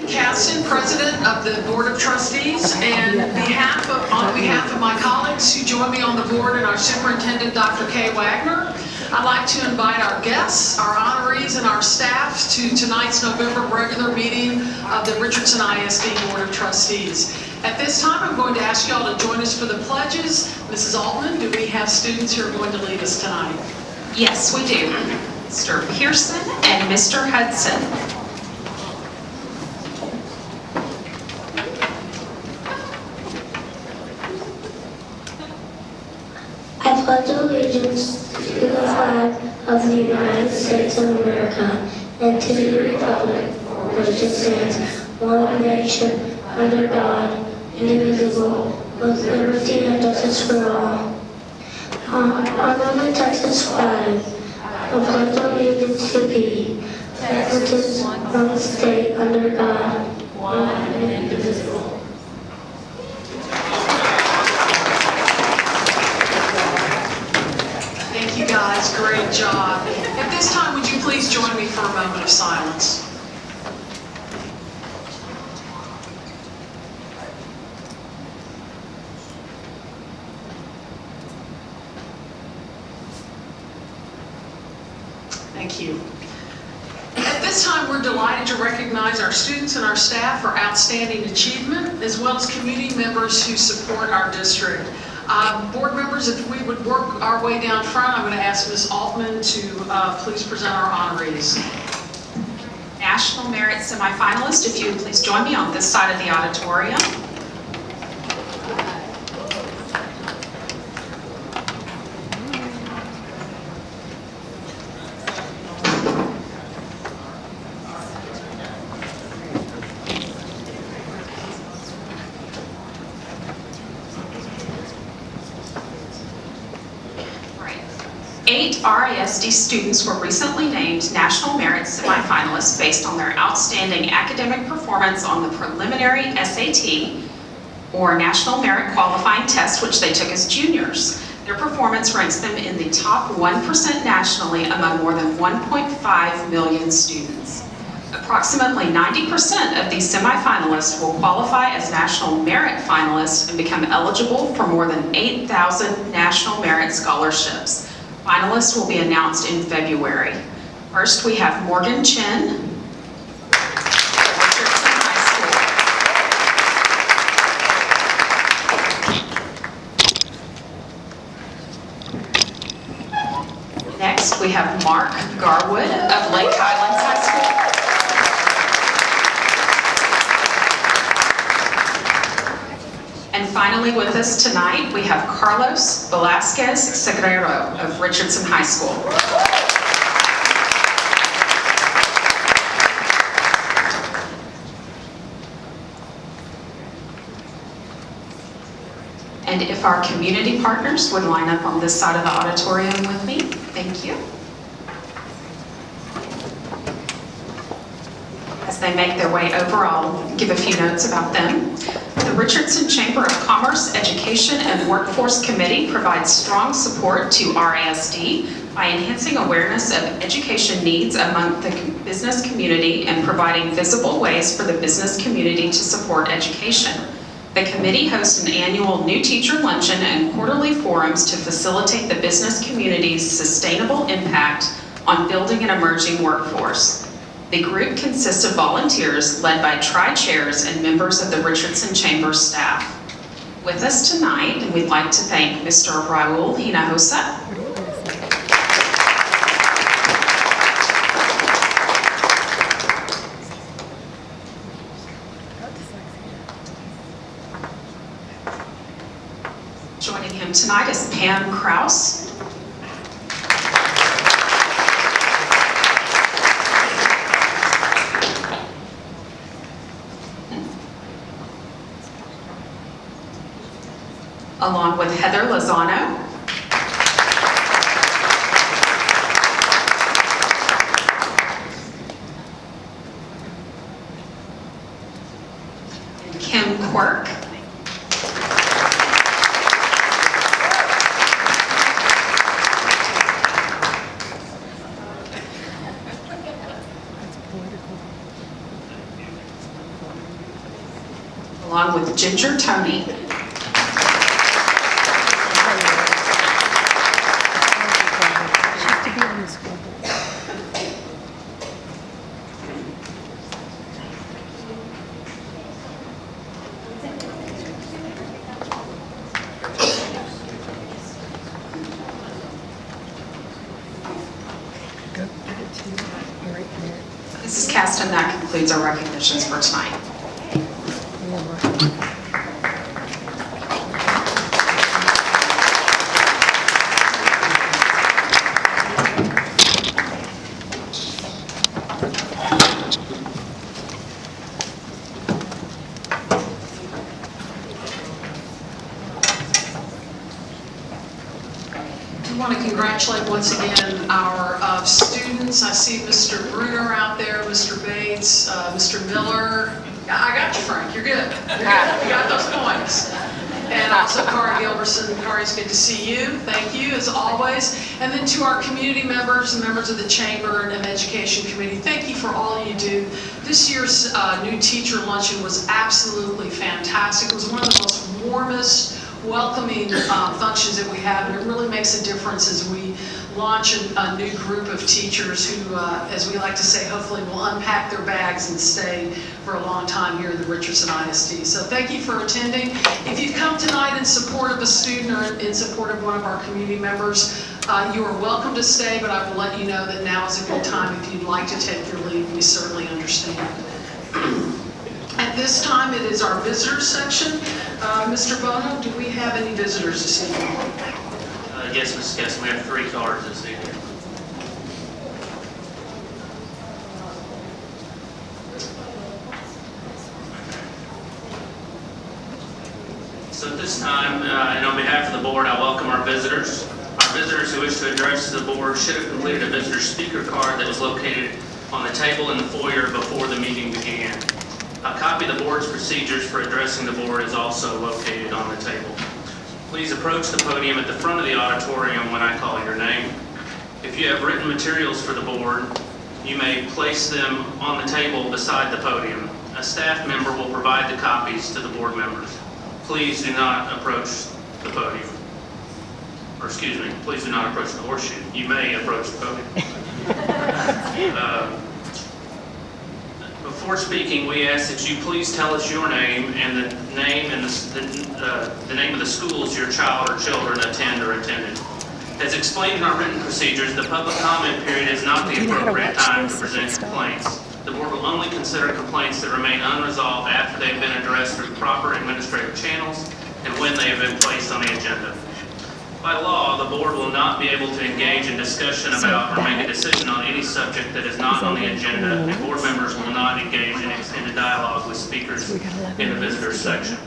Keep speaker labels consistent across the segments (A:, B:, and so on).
A: Caston, President of the Board of Trustees, and on behalf of my colleagues who join me on the board and our Superintendent, Dr. Kay Wagner, I'd like to invite our guests, our honorees, and our staff to tonight's November regular meeting of the Richardson ISD Board of Trustees. At this time, I'm going to ask you all to join us for the pledges. Mrs. Altman, do we have students who are going to lead us tonight?
B: Yes, we do. Mr. Pearson and Mr. Hudson.
C: I pledge allegiance to the flag of the United States of America and to the republic for which it stands, one nation, under God, indivisible, with liberty and justice for all. Under the Texas flag, I pledge allegiance to thee, Texas, one state, under God, one and indivisible.
A: Thank you guys, great job. At this time, would you please join me for a moment of silence? Thank you. At this time, we're delighted to recognize our students and our staff for outstanding achievement, as well as community members who support our district. Board members, if we would work our way down front, I'm going to ask Ms. Altman to please present our honorees.
B: National Merit semifinalist, if you would please join me on this side of the auditorium. Eight RISD students were recently named National Merit semifinalists based on their outstanding academic performance on the preliminary SAT or National Merit Qualifying Test, which they took as juniors. Their performance ranks them in the top 1% nationally among more than 1.5 million students. Approximately 90% of these semifinalists will qualify as National Merit finalists and become eligible for more than 8,000 National Merit scholarships. Finalists will be announced in February. First, we have Morgan Chin, Richardson High School. Next, we have Mark Garwood of Lake Highlands High School. And finally with us tonight, we have Carlos Velasquez Segrero of Richardson High School. And if our community partners would line up on this side of the auditorium with me, thank you. As they make their way over, I'll give a few notes about them. The Richardson Chamber of Commerce Education and Workforce Committee provides strong support to RISD by enhancing awareness of education needs among the business community and providing visible ways for the business community to support education. The committee hosts an annual New Teacher Luncheon and quarterly forums to facilitate the business community's sustainable impact on building an emerging workforce. The group consists of volunteers led by tri-chairs and members of the Richardson Chamber staff. With us tonight, and we'd like to thank Mr. Raul Hinojosa, joining him tonight is Pam Kraus, along with Heather Lozano, and Kim Quirk, along with Ginger Tony. Mrs. Caston, that concludes our recognitions for tonight.
A: I want to congratulate once again our students. I see Mr. Bruner out there, Mr. Bates, Mr. Miller. I got you, Frank. You're good. You're good. You got those points. And also Kari Gilbertson. Kari, it's good to see you. Thank you, as always. And then to our community members and members of the Chamber and Education Committee, thank you for all you do. This year's new teacher luncheon was absolutely fantastic. It was one of the most warmest, welcoming functions that we have, and it really makes a difference as we launch a new group of teachers who, as we like to say, hopefully will unpack their bags and stay for a long time here at the Richardson ISD. So thank you for attending. If you've come tonight in support of a student or in support of one of our community members, you are welcome to stay, but I will let you know that now is a good time if you'd like to take your leave. We certainly understand. At this time, it is our visitors section. Mr. Bono, do we have any visitors this evening?
D: Yes, Ms. Guest, we have 3 cards this evening. So at this time, and on behalf of the board, I welcome our visitors. Our visitors who wish to address the board should have completed a visitor speaker card that was located on the table in the foyer before the meeting began. A copy of the board's procedures for addressing the board is also located on the table. Please approach the podium at the front of the auditorium when I call your name. If you have written materials for the board, you may place them on the table beside the podium. A staff member will provide the copies to the board members. Please do not approach the podium. Or excuse me, please do not approach the horseshoe. You may approach the podium. Before speaking, we ask that you please tell us your name and the name and the name of the schools your child or children attend or attended. As explained in our written procedures, the public comment period is not the appropriate time to present complaints. The board will only consider complaints that remain unresolved after they have been addressed through proper administrative channels and when they have been placed on the agenda. By law, the board will not be able to engage in discussion about or make a decision on any subject that is not on the agenda, and board members will not engage in extended dialogue with speakers in the visitors section.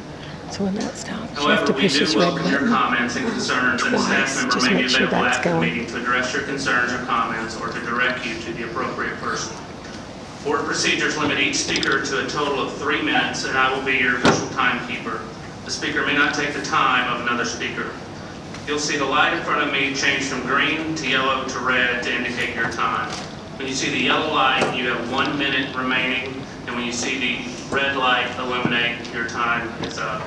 E: So when that stops, you have
D: However,
E: to
D: we
E: push
D: do
E: this red
D: welcome your
E: button.
D: comments and concerns, and a staff member
E: Just
D: may be
E: make sure
D: available
E: that's
D: after the
E: going.
D: meeting to address your concerns or comments or to direct you to the appropriate person. Board procedures limit each speaker to a total of 3 minutes, and I will be your official timekeeper. The speaker may not take the time of another speaker. You'll see the light in front of me change from green to yellow to red to indicate your time. When you see the yellow light, you have 1 minute remaining, and when you see the red light illuminate, your time is up.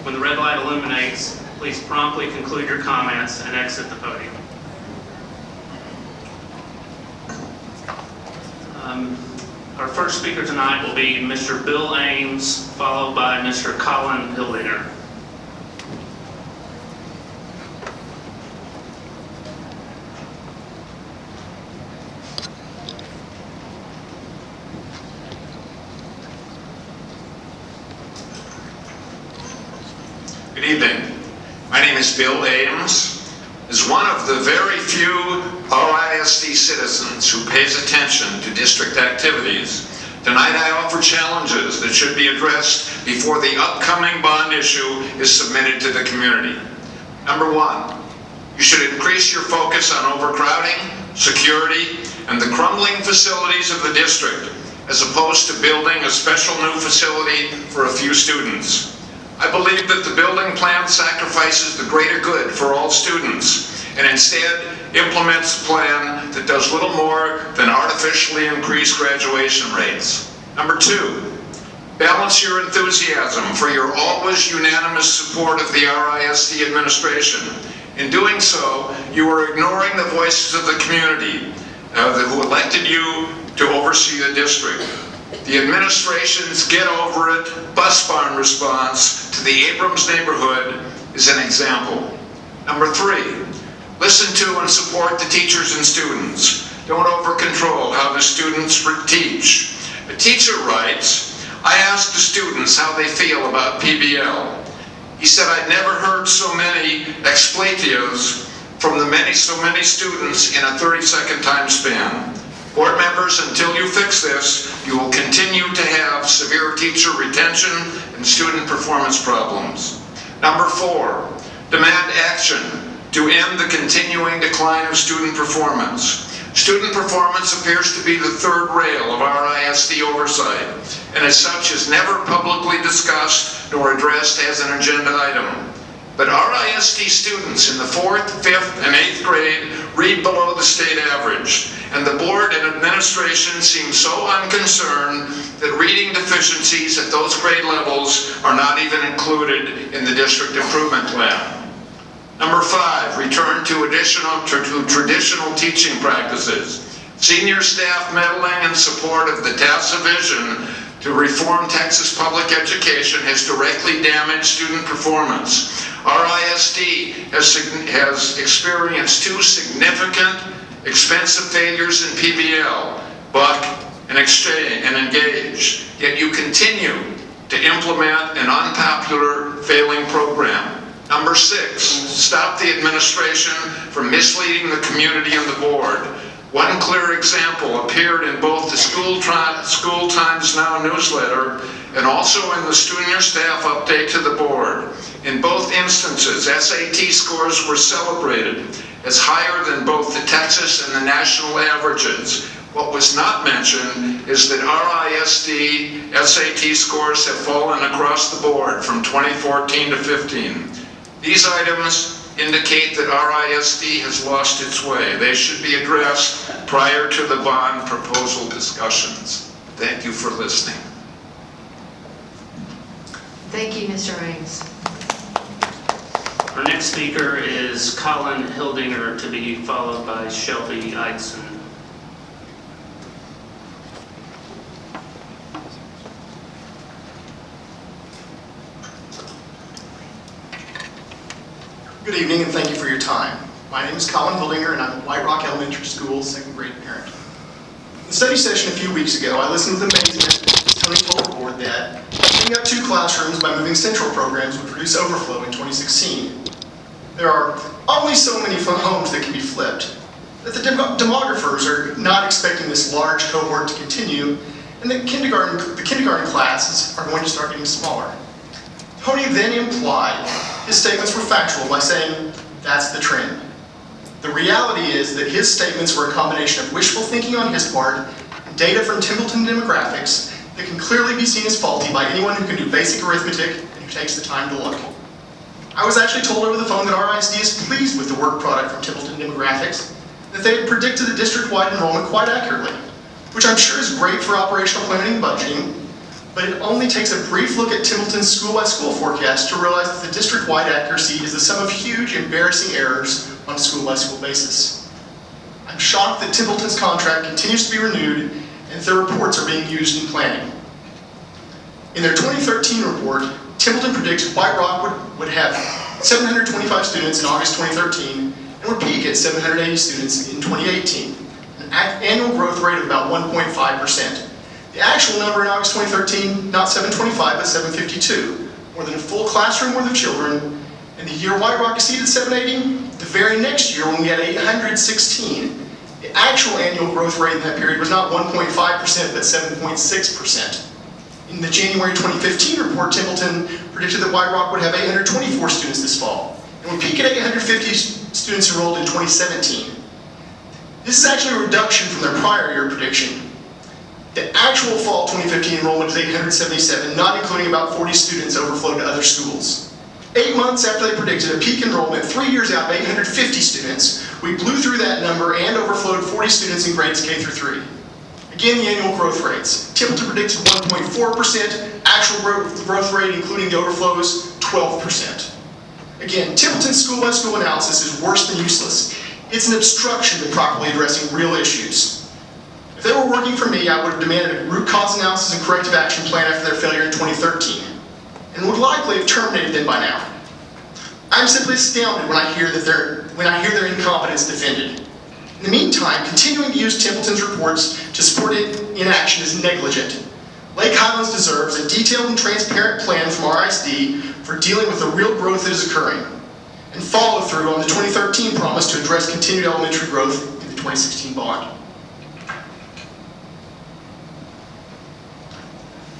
D: When the red light illuminates, please promptly conclude your comments and exit the podium. Our first speaker tonight will be Mr. Bill Ames, followed by Mr. Colin Hillinger.
F: Good evening. My name is Bill Ames. As one of the very few OISD citizens who pays attention to district activities, tonight I offer challenges that should be addressed before the upcoming bond issue is submitted to the community. Number 1, you should increase your focus on overcrowding, security, and the crumbling facilities of the district, as opposed to building a special new facility for a few students. I believe that the building plan sacrifices the greater good for all students and instead implements a plan that does little more than artificially increase graduation rates. Number 2, balance your enthusiasm for your always unanimous support of the RISD administration. In doing so, you are ignoring the voices of the community who elected you to oversee the district. The administration's get over it bus barn response to the Abrams neighborhood is an example. Number 3, listen to and support the teachers and students. Don't over-control how the students teach. A teacher writes, I asked the students how they feel about PBL. He said, I'd never heard so many expletives from so many students in a 30-second time span. Board members, until you fix this, you will continue to have severe teacher retention and student performance problems. Number 4, demand action to end the continuing decline of student performance. Student performance appears to be the third rail of RISD oversight, and as such is never publicly discussed nor addressed as an agenda item. But RISD students in the 4th, 5th, and 8th grade read below the state average, and the board and administration seem so unconcerned that reading deficiencies at those grade levels are not even included in the district improvement plan. Number 5, return to traditional teaching practices. Senior staff meddling in support of the TASA vision to reform Texas public education has directly damaged student performance. RISD has experienced 2 significant, expensive failures in PBL, Buck and Engage, yet you continue to implement an unpopular failing program. Number 6, stop the administration from misleading the community and the board. One clear example appeared in both the School Times Now newsletter and also in the junior staff update to the board. In both instances, SAT scores were celebrated as higher than both the Texas and the national averages. What was not mentioned is that RISD SAT scores have fallen across the board from 2014 to 15. These items indicate that RISD has lost its way. They should be addressed prior to the bond proposal discussions. Thank you for listening.
G: Thank you, Mr. Raines.
D: Our next speaker is Colin Hildinger, to be followed by Shelby Eidson.
H: Good evening, and thank you for your time. My name is Colin Hildinger, and I'm a White Rock Elementary School 2nd grade parent. In the study session a few weeks ago, I listened with amazement as Tony told the board that setting up 2 classrooms by moving central programs would produce overflow in 2016. There are only so many homes that can be flipped, that the demographers are not expecting this large cohort to continue, and that the kindergarten classes are going to start getting smaller. Tony then implied his statements were factual by saying, that's the trend. The reality is that his statements were a combination of wishful thinking on his part and data from Templeton demographics that can clearly be seen as faulty by anyone who can do basic arithmetic and who takes the time to look. I was actually told over the phone that RISD is pleased with the work product from Templeton demographics, that they had predicted the district-wide enrollment quite accurately, which I'm sure is great for operational planning and budgeting, but it only takes a brief look at Templeton's school-by-school forecast to realize that the district-wide accuracy is the sum of huge, embarrassing errors on a school-by-school basis. I'm shocked that Templeton's contract continues to be renewed and that their reports are being used in planning. In their 2013 report, Templeton predicted White Rock would have 725 students in August 2013 and would peak at 780 students in 2018, an annual growth rate of about 1.5%. The actual number in August 2013, not 725, but 752, more than a full classroom worth of children. And the year White Rock exceeded 780, the very next year when we had 816, the actual annual growth rate in that period was not 1.5%, but 7.6%. In the January 2015 report, Templeton predicted that White Rock would have 824 students this fall, and would peak at 850 students enrolled in 2017. This is actually a reduction from their prior year prediction. The actual fall 2015 enrollment is 877, not including about 40 students overflowed to other schools. 8 months after they predicted a peak enrollment, 3 years out of 850 students, we blew through that number and overflowed 40 students in grades K through 3. Again, the annual growth rates. Templeton predicted 1.4%, Actual growth rate, including the overflows, 12%. Again, Templeton's school-by-school analysis is worse than useless. It's an obstruction to properly addressing real issues. If they were working for me, I would have demanded a root cause analysis and corrective action plan after their failure in 2013, and would likely have terminated them by now. I'm simply astounded when I hear their incompetence defended. In the meantime, continuing to use Templeton's reports to support inaction is negligent. Lake Highlands deserves a detailed and transparent plan from our ISD for dealing with the real growth that is occurring, and follow through on the 2013 promise to address continued elementary growth in the 2016 bond.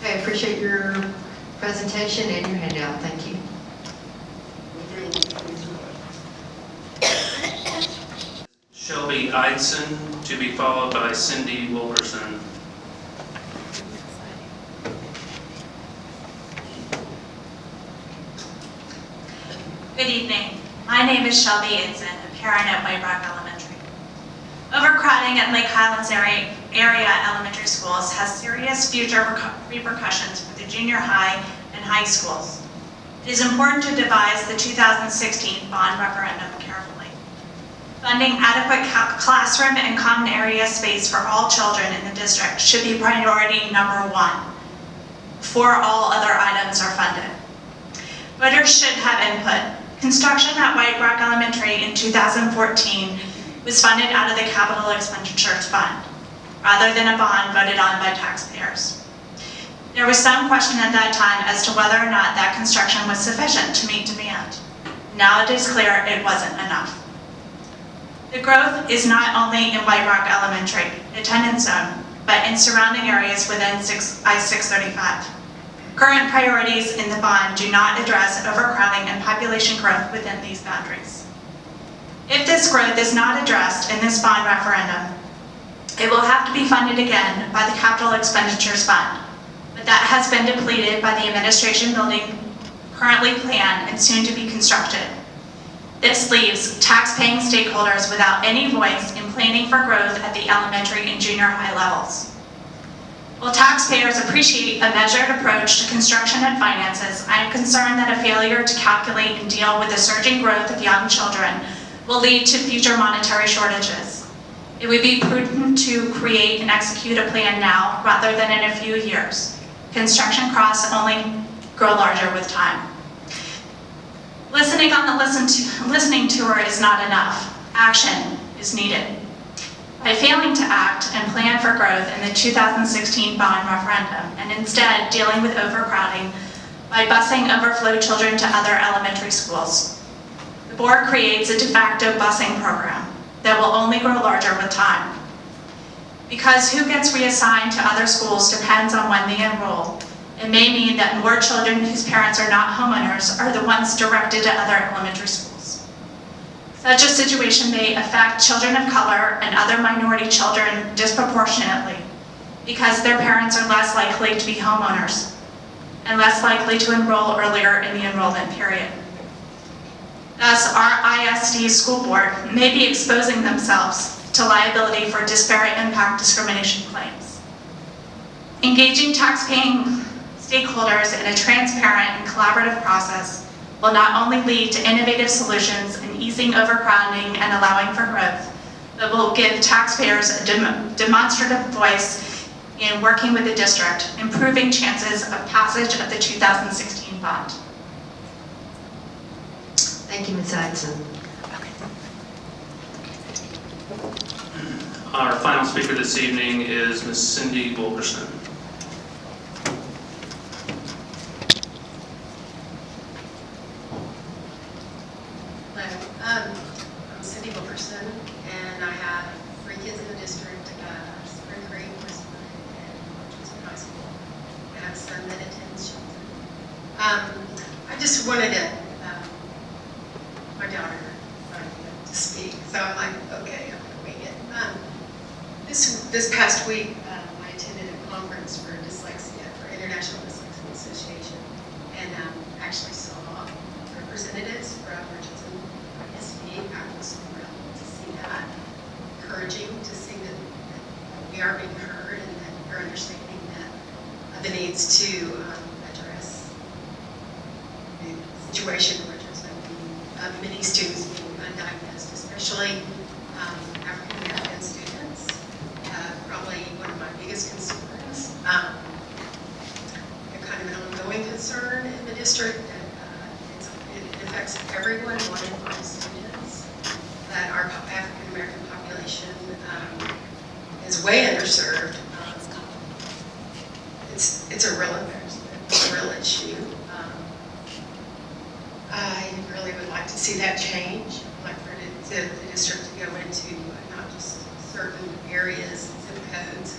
G: I appreciate your presentation and your handout. Thank you.
D: Shelby Eidson, to be followed by Cindy Wilkerson.
I: Good evening. My name is Shelby Eidson, a parent at White Rock Elementary. Overcrowding at Lake Highlands area elementary schools has serious future repercussions for the junior high and high schools. It is important to devise the 2016 bond referendum carefully. Funding adequate classroom and common area space for all children in the district should be priority number 1 before all other items are funded. Voters should have input. Construction at White Rock Elementary in 2014 was funded out of the Capital Expenditures Fund, rather than a bond voted on by taxpayers. There was some question at that time as to whether or not that construction was sufficient to meet demand. Now it is clear it wasn't enough. The growth is not only in White Rock Elementary, attendance zone, but in surrounding areas within I-635. Current priorities in the bond do not address overcrowding and population growth within these boundaries. If this growth is not addressed in this bond referendum, it will have to be funded again by the Capital Expenditures Fund, but that has been depleted by the administration building currently planned and soon to be constructed. This leaves tax-paying stakeholders without any voice in planning for growth at the elementary and junior high levels. While taxpayers appreciate a measured approach to construction and finances, I am concerned that a failure to calculate and deal with the surging growth of young children will lead to future monetary shortages. It would be prudent to create and execute a plan now rather than in a few years. Construction costs only grow larger with time. Listening on the listening tour is not enough. Action is needed. By failing to act and plan for growth in the 2016 bond referendum, and instead dealing with overcrowding by busing overflow children to other elementary schools, the board creates a de facto busing program that will only grow larger with time. Because who gets reassigned to other schools depends on when they enroll. It may mean that more children whose parents are not homeowners are the ones directed to other elementary schools. Such a situation may affect children of color and other minority children disproportionately because their parents are less likely to be homeowners and less likely to enroll earlier in the enrollment period. Thus, our ISD school board may be exposing themselves to liability for disparate impact discrimination claims. Engaging tax-paying stakeholders in a transparent and collaborative process will not only lead to innovative solutions in easing overcrowding and allowing for growth, but will give taxpayers a demonstrative voice in working with the district, improving chances of passage of the 2016 bond.
G: Thank you, Ms. Eidson.
D: Our final speaker this evening is Ms. Cindy Wilkerson.
J: I'm Cindy Wilkerson, and I have 3 kids in the district, Spring Creek, Westwood, and Richardson High School. I have a son that attends Shelton. I just wanted to, my daughter wanted me to speak, so I'm like, okay, I'm going to wing it. This past week, I attended a conference for dyslexia, for International Dyslexia Association, and actually saw representatives from Richardson ISD. I was thrilled to see that, encouraging to see that we are being heard and that we're understanding that the needs to situation in Richardson, many students being undiagnosed, especially African American students. Probably one of my biggest concerns. Kind of an ongoing concern in the district. It affects everyone, 1 in 5 students. That our African American population is way underserved. It's a real embarrassment, it's a real issue. I really would like to see that change. I'd like for the district to go into not just certain areas, zip codes,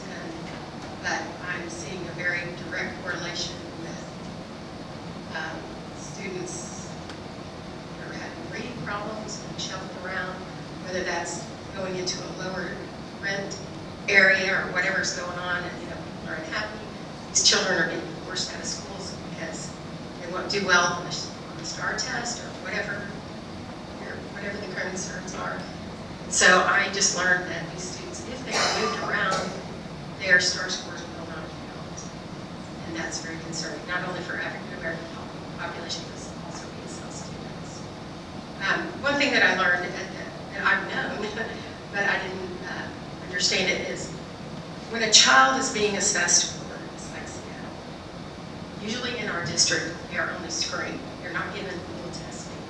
J: but I'm seeing a very direct correlation with students that are having reading problems, being shuffled around, whether that's going into a lower rent area or whatever's going on, and people are unhappy. These children are being forced out of schools because they won't do well on the STAR test or whatever the concerns are. So I just learned that these students, if they are moved around, their STAR scores will not count. And that's very concerning, not only for African American population, but also ESL students. One thing that I learned that I've known, but I didn't understand it, is when a child is being assessed for dyslexia, usually in our district, they are only screened. They're not given full testing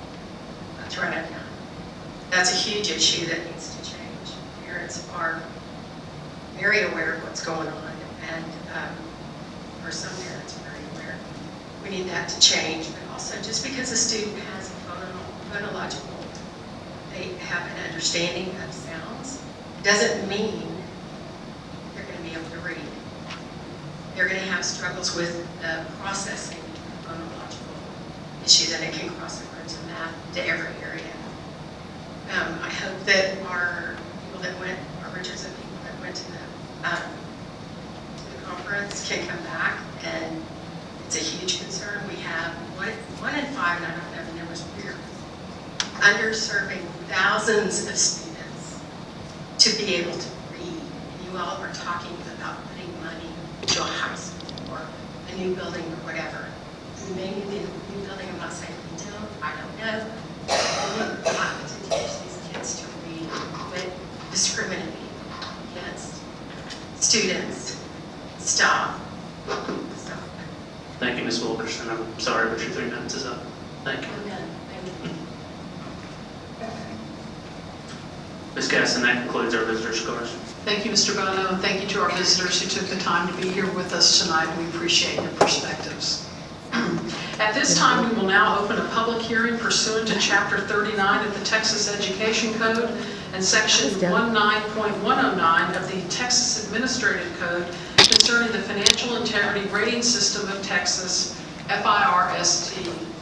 J: throughout time. That's a huge issue that needs to change. Parents are very aware of what's going on, and or some parents are very aware. We need that to change, but also just because a student has a phonological, they have an understanding of sounds, doesn't mean they're going to be able to read. They're going to have struggles with processing phonological issues, and it can cross over to math, to every area. I hope that our people that went, our Richardson people that went to the conference can come back, and it's a huge concern. We have 1 in 5, and I don't know the numbers here, underserving thousands of students to be able to read. You all are talking about putting money into a high school or a new building or whatever. Maybe the new building, I'm not saying we don't, I don't know. We have to teach these kids to read, but discriminating against students. Stop. Stop.
D: Thank you, Ms. Wilkerson. I'm sorry, but your 3 minutes is up. Thank you.
J: I'm done. Thank you.
D: Ms. Gasson, that concludes our visitor scores.
A: Thank you, Mr. Bono, and thank you to our visitors who took the time to be here with us tonight. We appreciate your perspectives. At this time, we will now open a public hearing pursuant to Chapter 39 of the Texas Education Code and Section 19.109 of the Texas Administrative Code concerning the Financial Integrity Rating System of Texas, FIRST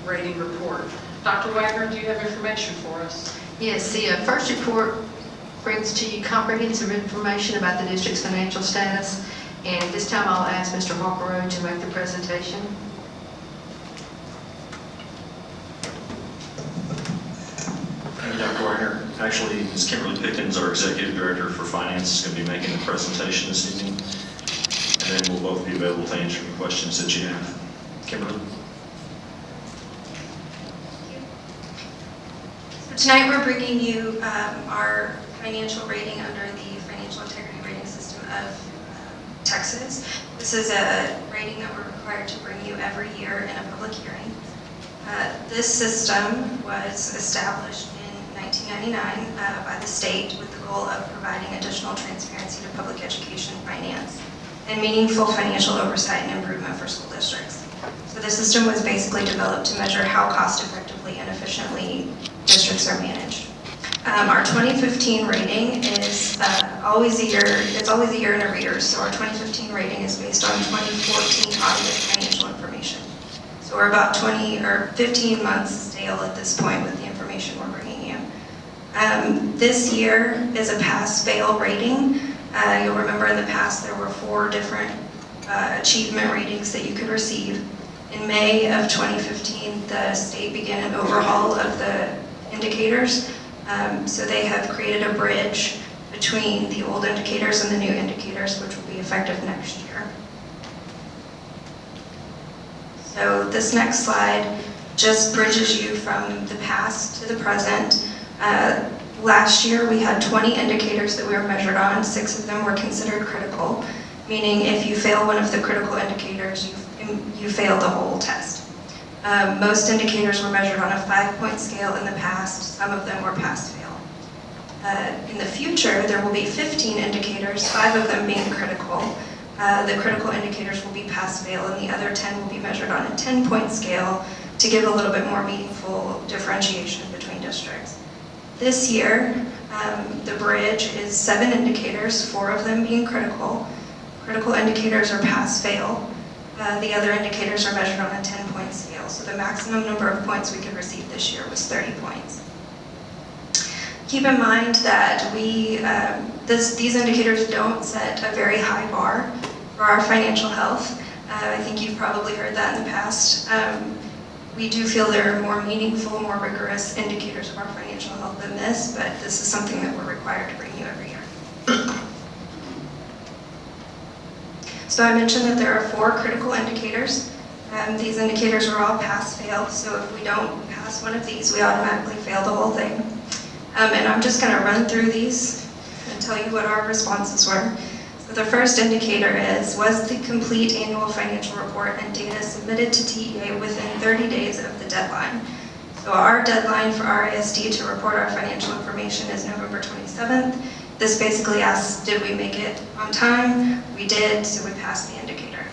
A: rating report. Dr. Wagner, do you have information for us?
G: Yes, the first report brings to you comprehensive information about the district's financial status. And this time I'll ask Mr. Hawkerow to make the presentation.
K: Thank you, Dr. Wagner. Actually, Ms. Kimberly Pickens, our Executive Director for Finance, is going to be making the presentation this evening. And then we'll both be available to answer any questions that you have. Kimberly?
L: So tonight we're bringing you our financial rating under the Financial Integrity Rating System of Texas. This is a rating that we're required to bring you every year in a public hearing. This system was established in 1999 by the state with the goal of providing additional transparency to public education finance and meaningful financial oversight and improvement for school districts. So the system was basically developed to measure how cost effectively and efficiently districts are managed. Our 2015 rating is always a year in arrears. So our 2015 rating is based on 2014 audited financial information. So we're about 20 or 15 months stale at this point with the information we're bringing you. This year is a pass-fail rating. You'll remember in the past there were 4 different achievement ratings that you could receive. In May of 2015, the state began an overhaul of the indicators. So they have created a bridge between the old indicators and the new indicators, which will be effective next year. So this next slide just bridges you from the past to the present. Last year, we had 20 indicators that we were measured on. 6 of them were considered critical, meaning if you fail one of the critical indicators, you fail the whole test. Most indicators were measured on a 5-point scale in the past. Some of them were pass-fail. In the future, there will be 15 indicators, 5 of them being critical. The critical indicators will be pass-fail, and the other 10 will be measured on a 10-point scale to give a little bit more meaningful differentiation between districts. This year, the bridge is 7 indicators, 4 of them being critical. Critical indicators are pass-fail. The other indicators are measured on a 10-point scale, so the maximum number of points we could receive this year was 30 points. Keep in mind that these indicators don't set a very high bar for our financial health. I think you've probably heard that in the past. We do feel there are more meaningful, more rigorous indicators of our financial health than this, but this is something that we're required to bring you every year. So I mentioned that there are 4 critical indicators. These indicators are all pass-fail, so if we don't pass one of these, we automatically fail the whole thing. And I'm just going to run through these and tell you what our responses were. So the first indicator was the complete annual financial report and data submitted to TEA within 30 days of the deadline. So our deadline for our ISD to report our financial information is November 27th. This basically asks, did we make it on time? We did, so we passed the indicator.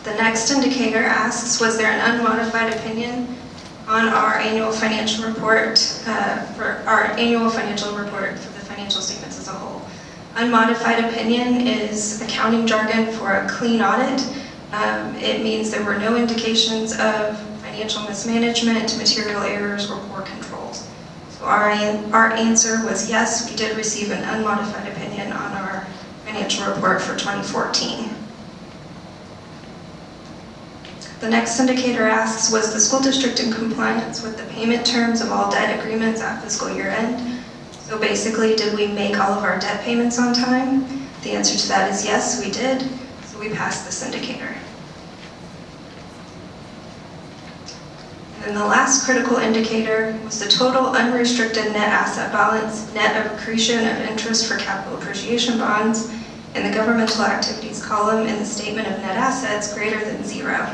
L: The next indicator asks, was there an unmodified opinion on our annual financial report, for the financial statements as a whole? Unmodified opinion is accounting jargon for a clean audit. It means there were no indications of financial mismanagement, material errors, or poor controls. So our answer was yes, we did receive an unmodified opinion on our financial report for 2014. The next indicator asks, was the school district in compliance with the payment terms of all debt agreements at fiscal year end? So basically, did we make all of our debt payments on time? The answer to that is yes, we did. So we passed this indicator. And the last critical indicator was the total unrestricted net asset balance, net of accretion of interest for capital appreciation bonds in the governmental activities column in the statement of net assets greater than 0.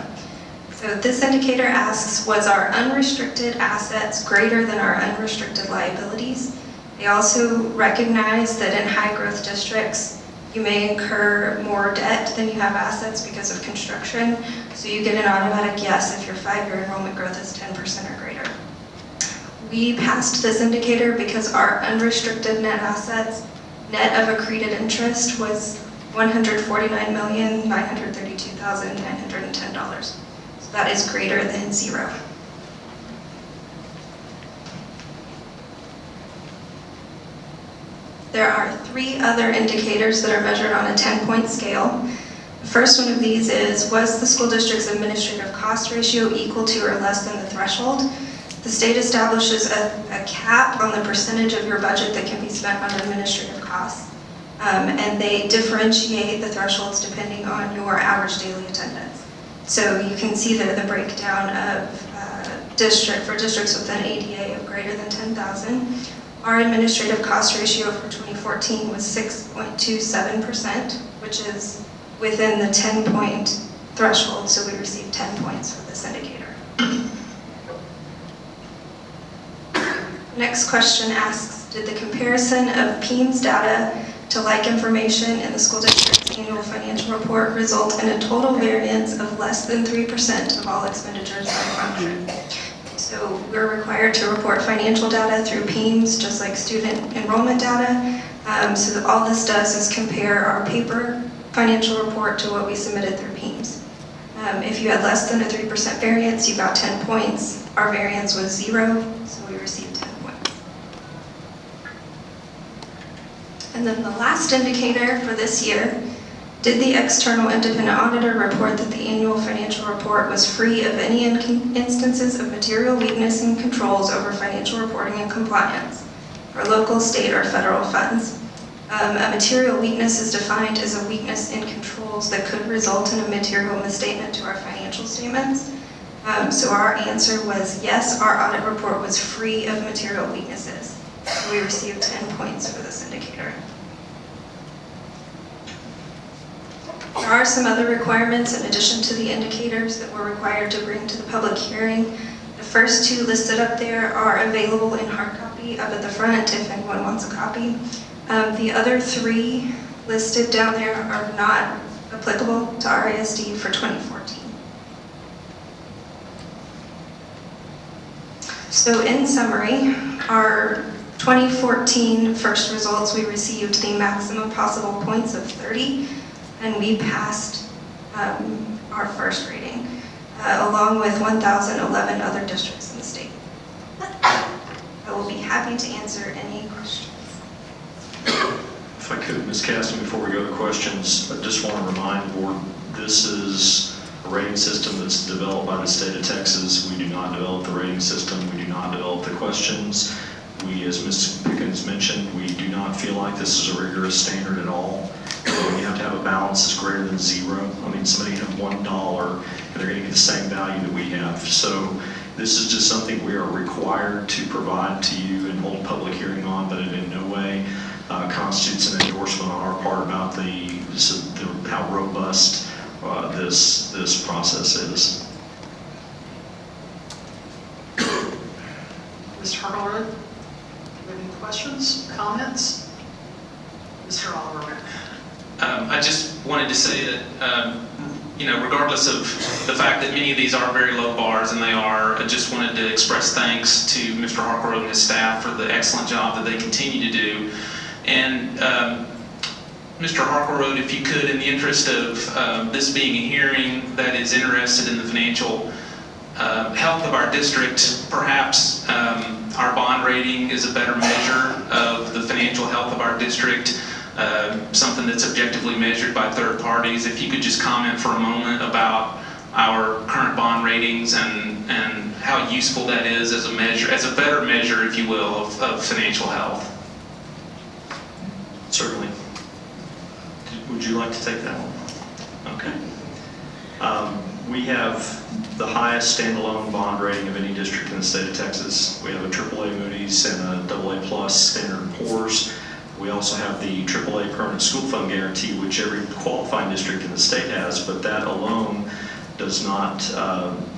L: So this indicator asks, was our unrestricted assets greater than our unrestricted liabilities? They also recognize that in high growth districts, you may incur more debt than you have assets because of construction. So you get an automatic yes if your 5-year enrollment growth is 10% or greater. We passed this indicator because our unrestricted net assets, net of accreted interest, was $149,932,910. So that is greater than 0. There are 3 other indicators that are measured on a 10-point scale. The first one of these is, was the school district's administrative cost ratio equal to or less than the threshold? The state establishes a cap on the percentage of your budget that can be spent on administrative costs. And they differentiate the thresholds depending on your average daily attendance. So you can see that the breakdown of districts with an ADA of greater than 10,000. Our administrative cost ratio for 2014 was 6.27%, which is within the 10-point threshold, so we received 10 points for this indicator. Next question asks, did the comparison of PEMS data to like information in the school district's annual financial report result in a total variance of less than 3% of all expenditures by function? So we're required to report financial data through PEMS, just like student enrollment data. So that all this does is compare our paper financial report to what we submitted through PEMS. If you had less than a 3% variance, you got 10 points. Our variance was 0, so we received 10 points. And then the last indicator for this year, did the external independent auditor report that the annual financial report was free of any instances of material weakness and controls over financial reporting and compliance for local, state, or federal funds? A material weakness is defined as a weakness in controls that could result in a material misstatement to our financial statements. So our answer was yes, our audit report was free of material weaknesses. So we received 10 points for this indicator. There are some other requirements in addition to the indicators that we're required to bring to the public hearing. The first two listed up there are available in hard copy up at the front if anyone wants a copy. The other three listed down there are not applicable to our ISD for 2014. So in summary, our 2014 first results, we received the maximum possible points of 30, and we passed our first rating, along with 1,011 other districts in the state. I will be happy to answer any questions.
K: If I could, Ms. Caston, before we go to questions, I just want to remind the board, this is a rating system that's developed by the state of Texas. We do not develop the rating system. We do not develop the questions. We, as Ms. Pickens mentioned, we do not feel like this is a rigorous standard at all. You have to have a balance that's greater than zero. I mean, somebody can have $1 and they're going to get the same value that we have. So this is just something we are required to provide to you and hold a public hearing on, but it in no way constitutes an endorsement on our part about how robust this process is.
A: Mr. Hartleroad, do you have any questions, comments? Mr. Oliver.
M: I just wanted to say that, regardless of the fact that many of these are very low bars, and they are, I just wanted to express thanks to Mr. Hartleroad and his staff for the excellent job that they continue to do. And Mr. Hartleroad, if you could, in the interest of this being a hearing that is interested in the financial health of our district, perhaps our bond rating is a better measure of the financial health of our district, something that's objectively measured by third parties. If you could just comment for a moment about our current bond ratings and how useful that is as a measure, as a better measure, if you will, of financial health.
K: Certainly. Would you like to take that one? Okay. We have the highest standalone bond rating of any district in the state of Texas. We have a AAA Moody's and a AA plus Standard & Poor's. We also have the AAA Permanent School Fund Guarantee, which every qualifying district in the state has, but that alone does not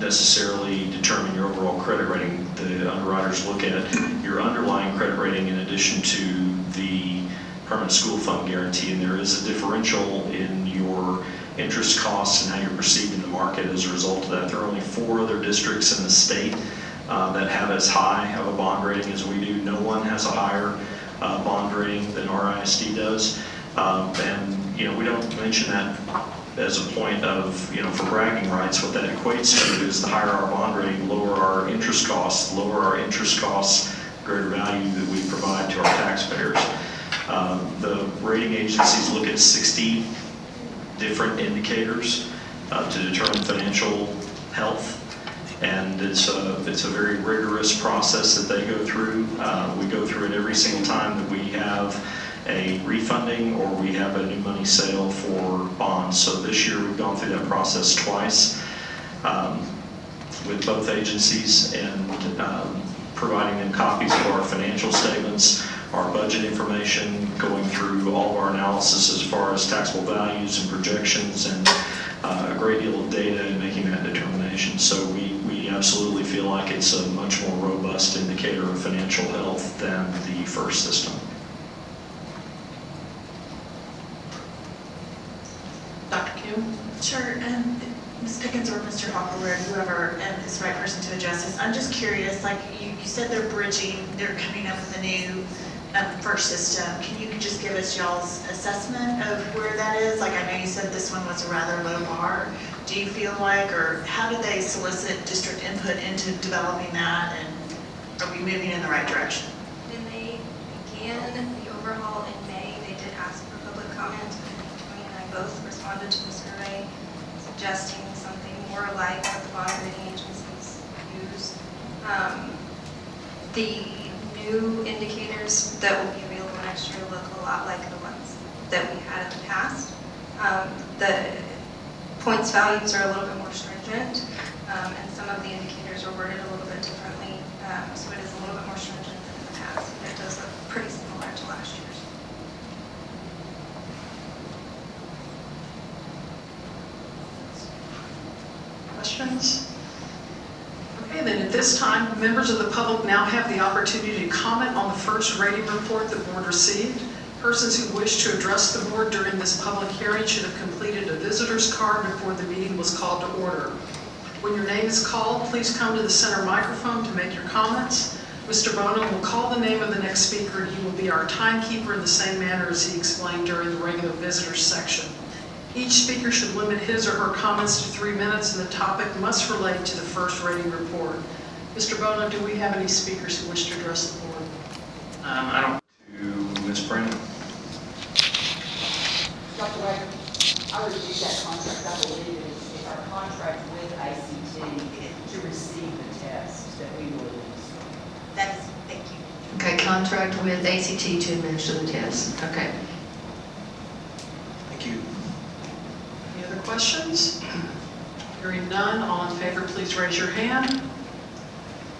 K: necessarily determine your overall credit rating. The underwriters look at your underlying credit rating in addition to the Permanent School Fund Guarantee, and there is a differential in your interest costs and how you're perceived in the market as a result of that. There are only 4 other districts in the state that have as high of a bond rating as we do. No one has a higher bond rating than our ISD does. And we don't mention that as a point of, for bragging rights. What that equates to is the higher our bond rating, lower our interest costs, greater value that we provide to our taxpayers. The rating agencies look at 60 different indicators to determine financial health, and it's a very rigorous process that they go through. We go through it every single time that we have a refunding or we have a new money sale for bonds. So this year we've gone through that process twice with both agencies, and providing them copies of our financial statements, our budget information, going through all of our analysis as far as taxable values and projections, and a great deal of data in making that determination. So we absolutely feel like it's a much more robust indicator of financial health than the first system.
A: Dr. Kim?
N: Sure, and Ms. Pickens or Mr. Hockelberg, whoever is the right person to address this, I'm just curious, like you said they're bridging, they're coming up with a new first system. Can you just give us y'all's assessment of where that is? Like, I know you said this one was a rather low bar. Do you feel like, or how did they solicit district input into developing that, and are we moving in the right direction?
L: When they began the overhaul in May, they did ask for public comment, and Tony and I both responded to the survey suggesting something more like what the bond rating agencies use. The new indicators that will be available next year look a lot like the ones that we had in the past. The points values are a little bit more stringent, and some of the indicators are worded a little bit differently, so it is a little bit more stringent than in the past. And it does look pretty similar to last year's.
A: Questions? Okay, then at this time, members of the public now have the opportunity to comment on the first rating report the board received. Persons who wish to address the board during this public hearing should have completed a visitor's card before the meeting was called to order. When your name is called, please come to the center microphone to make your comments. Mr. Bonham will call the name of the next speaker, and he will be our timekeeper in the same manner as he explained during the regular visitors section. Each speaker should limit his or her comments to 3 minutes, and the topic must relate to the first rating report. Mr. Bonham, do we have any speakers who wish to address the board?
M: I don't.
K: To Ms. Brandon.
O: Dr. Wagner, I would read that contract. I believe it's our contract with ICT to receive the test that we will use.
G: That is, thank you. Okay, contract with ACT to administer the test. Okay.
H: Thank you.
A: Any other questions? Hearing none, all in favor, please raise your hand.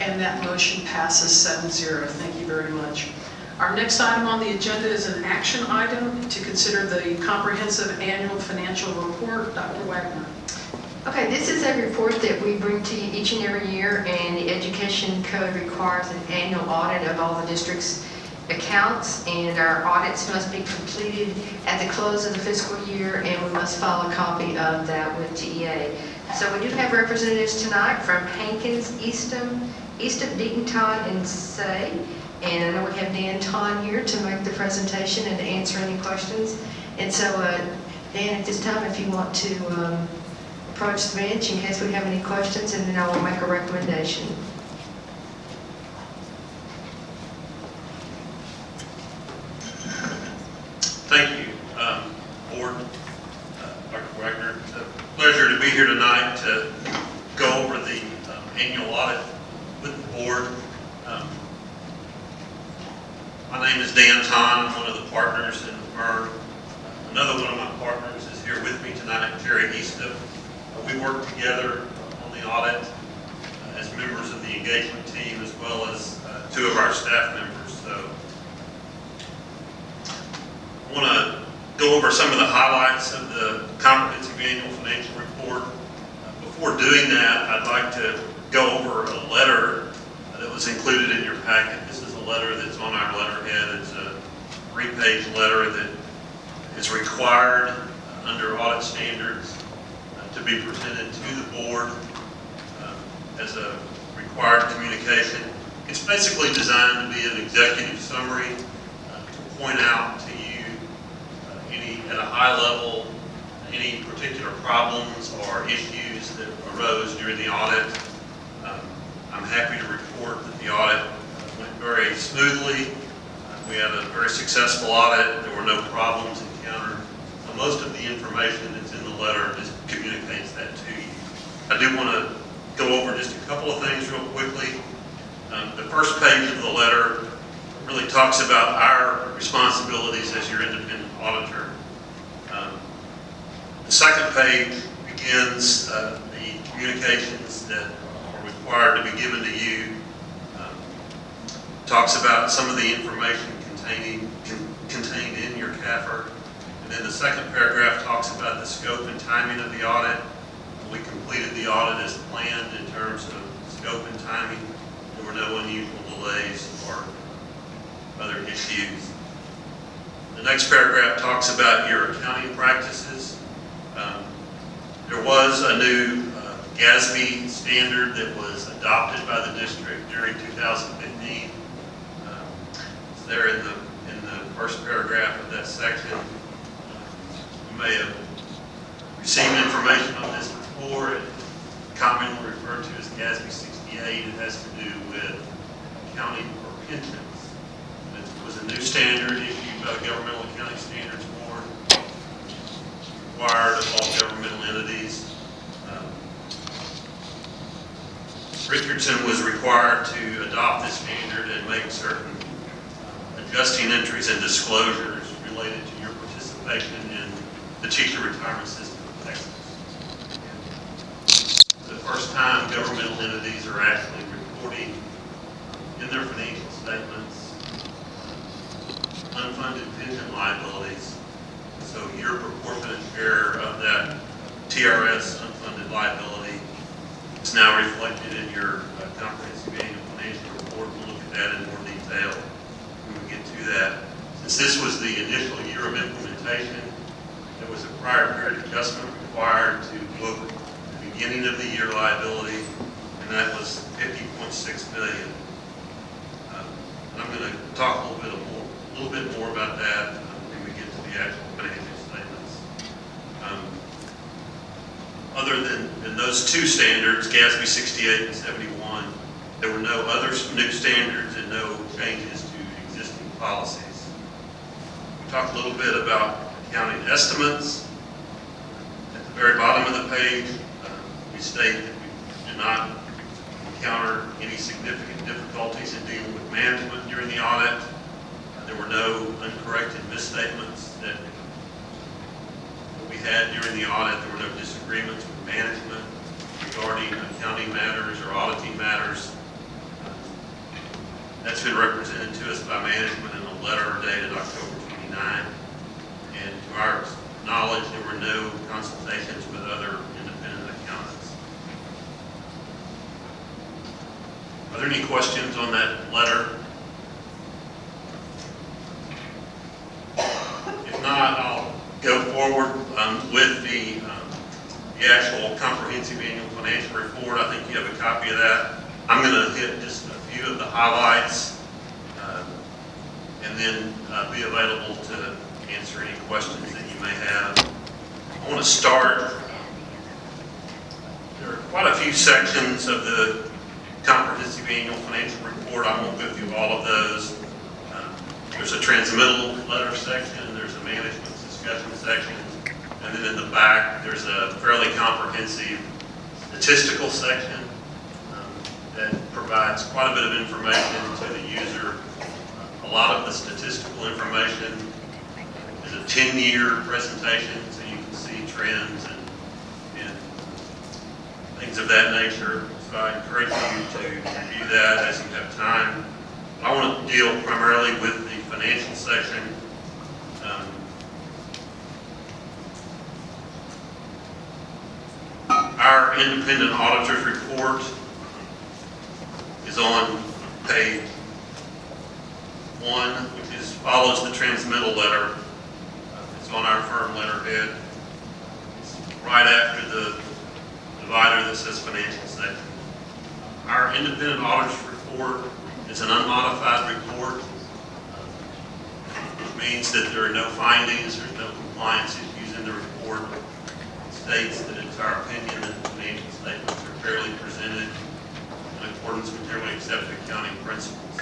A: And that motion passes 7-0. Thank you very much. Our next item on the agenda is an action item to consider the comprehensive annual financial report. Dr. Wagner.
G: Okay, this is a report that we bring to you each and every year, and the Education Code requires an annual audit of all the district's accounts, and our audits must be completed at the close of the fiscal year, and we must file a copy of that with TEA. So we do have representatives tonight from Hankins, East of Deatonton, and Say. And I know we have Dan Ton here to make the presentation and to answer any questions. And so, Dan, at this time, if you want to approach the bench in case we have any questions, and then I will make a recommendation.
P: Thank you, Board, Dr. Wagner. It's a pleasure to be here tonight to go over the annual audit with the board. My name is Dan Ton. I'm one of the partners in the firm. Another one of my partners is here with me tonight, Jerry Easton. We work together on the audit as members of the engagement team, as well as 2 of our staff members. So I want to go over some of the highlights of the comprehensive annual financial report. Before doing that, I'd like to go over a letter that was included in your packet. This is a letter that's on our letterhead. It's a 3-page letter that is required under audit standards to be presented to the board as a required communication. It's basically designed to be an executive summary to point out to you at a high level any particular problems or issues that arose during the audit. I'm happy to report that the audit went very smoothly. We had a very successful audit. There were no problems encountered. So most of the information that's in the letter just communicates that to you. I do want to go over just a couple of things real quickly. The first page of the letter really talks about our responsibilities as your independent auditor. The second page begins the communications that are required to be given to you. Talks about some of the information contained in your CAFR. And then the second paragraph talks about the scope and timing of the audit. We completed the audit as planned in terms of scope and timing. There were no unusual delays or other issues. The next paragraph talks about your accounting practices. There was a new GASB standard that was adopted by the district during 2015. It's there in the first paragraph of that section. You may have received information on this before. It's commonly referred to as GASB 68. It has to do with accounting for pensions. It was a new standard issued by the Governmental Accounting Standards Board. Required of all governmental entities. Richardson was required to adopt this standard and make certain adjusting entries and disclosures related to your participation in the teacher retirement system of Texas. For the first time, governmental entities are actually reporting in their financial statements unfunded pension liabilities. So your proportionate share of that TRS unfunded liability is now reflected in your comprehensive annual financial report. We'll look at that in more detail when we get to that. Since this was the initial year of implementation, there was a prior period adjustment required to book the beginning of the year liability, and that was $50.6 million. And I'm going to talk a little bit more about that when we get to the actual financial statements. Other than those two standards, GASB 68 and 71, there were no other new standards and no changes to existing policies. We talked a little bit about accounting estimates. At the very bottom of the page, we state that we do not encounter any significant difficulties in dealing with management during the audit. There were no uncorrected misstatements that we had during the audit. There were no disagreements with management regarding accounting matters or auditing matters. That's been represented to us by management in a letter dated October 29. And to our knowledge, there were no consultations with other independent accountants. Are there any questions on that letter? If not, I'll go forward with the actual comprehensive annual financial report. I think you have a copy of that. I'm going to hit just a few of the highlights and then be available to answer any questions that you may have. I want to start. There are quite a few sections of the comprehensive annual financial report. I won't go through all of those. There's a transmittal letter section, there's a management discussion section, and then in the back there's a fairly comprehensive statistical section that provides quite a bit of information to the user. A lot of the statistical information is a 10-year presentation, so you can see trends and things of that nature. So I encourage you to review that as you have time. I want to deal primarily with the financial section. Our independent auditor's report is on page 1, which follows the transmittal letter. It's on our firm letterhead. It's right after the divider that says financial section. Our independent auditor's report is an unmodified report, which means that there are no findings, there's no compliance issues in the report. It states that it's our opinion that the financial statements are fairly presented in accordance with generally accepted accounting principles.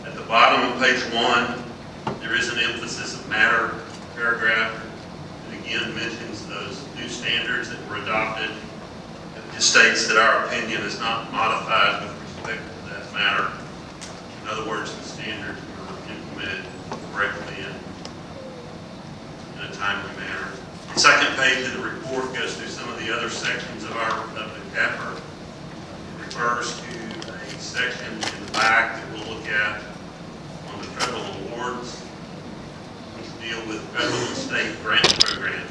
P: At the bottom of page 1, there is an emphasis of matter paragraph that again mentions those new standards that were adopted. It states that our opinion is not modified with respect to that matter. In other words, the standards were implemented correctly and in a timely manner. The second page of the report goes through some of the other sections of the CAPR. It refers to a section in the back that we'll look at on the federal awards, which deal with federal and state grant programs.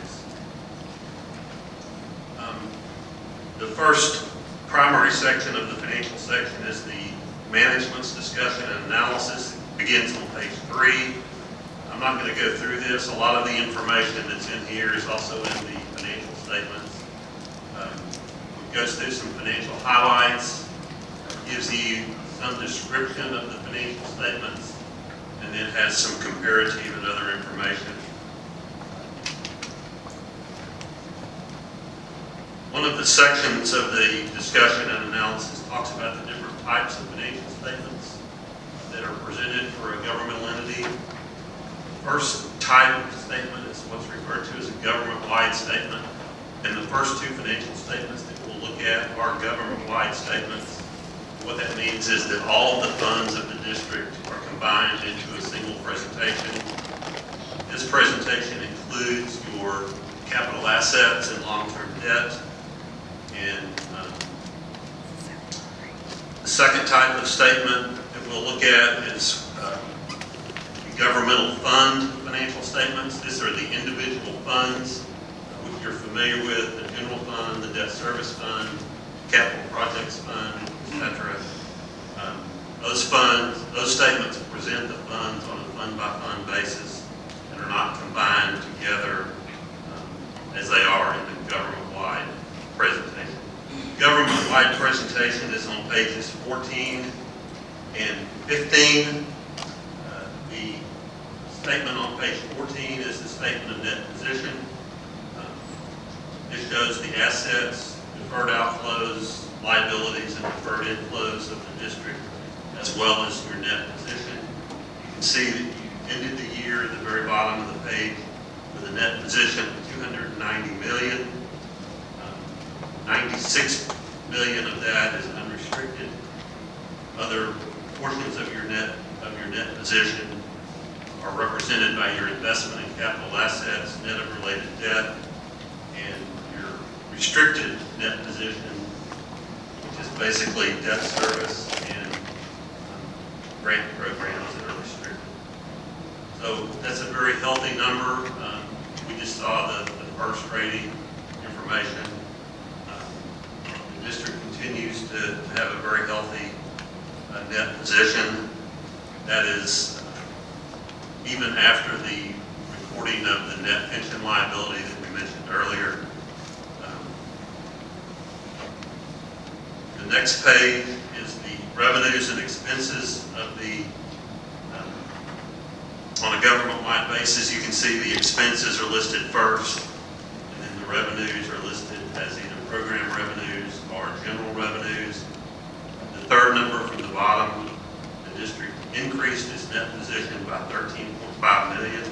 P: The first primary section of the financial section is the management's discussion and analysis. It begins on page 3. I'm not going to go through this. A lot of the information that's in here is also in the financial statements. It goes through some financial highlights, gives you some description of the financial statements, and then has some comparative and other information. One of the sections of the discussion and analysis talks about the different types of financial statements that are presented for a governmental entity. The first type of statement is what's referred to as a government-wide statement. And the first two financial statements that we'll look at are government-wide statements. What that means is that all of the funds of the district are combined into a single presentation. This presentation includes your capital assets and long-term debt. And the second type of statement that we'll look at is the governmental fund financial statements. These are the individual funds which you're familiar with: the general fund, the debt service fund, capital projects fund, etc. Those funds, those statements present the funds on a fund-by-fund basis and are not combined together as they are in the government-wide presentation. Government-wide presentation is on pages 14 and 15. The statement on page 14 is the statement of net position. It shows the assets, deferred outflows, liabilities, and deferred inflows of the district, as well as your net position. You can see that you ended the year at the very bottom of the page with a net position of $290 million. 96 million of that is unrestricted. Other portions of your net position are represented by your investment in capital assets, net of related debt, and your restricted net position, which is basically debt service and grant programs that are restricted. So that's a very healthy number. We just saw the first rating information. The district continues to have a very healthy net position. That is even after the recording of the net pension liability that we mentioned earlier. The next page is the revenues and expenses of the, on a government-wide basis. You can see the expenses are listed first, and then the revenues are listed as either program revenues or general revenues. The third number from the bottom, the district increased its net position by $13.5 million,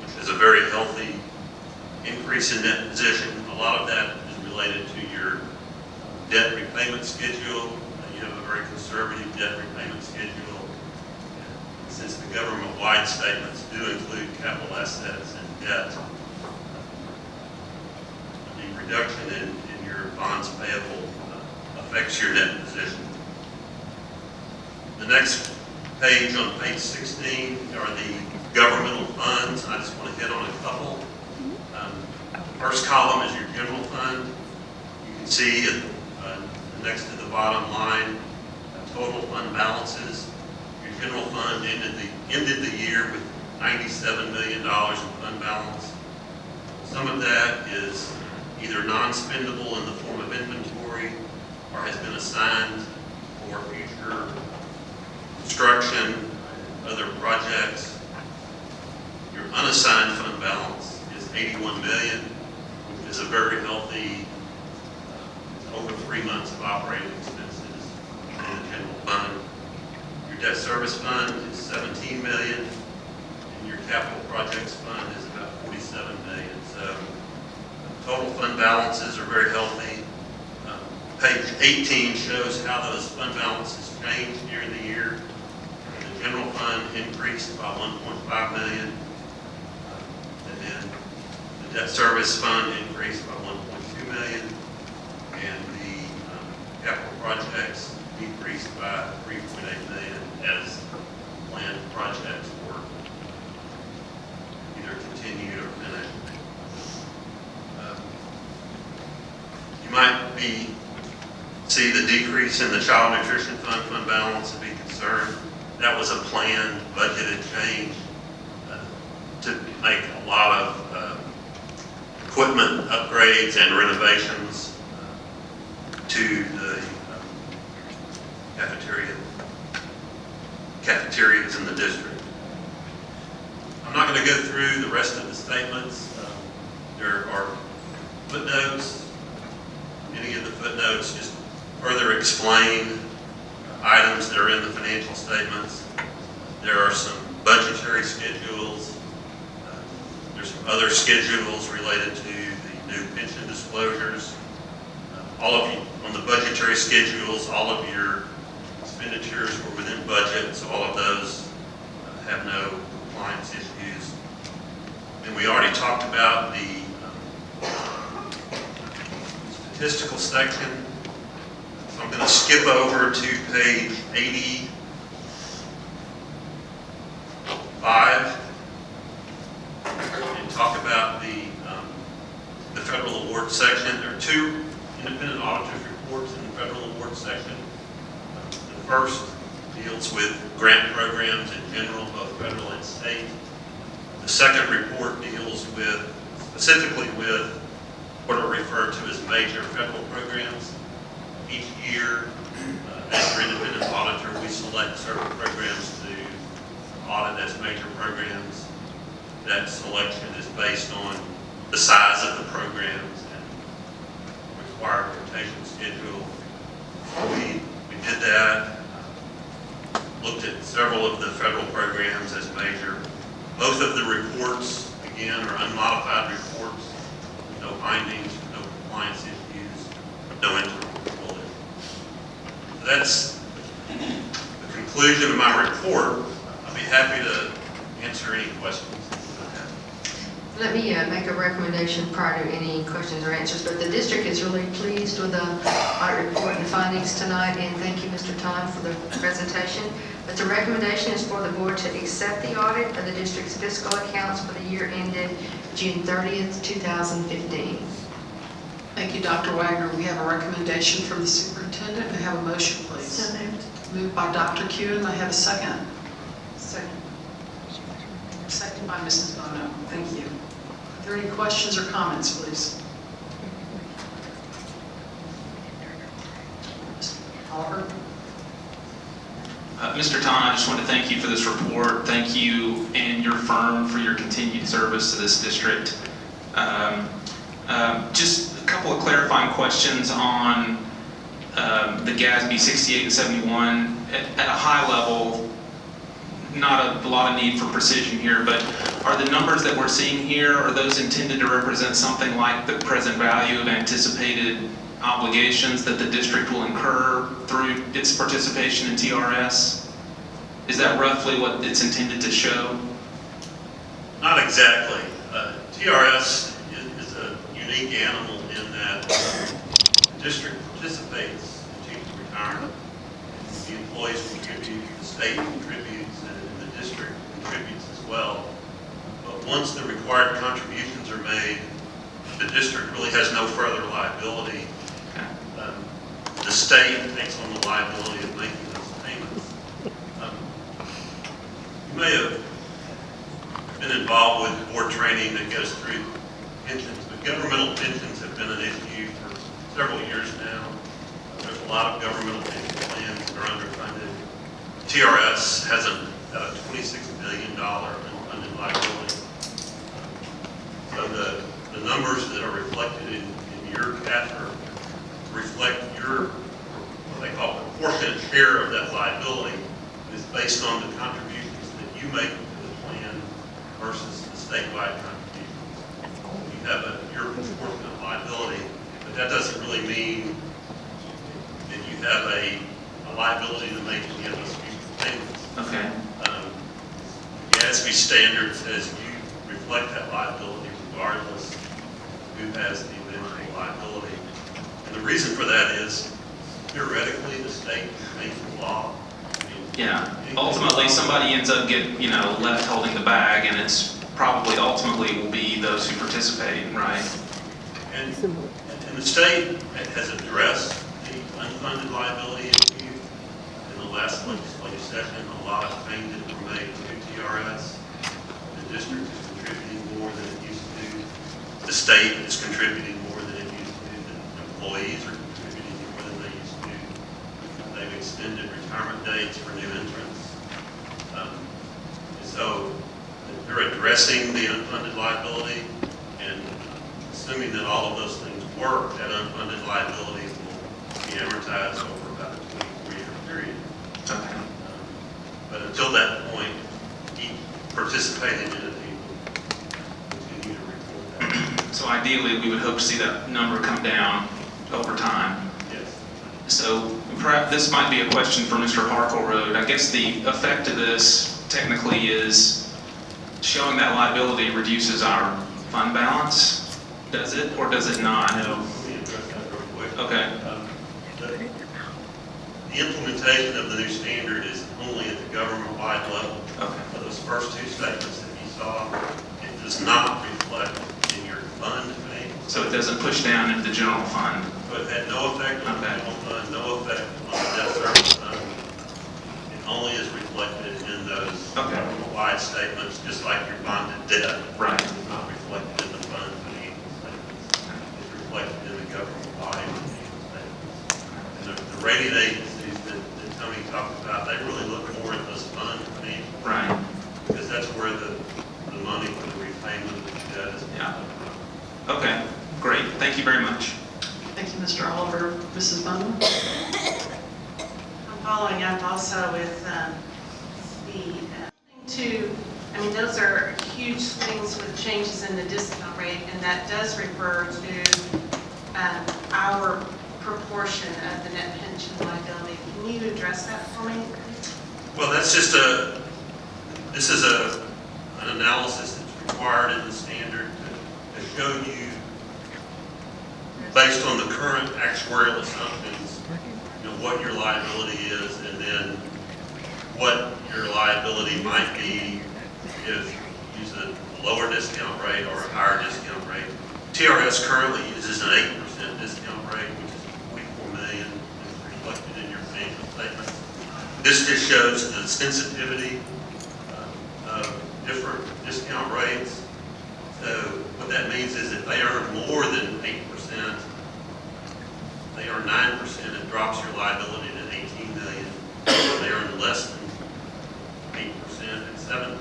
P: which is a very healthy increase in net position. A lot of that is related to your debt repayment schedule. You have a very conservative debt repayment schedule. Since the government-wide statements do include capital assets and debt, the reduction in your bonds payable affects your net position. The next page, on page 16, are the governmental funds. I just want to hit on a couple. The first column is your general fund. You can see next to the bottom line, total fund balances. Your general fund ended the year with $97 million in fund balance. Some of that is either non-spendable in the form of inventory or has been assigned for future construction, other projects. Your unassigned fund balance is $81 million, which is a very healthy, over 3 months of operating expenses in the general fund. Your debt service fund is $17 million, and your capital projects fund is about $47 million. So total fund balances are very healthy. Page 18 shows how those fund balances changed during the year. The general fund increased by $1.5 million, and then the debt service fund increased by $1.2 million, and the capital projects decreased by $3.8 million as planned projects were either continued or finished. You might see the decrease in the child nutrition fund balance and be concerned. That was a planned, budgeted change to make a lot of equipment upgrades and renovations to the cafeterias in the district. I'm not going to go through the rest of the statements. There are footnotes. Any of the footnotes just further explain items that are in the financial statements. There are some budgetary schedules. There's some other schedules related to the new pension disclosures. All of you, on the budgetary schedules, all of your expenditures were within budget, so all of those have no compliance issues. And we already talked about the statistical section. So I'm going to skip over to page 85 and talk about the federal award section. There are two independent auditors reports in the federal award section. The first deals with grant programs in general, both federal and state. The second report deals specifically with what are referred to as major federal programs. Each year, as your independent auditor, we select certain programs to audit as major programs. That selection is based on the size of the programs and required rotation schedule. We did that, looked at several of the federal programs as major. Both of the reports, again, are unmodified reports, no findings, no compliance issues, no internal control issues. That's the conclusion of my report. I'll be happy to answer any questions.
G: Let me make a recommendation prior to any questions or answers, but the district is really pleased with the audit report and the findings tonight, and thank you, Mr. Tom, for the presentation. But the recommendation is for the board to accept the audit of the district's fiscal accounts for the year ended June 30th, 2015.
A: Thank you, Dr. Wagner. We have a recommendation from the superintendent. May I have a motion, please?
N: So moved.
A: Moved by Dr. Kuhn. May I have a second? Second. Second by Mrs. Bono. Thank you. Are there any questions or comments, please? Oliver?
M: Mr. Tom, I just want to thank you for this report. Thank you and your firm for your continued service to this district. Just a couple of clarifying questions on the GASB 68 and 71. At a high level, not a lot of need for precision here, but are the numbers that we're seeing here, are those intended to represent something like the present value of anticipated obligations that the district will incur through its participation in TRS? Is that roughly what it's intended to show?
P: Not exactly. TRS is a unique animal in that the district participates in teacher retirement. The employees contribute, the state contributes, and the district contributes as well. But once the required contributions are made, the district really has no further liability. The state takes on the liability of making those payments. You may have been involved with board training that goes through pensions, but governmental pensions have been an issue for several years now. There's a lot of governmental pension plans that are underfunded. TRS has a $26 billion unfunded liability. So the numbers that are reflected in your CAFR reflect your, what they call proportionate share of that liability is based on the contributions that you make to the plan versus the statewide contributions. You have your proportionate liability, but that doesn't really mean that you have a liability to make any of those future payments.
M: Okay.
P: The GASB standard says you reflect that liability regardless of who has the eventual liability. And the reason for that is, theoretically, the state makes the law.
M: Yeah. Ultimately, somebody ends up left holding the bag, and it's probably ultimately will be those who participate, right?
P: And the state has addressed the unfunded liability issue in the last legislative session. A lot of changes were made to TRS. The district is contributing more than it used to. The state is contributing more than it used to. The employees are contributing more than they used to. They've extended retirement dates for new entrants. So they're addressing the unfunded liability, and assuming that all of those things work, that unfunded liability will be amortized over about a 24-year period.
M: Okay.
P: But until that point, each participating entity will continue to report that.
M: So ideally, we would hope to see that number come down over time.
P: Yes.
M: So perhaps this might be a question for Mr. Harkleroad. I guess the effect of this technically is showing that liability reduces our fund balance. Does it or does it not?
P: Now, let me address that real quick.
M: Okay.
P: The implementation of the new standard is only at the government-wide level.
M: Okay.
P: For those first two statements that you saw, it does not reflect in your fund name.
M: So it doesn't push down into the general fund.
P: So it had no effect on the
M: Okay.
P: general fund, no effect on the debt service fund. It only is reflected in those
M: Okay.
P: government-wide statements, just like your bonded debt.
M: Right.
P: It's not reflected in the fund financial statements. It's reflected in the government-wide financial statements. And the rating agencies that Tony talked about, they really look more at those fund financial.
M: Right.
P: Because that's where the money for the repayment of the debt is.
M: Yeah. Okay, great. Thank you very much.
A: Thank you, Mr. Oliver. Mrs. Bowman?
N: I'm following up also with those are huge swings with changes in the discount rate, and that does refer to our proportion of the net pension liability. Can you address that for me?
P: Well, that's just this is an analysis that's required in the standard to show you, based on the current actuarial assumptions, what your liability is, and then what your liability might be if you use a lower discount rate or a higher discount rate. TRS currently uses an 8% discount rate, which is $44 million, is reflected in your financial statement. This just shows the sensitivity of different discount rates. So what that means is if they earn more than 8%, they earn 9%, it drops your liability to $18 million. If they earn less than 8% and 7%,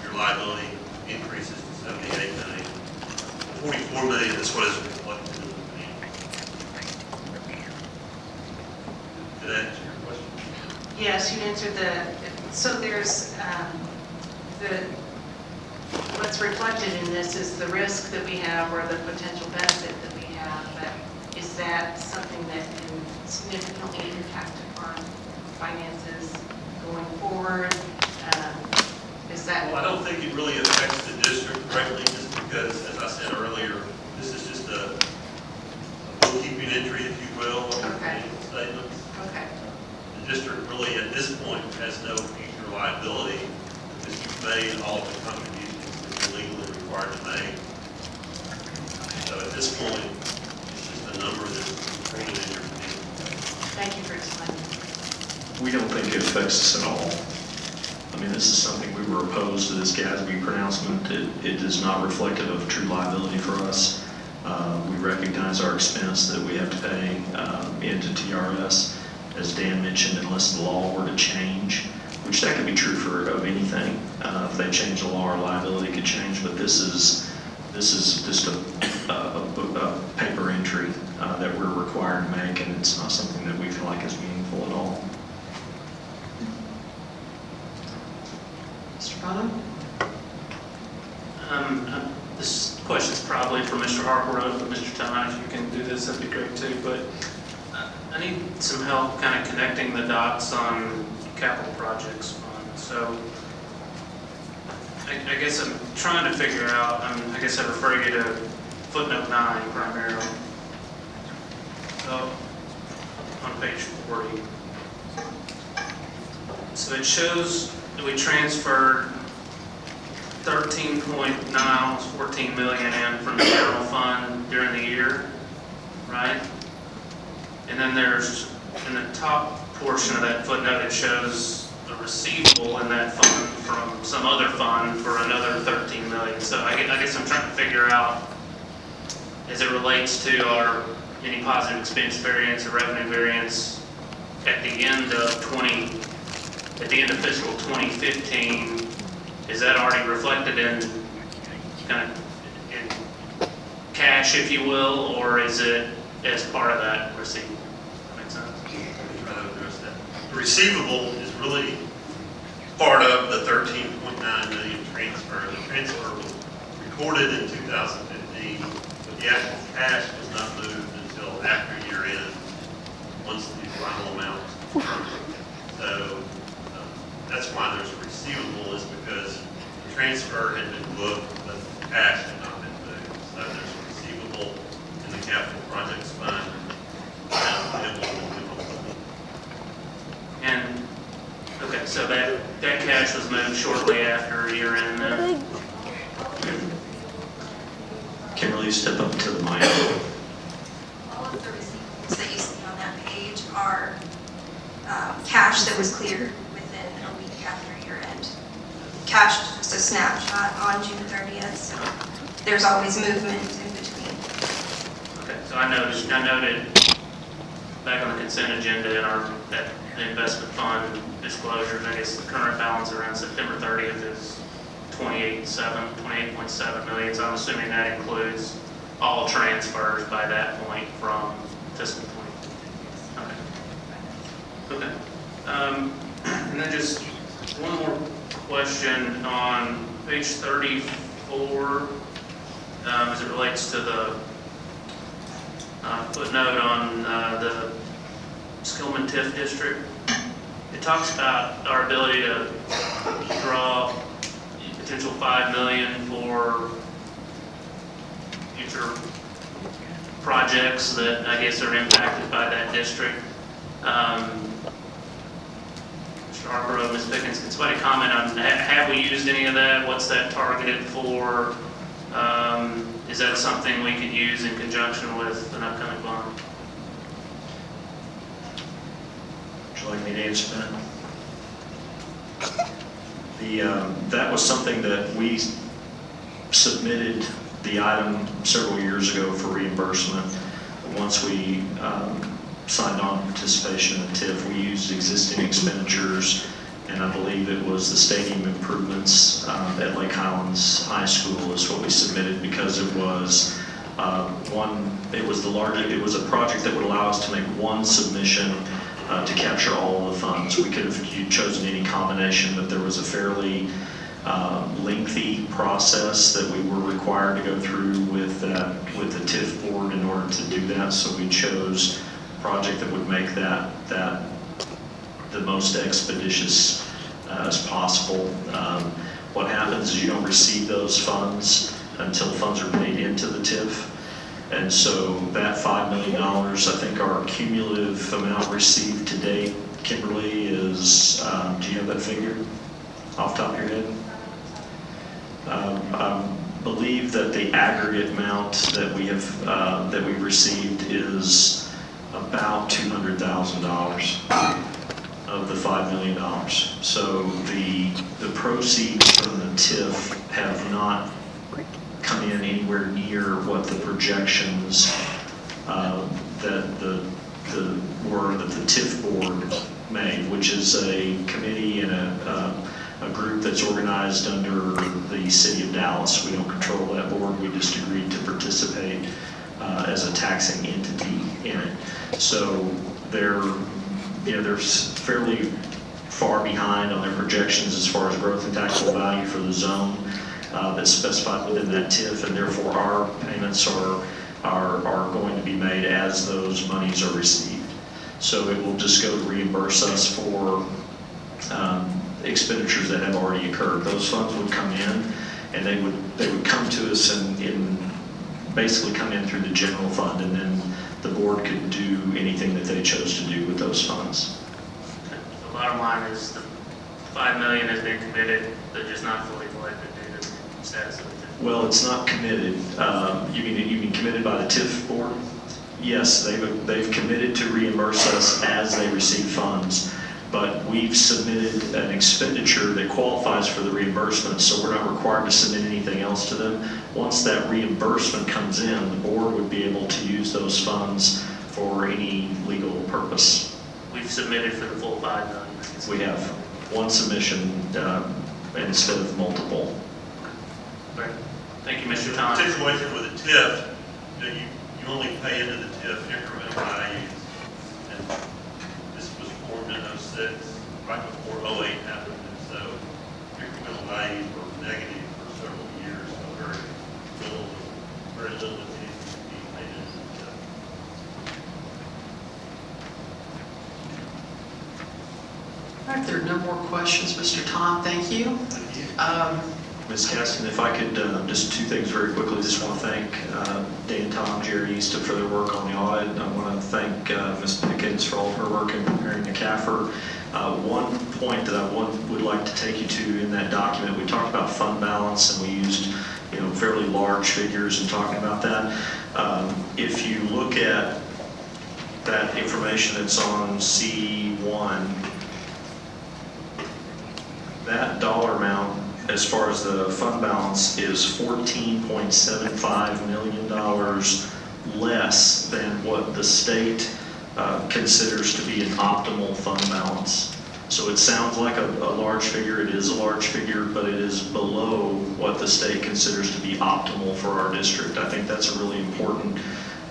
P: your liability increases to $78 million. $44 million is what is reflected in the financial. Did that answer your question?
N: Yes, you answered so there's what's reflected in this is the risk that we have or the potential benefit that we have, but is that something that can significantly impact our finances going forward? Is that?
P: Well, I don't think it really affects the district greatly, just because, as I said earlier, this is just a bookkeeping entry, if you will, on the financial statements.
N: Okay.
P: The district really, at this point, has no future liability because you've made all the contributions that you're legally required to make. So at this point, it's just a number that's recorded in your financial.
N: Thank you for explaining.
K: We don't think it affects us at all. I mean, this is something we were opposed to this GASB pronouncement. It is not reflective of true liability for us. We recognize our expense that we have to pay into TRS. As Dan mentioned, unless the law were to change, which that could be true of anything. If they change the law, our liability could change. But this is just a paper entry that we're required to make, and it's not something that we feel like is meaningful at all.
A: Mr. Bonham?
Q: This question's probably for Mr. Harkleroad, but Mr. Town, if you can do this, that'd be great too. But I need some help kind of connecting the dots on capital projects fund. So I guess I'm trying to figure out, I guess I refer you to footnote 9 primarily. So on page 40. So it shows that we transferred 13.9, almost 14 million in from the general fund during the year, right? And then there's, in the top portion of that footnote, it shows the receivable in that fund from some other fund for another 13 million. So I guess I'm trying to figure out, as it relates to any positive expense variance or revenue variance at the end of fiscal 2015, is that already reflected in kind of in cash, if you will, or is it as part of that receivable? That makes sense?
P: Let me try to address that. The receivable is really part of the 13.9 million transfer. The transfer was recorded in 2015, but the actual cash was not moved until after year end. once the final amount is determined. So that's why there's a receivable, is because the transfer had been booked, but cash had not been moved. So there's a receivable in the capital projects fund.
Q: And, okay, so that cash was moved shortly after year-end then?
K: Kimberly, step up to the mic.
L: All of the receivables that you see on that page are cash that was cleared within a week after year end. Cash is just a snapshot on June 30th, so there's always movement in between.
Q: Okay, so I noted back on the consent agenda in that the investment fund disclosures, I guess the current balance around September 30th is 28.7 million, so I'm assuming that includes all transfers by that point from fiscal 2015. Okay. And then just one more question on page 34, as it relates to the footnote on the Skillman TIF district. It talks about our ability to draw potential $5 million for future projects that I guess are impacted by that district. Mr. Harper, Ms. Pickens, can somebody comment on, have we used any of that? What's that targeted for? Is that something we could use in conjunction with an upcoming bond?
K: Would you like me to answer that? That was something that we submitted the item several years ago for reimbursement. Once we signed on participation in TIF, we used existing expenditures, and I believe it was the stadium improvements at Lake Highlands High School is what we submitted, because it was it was a project that would allow us to make one submission to capture all of the funds. We could have chosen any combination, but there was a fairly lengthy process that we were required to go through with the TIF board in order to do that. So we chose a project that would make that the most expeditious as possible. What happens is you don't receive those funds until funds are paid into the TIF. And so that $5 million, I think our cumulative amount received to date, Kimberly, is, do you have that figure off the top of your head? I believe that the aggregate amount that we have, that we've received is about $200,000 of the $5 million. So the proceeds from the TIF have not come in anywhere near what the projections that the TIF board made, which is a committee and a group that's organized under the city of Dallas. We don't control that board. We just agreed to participate as a taxing entity in it. So they're fairly far behind on their projections as far as growth and taxable value for the zone that's specified within that TIF, and therefore our payments are going to be made as those monies are received. So it will just go to reimburse us for expenditures that have already occurred. Those funds would come in, and they would come to us and basically come in through the general fund, and then the board could do anything that they chose to do with those funds.
Q: Okay. The bottom line is the $5 million has been committed, they're just not fully collected due to the status of the TIF.
K: Well, it's not committed. You mean committed by the TIF board? Yes, they've committed to reimburse us as they receive funds, but we've submitted an expenditure that qualifies for the reimbursement, so we're not required to submit anything else to them. Once that reimbursement comes in, the board would be able to use those funds for any legal purpose.
Q: We've submitted for the full $5 million.
K: We have one submission instead of multiple.
Q: Great. Thank you, Mr. Thomas.
P: The situation with the TIF, you only pay into the TIF incremental values, and this was formed in 06, right before 08 happened, and so incremental values were negative for several years, so very little attention to be paid into the TIF.
A: If there are no more questions, Mr. Tom, thank you.
K: Ms. Gaston, if I could, just two things very quickly. Just want to thank Dan, Tom, Jerry Easton for their work on the audit. I want to thank Ms. Pickens for all of her work in preparing the CAFR. One point that I would like to take you to in that document, we talked about fund balance, and we used fairly large figures in talking about that. If you look at that information that's on C1, that dollar amount as far as the fund balance is $14.75 million less than what the state considers to be an optimal fund balance. So it sounds like a large figure. It is a large figure, but it is below what the state considers to be optimal for our district. I think that's a really important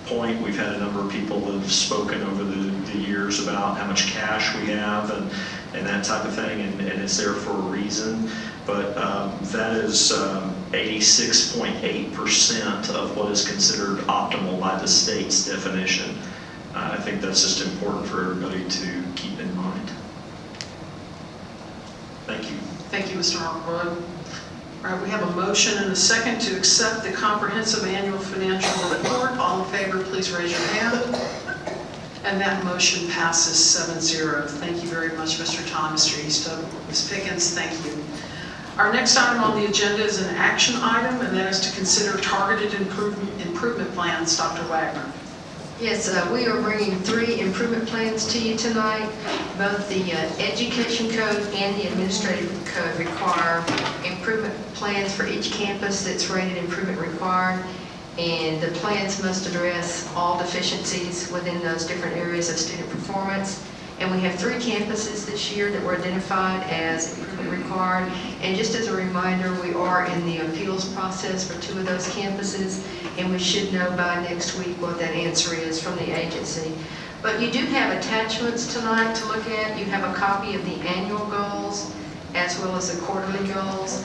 K: point. We've had a number of people that have spoken over the years about how much cash we have and that type of thing, and it's there for a reason. But that is 86.8% of what is considered optimal by the state's definition. I think that's just important for everybody to keep in mind. Thank you.
A: Thank you, Mr. Harkroyd. All right, we have a motion and a second to accept the comprehensive annual financial report. All in favor, please raise your hand. And that motion passes 7-0. Thank you very much, Mr. Tom, Mr. Easton, Ms. Pickens, thank you. Our next item on the agenda is an action item, and that is to consider targeted improvement plans. Dr. Wagner.
G: Yes, we are bringing 3 improvement plans to you tonight. Both the education code and the administrative code require improvement plans for each campus that's rated improvement required, and the plans must address all deficiencies within those different areas of student performance. And we have 3 campuses this year that were identified as improvement required. And just as a reminder, we are in the appeals process for 2 of those campuses, and we should know by next week what that answer is from the agency. But you do have attachments tonight to look at. You have a copy of the annual goals as well as the quarterly goals.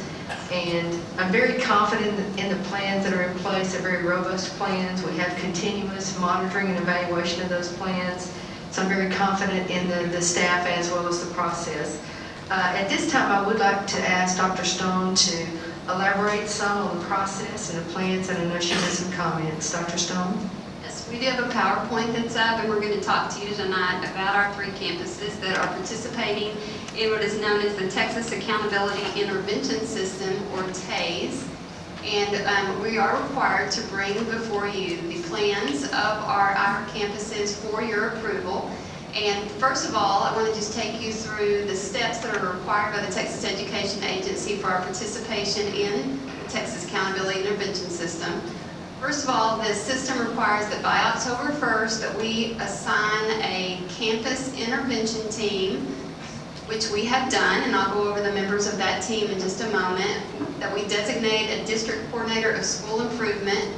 G: And I'm very confident in the plans that are in place. They're very robust plans. We have continuous monitoring and evaluation of those plans. So I'm very confident in the staff as well as the process. At this time, I would like to ask Dr. Stone to elaborate some on the process and the plans, and I know she has some comments. Dr. Stone?
R: Yes, we do have a PowerPoint that's up, and we're going to talk to you tonight about our 3 campuses that are participating in what is known as the Texas Accountability Intervention System, or TASE. And we are required to bring before you the plans of our campuses for your approval. And first of all, I want to just take you through the steps that are required by the Texas Education Agency for our participation in the Texas Accountability Intervention System. First of all, the system requires that by October 1st that we assign a campus intervention team, which we have done, and I'll go over the members of that team in just a moment, that we designate a District Coordinator of School Improvement,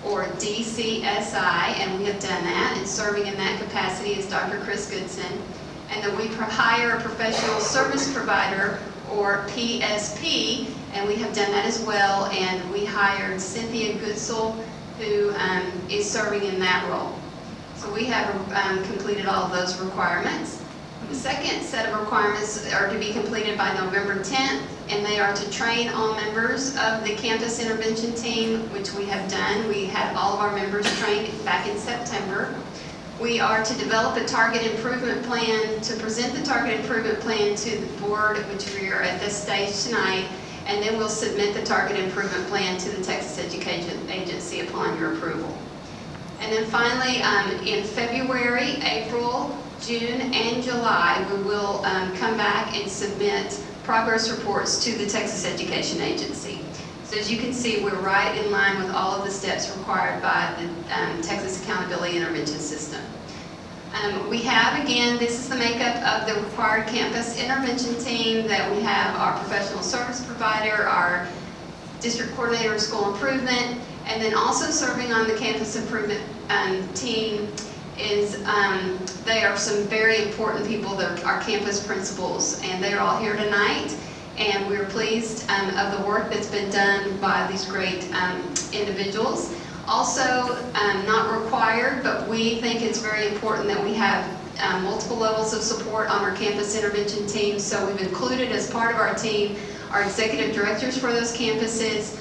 R: or DCSI, and we have done that, and serving in that capacity is Dr. Chris Goodson, and that we hire a Professional Service Provider, or PSP, and we have done that as well, and we hired Cynthia Goodsell, who is serving in that role. So we have completed all of those requirements. The second set of requirements are to be completed by November 10th, and they are to train all members of the campus intervention team, which we have done. We had all of our members trained back in September. We are to develop a target improvement plan, to present the target improvement plan to the board, which we are at this stage tonight, and then we'll submit the target improvement plan to the Texas Education Agency upon your approval. And then finally, in February, April, June, and July, we will come back and submit progress reports to the Texas Education Agency. So as you can see, we're right in line with all of the steps required by the Texas Accountability Intervention System. We have, again, this is the makeup of the required campus intervention team, that we have our Professional Service Provider, our District Coordinator of School Improvement, and then also serving on the campus improvement team is, they are some very important people. They're our campus principals, and they are all here tonight, and we're pleased of the work that's been done by these great individuals. Also, not required, but we think it's very important that we have multiple levels of support on our campus intervention team. So we've included as part of our team our executive directors for those campuses,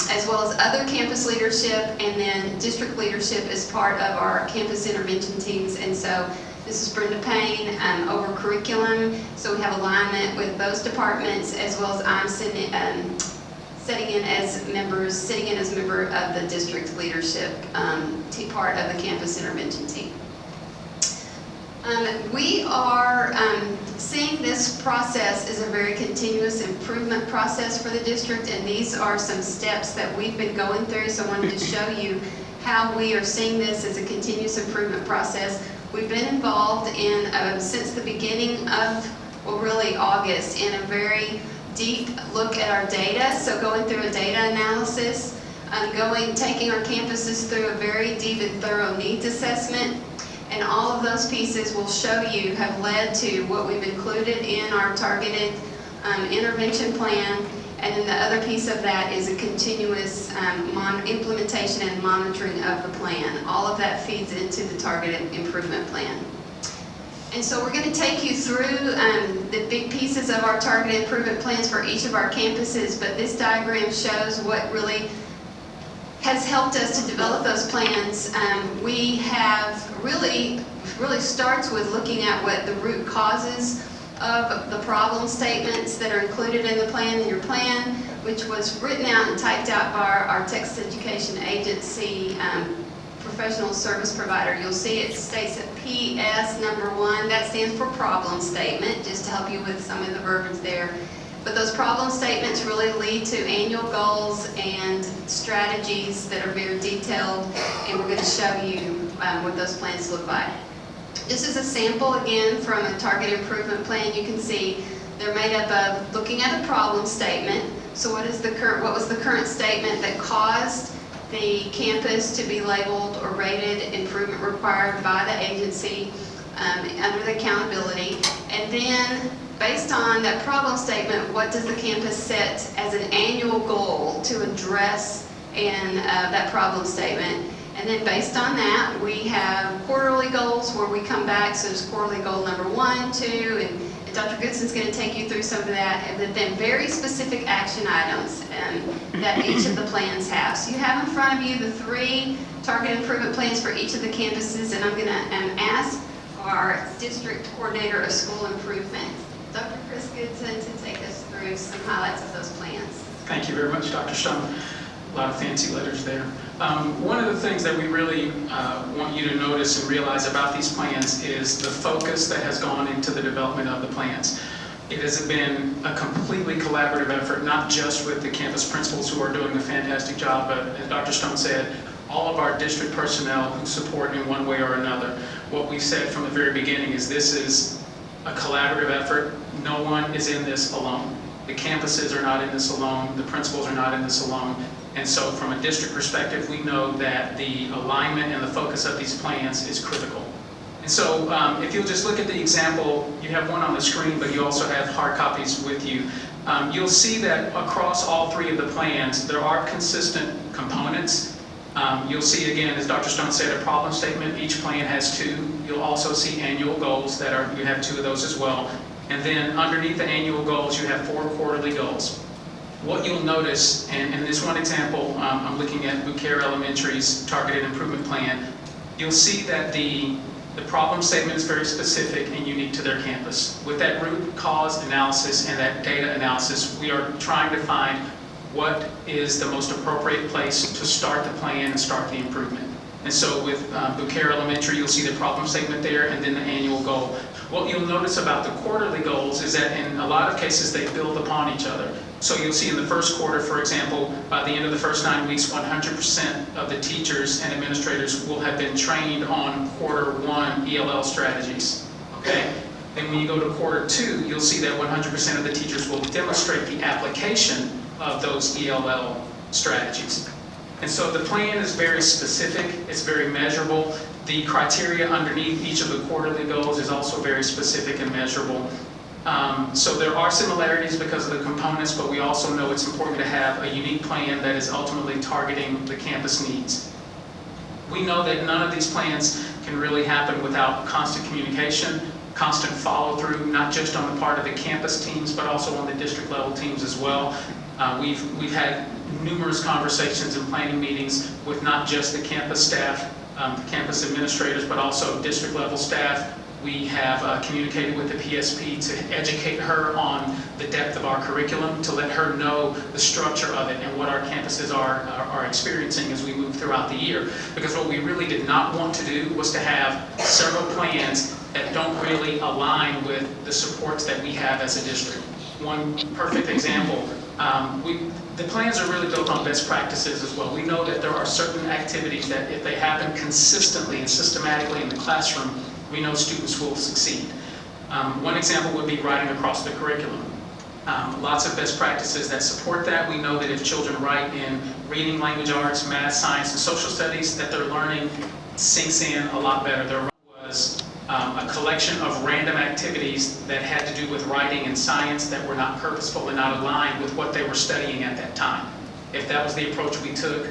R: as well as other campus leadership, and then district leadership as part of our campus intervention teams. And so this is Brenda Payne over curriculum. So we have alignment with those departments, as well as I'm sitting in as member of the district leadership part of the campus intervention team. We are seeing this process as a very continuous improvement process for the district, and these are some steps that we've been going through. So I wanted to show you how we are seeing this as a continuous improvement process. We've been involved in, since the beginning of, well, really August, in a very deep look at our data. So going through a data analysis, taking our campuses through a very deep and thorough needs assessment. And all of those pieces will show you have led to what we've included in our targeted intervention plan. And then the other piece of that is a continuous implementation and monitoring of the plan. All of that feeds into the targeted improvement plan. And so we're going to take you through the big pieces of our targeted improvement plans for each of our campuses, but this diagram shows what really has helped us to develop those plans. We have really starts with looking at what the root causes of the problem statements that are included in the plan. In your plan, which was written out and typed out by our Texas Education Agency professional service provider, you'll see it states that PS number 1, that stands for problem statement, just to help you with some of the verbiage there. But those problem statements really lead to annual goals and strategies that are very detailed, and we're going to show you what those plans look like. This is a sample again from a target improvement plan. You can see they're made up of looking at the problem statement. So what was the current statement that caused the campus to be labeled or rated improvement required by the agency under the accountability? And then based on that problem statement, what does the campus set as an annual goal to address in that problem statement? And then based on that, we have quarterly goals where we come back. So there's quarterly goal number 1, 2, and Dr. Goodson's going to take you through some of that, and then very specific action items that each of the plans have. So you have in front of you the 3 target improvement plans for each of the campuses, and I'm going to ask our district coordinator of school improvement, Dr. Chris Goodson, to take us through some highlights of those plans.
S: Thank you very much, Dr. Stone. A lot of fancy letters there. One of the things that we really want you to notice and realize about these plans is the focus that has gone into the development of the plans. It has been a completely collaborative effort, not just with the campus principals who are doing a fantastic job, but as Dr. Stone said, all of our district personnel who support in one way or another. What we said from the very beginning is this is a collaborative effort. No one is in this alone. The campuses are not in this alone. The principals are not in this alone. And so from a district perspective, we know that the alignment and the focus of these plans is critical. And so if you'll just look at the example, you have one on the screen, but you also have hard copies with you. You'll see that across all 3 of the plans, there are consistent components. You'll see again, as Dr. Stone said, a problem statement. Each plan has 2. You'll also see annual goals you have 2 of those as well. And then underneath the annual goals, you have 4 quarterly goals. What you'll notice, and in this one example, I'm looking at Bouquet Elementary's targeted improvement plan, you'll see that the problem statement is very specific and unique to their campus. With that root cause analysis and that data analysis, we are trying to find what is the most appropriate place to start the plan and start the improvement. And so with Bouquet Elementary, you'll see the problem statement there and then the annual goal. What you'll notice about the quarterly goals is that in a lot of cases they build upon each other. So you'll see in the first quarter, for example, by the end of the first 9 weeks, 100% of the teachers and administrators will have been trained on quarter 1 ELL strategies. Okay? Then when you go to quarter 2, you'll see that 100% of the teachers will demonstrate the application of those ELL strategies. And so the plan is very specific, it's very measurable. The criteria underneath each of the quarterly goals is also very specific and measurable. So there are similarities because of the components, but we also know it's important to have a unique plan that is ultimately targeting the campus needs. We know that none of these plans can really happen without constant communication, constant follow-through, not just on the part of the campus teams, but also on the district level teams as well. We've had numerous conversations and planning meetings with not just the campus staff, campus administrators, but also district level staff. We have communicated with the PSP to educate her on the depth of our curriculum, to let her know the structure of it and what our campuses are experiencing as we move throughout the year. Because what we really did not want to do was to have several plans that don't really align with the supports that we have as a district. One perfect example, the plans are really built on best practices as well. We know that there are certain activities that if they happen consistently and systematically in the classroom, we know students will succeed. One example would be writing across the curriculum. Lots of best practices that support that. We know that if children write in reading, language arts, math, science, and social studies, that their learning sinks in a lot better. There was a collection of random activities that had to do with writing and science that were not purposeful and not aligned with what they were studying at that time. If that was the approach we took,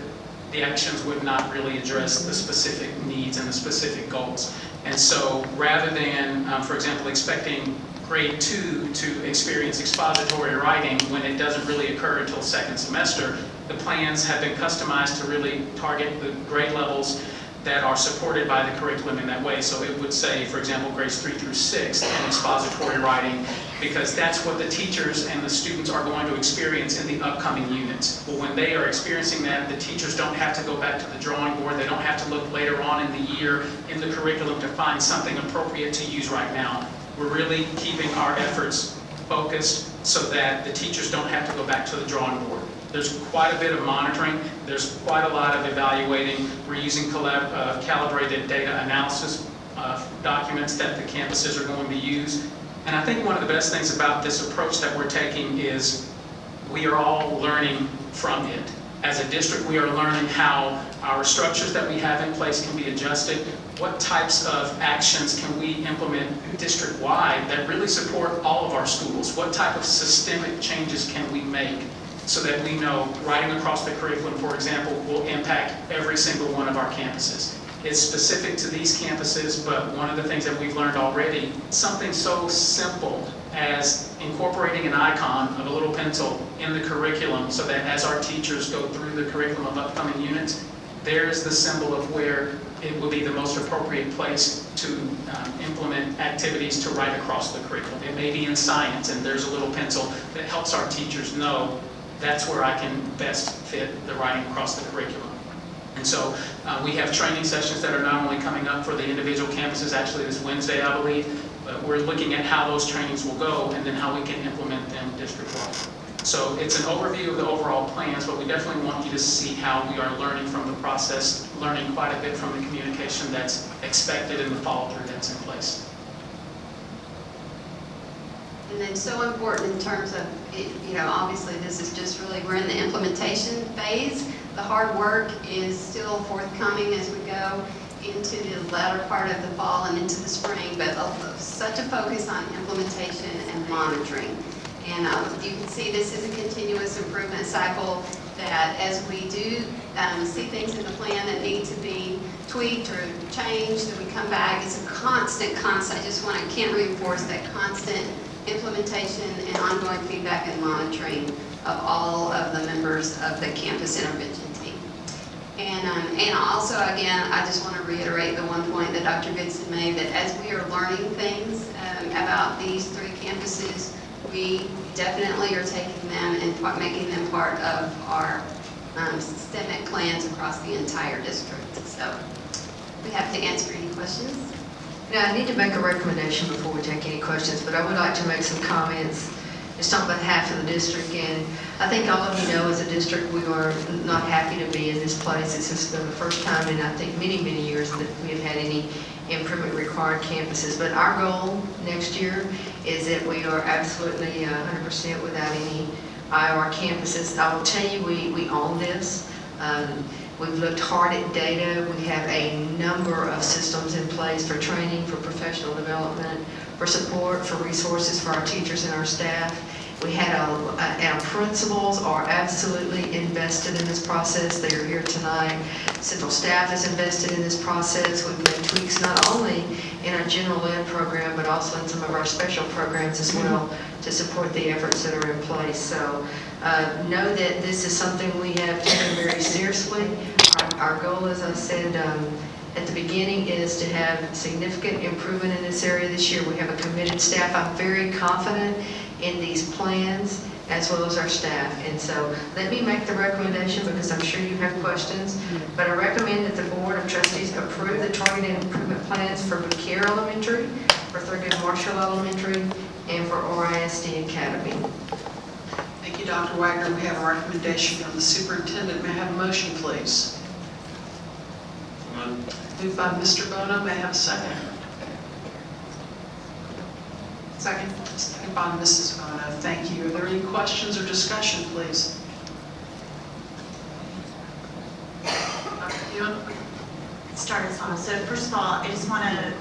S: the actions would not really address the specific needs and the specific goals. And so rather than, for example, expecting grade 2 to experience expository writing when it doesn't really occur until second semester, the plans have been customized to really target the grade levels that are supported by the curriculum in that way. So it would say, for example, grades 3 through 6 and expository writing, because that's what the teachers and the students are going to experience in the upcoming units. Well, when they are experiencing that, the teachers don't have to go back to the drawing board. They don't have to look later on in the year in the curriculum to find something appropriate to use right now. We're really keeping our efforts focused so that the teachers don't have to go back to the drawing board. There's quite a bit of monitoring. There's quite a lot of evaluating. We're using calibrated data analysis documents that the campuses are going to use. And I think one of the best things about this approach that we're taking is we are all learning from it. As a district, we are learning how our structures that we have in place can be adjusted. What types of actions can we implement district-wide that really support all of our schools? What type of systemic changes can we make so that we know writing across the curriculum, for example, will impact every single one of our campuses? It's specific to these campuses, but one of the things that we've learned already, something so simple as incorporating an icon of a little pencil in the curriculum so that as our teachers go through the curriculum of upcoming units, there's the symbol of where it will be the most appropriate place to implement activities to write across the curriculum. It may be in science, and there's a little pencil that helps our teachers know that's where I can best fit the writing across the curriculum. And so we have training sessions that are not only coming up for the individual campuses, actually this Wednesday, I believe, but we're looking at how those trainings will go and then how we can implement them district-wide. So it's an overview of the overall plans, but we definitely want you to see how we are learning from the process, learning quite a bit from the communication that's expected and the follow-through that's in place.
R: And then so important in terms of, obviously this is just really, we're in the implementation phase. The hard work is still forthcoming as we go into the latter part of the fall and into the spring, but such a focus on implementation and monitoring. And you can see this is a continuous improvement cycle that as we do see things in the plan that need to be tweaked or changed, that we come back. It's a constant. I can't reinforce that constant implementation and ongoing feedback and monitoring of all of the members of the campus intervention team. And also, again, I just want to reiterate the one point that Dr. Goodson made, that as we are learning things about these 3 campuses, we definitely are taking them and making them part of our systemic plans across the entire district. So we have to answer any questions.
G: Now, I need to make a recommendation before we take any questions, but I would like to make some comments just on behalf of the district. And I think all of you know, as a district, we are not happy to be in this place. This has been the first time in, I think, many, many years that we have had any improvement required campuses. But our goal next year is that we are absolutely 100% without any IR campuses. I will tell you, we own this. We've looked hard at data. We have a number of systems in place for training, for professional development, for support, for resources for our teachers and our staff. We had an principals are absolutely invested in this process. They are here tonight. Central staff is invested in this process. We've made tweaks not only in our general ed program, but also in some of our special programs as well to support the efforts that are in place. So know that this is something we have taken very seriously. Our goal, as I said at the beginning, is to have significant improvement in this area this year. We have a committed staff. I'm very confident in these plans as well as our staff. And so let me make the recommendation, because I'm sure you have questions, but I recommend that the Board of Trustees approve the targeted improvement plans for Bouquet Elementary, for Thurgood Marshall Elementary, and for RISD Academy.
A: Thank you, Dr. Wagner. We have a recommendation from the superintendent. May I have a motion, please? Moved by Mr. Bono. May I have a second? Second. Second by Mrs. Bono. Thank you. Are there any questions or discussion, please? Dr. Keon?
N: Start us off. So first of all, I just want to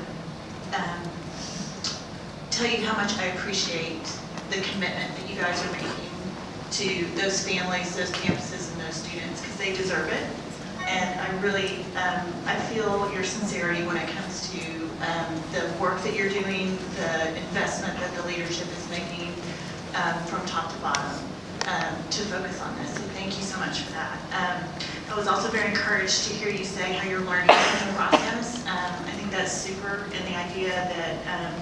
N: tell you how much I appreciate the commitment that you guys are making to those families, those campuses, and those students, because they deserve it. And I really, I feel your sincerity when it comes to the work that you're doing, the investment that the leadership is making from top to bottom to focus on this. So thank you so much for that. I was also very encouraged to hear you say how you're learning in the process. I think that's super, in the idea that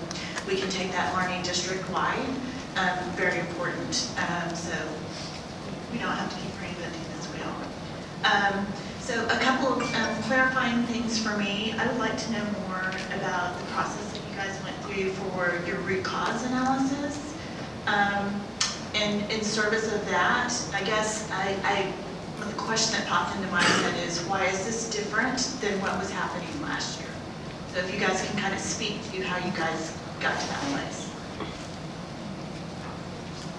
N: we can take that learning district-wide. Very important. So we don't have to keep reinventing this wheel. So a couple of clarifying things for me. I would like to know more about the process that you guys went through for your root cause analysis. And in service of that, I guess the question that popped into my head is, why is this different than what was happening last year? So if you guys can kind of speak to how you guys got to that place.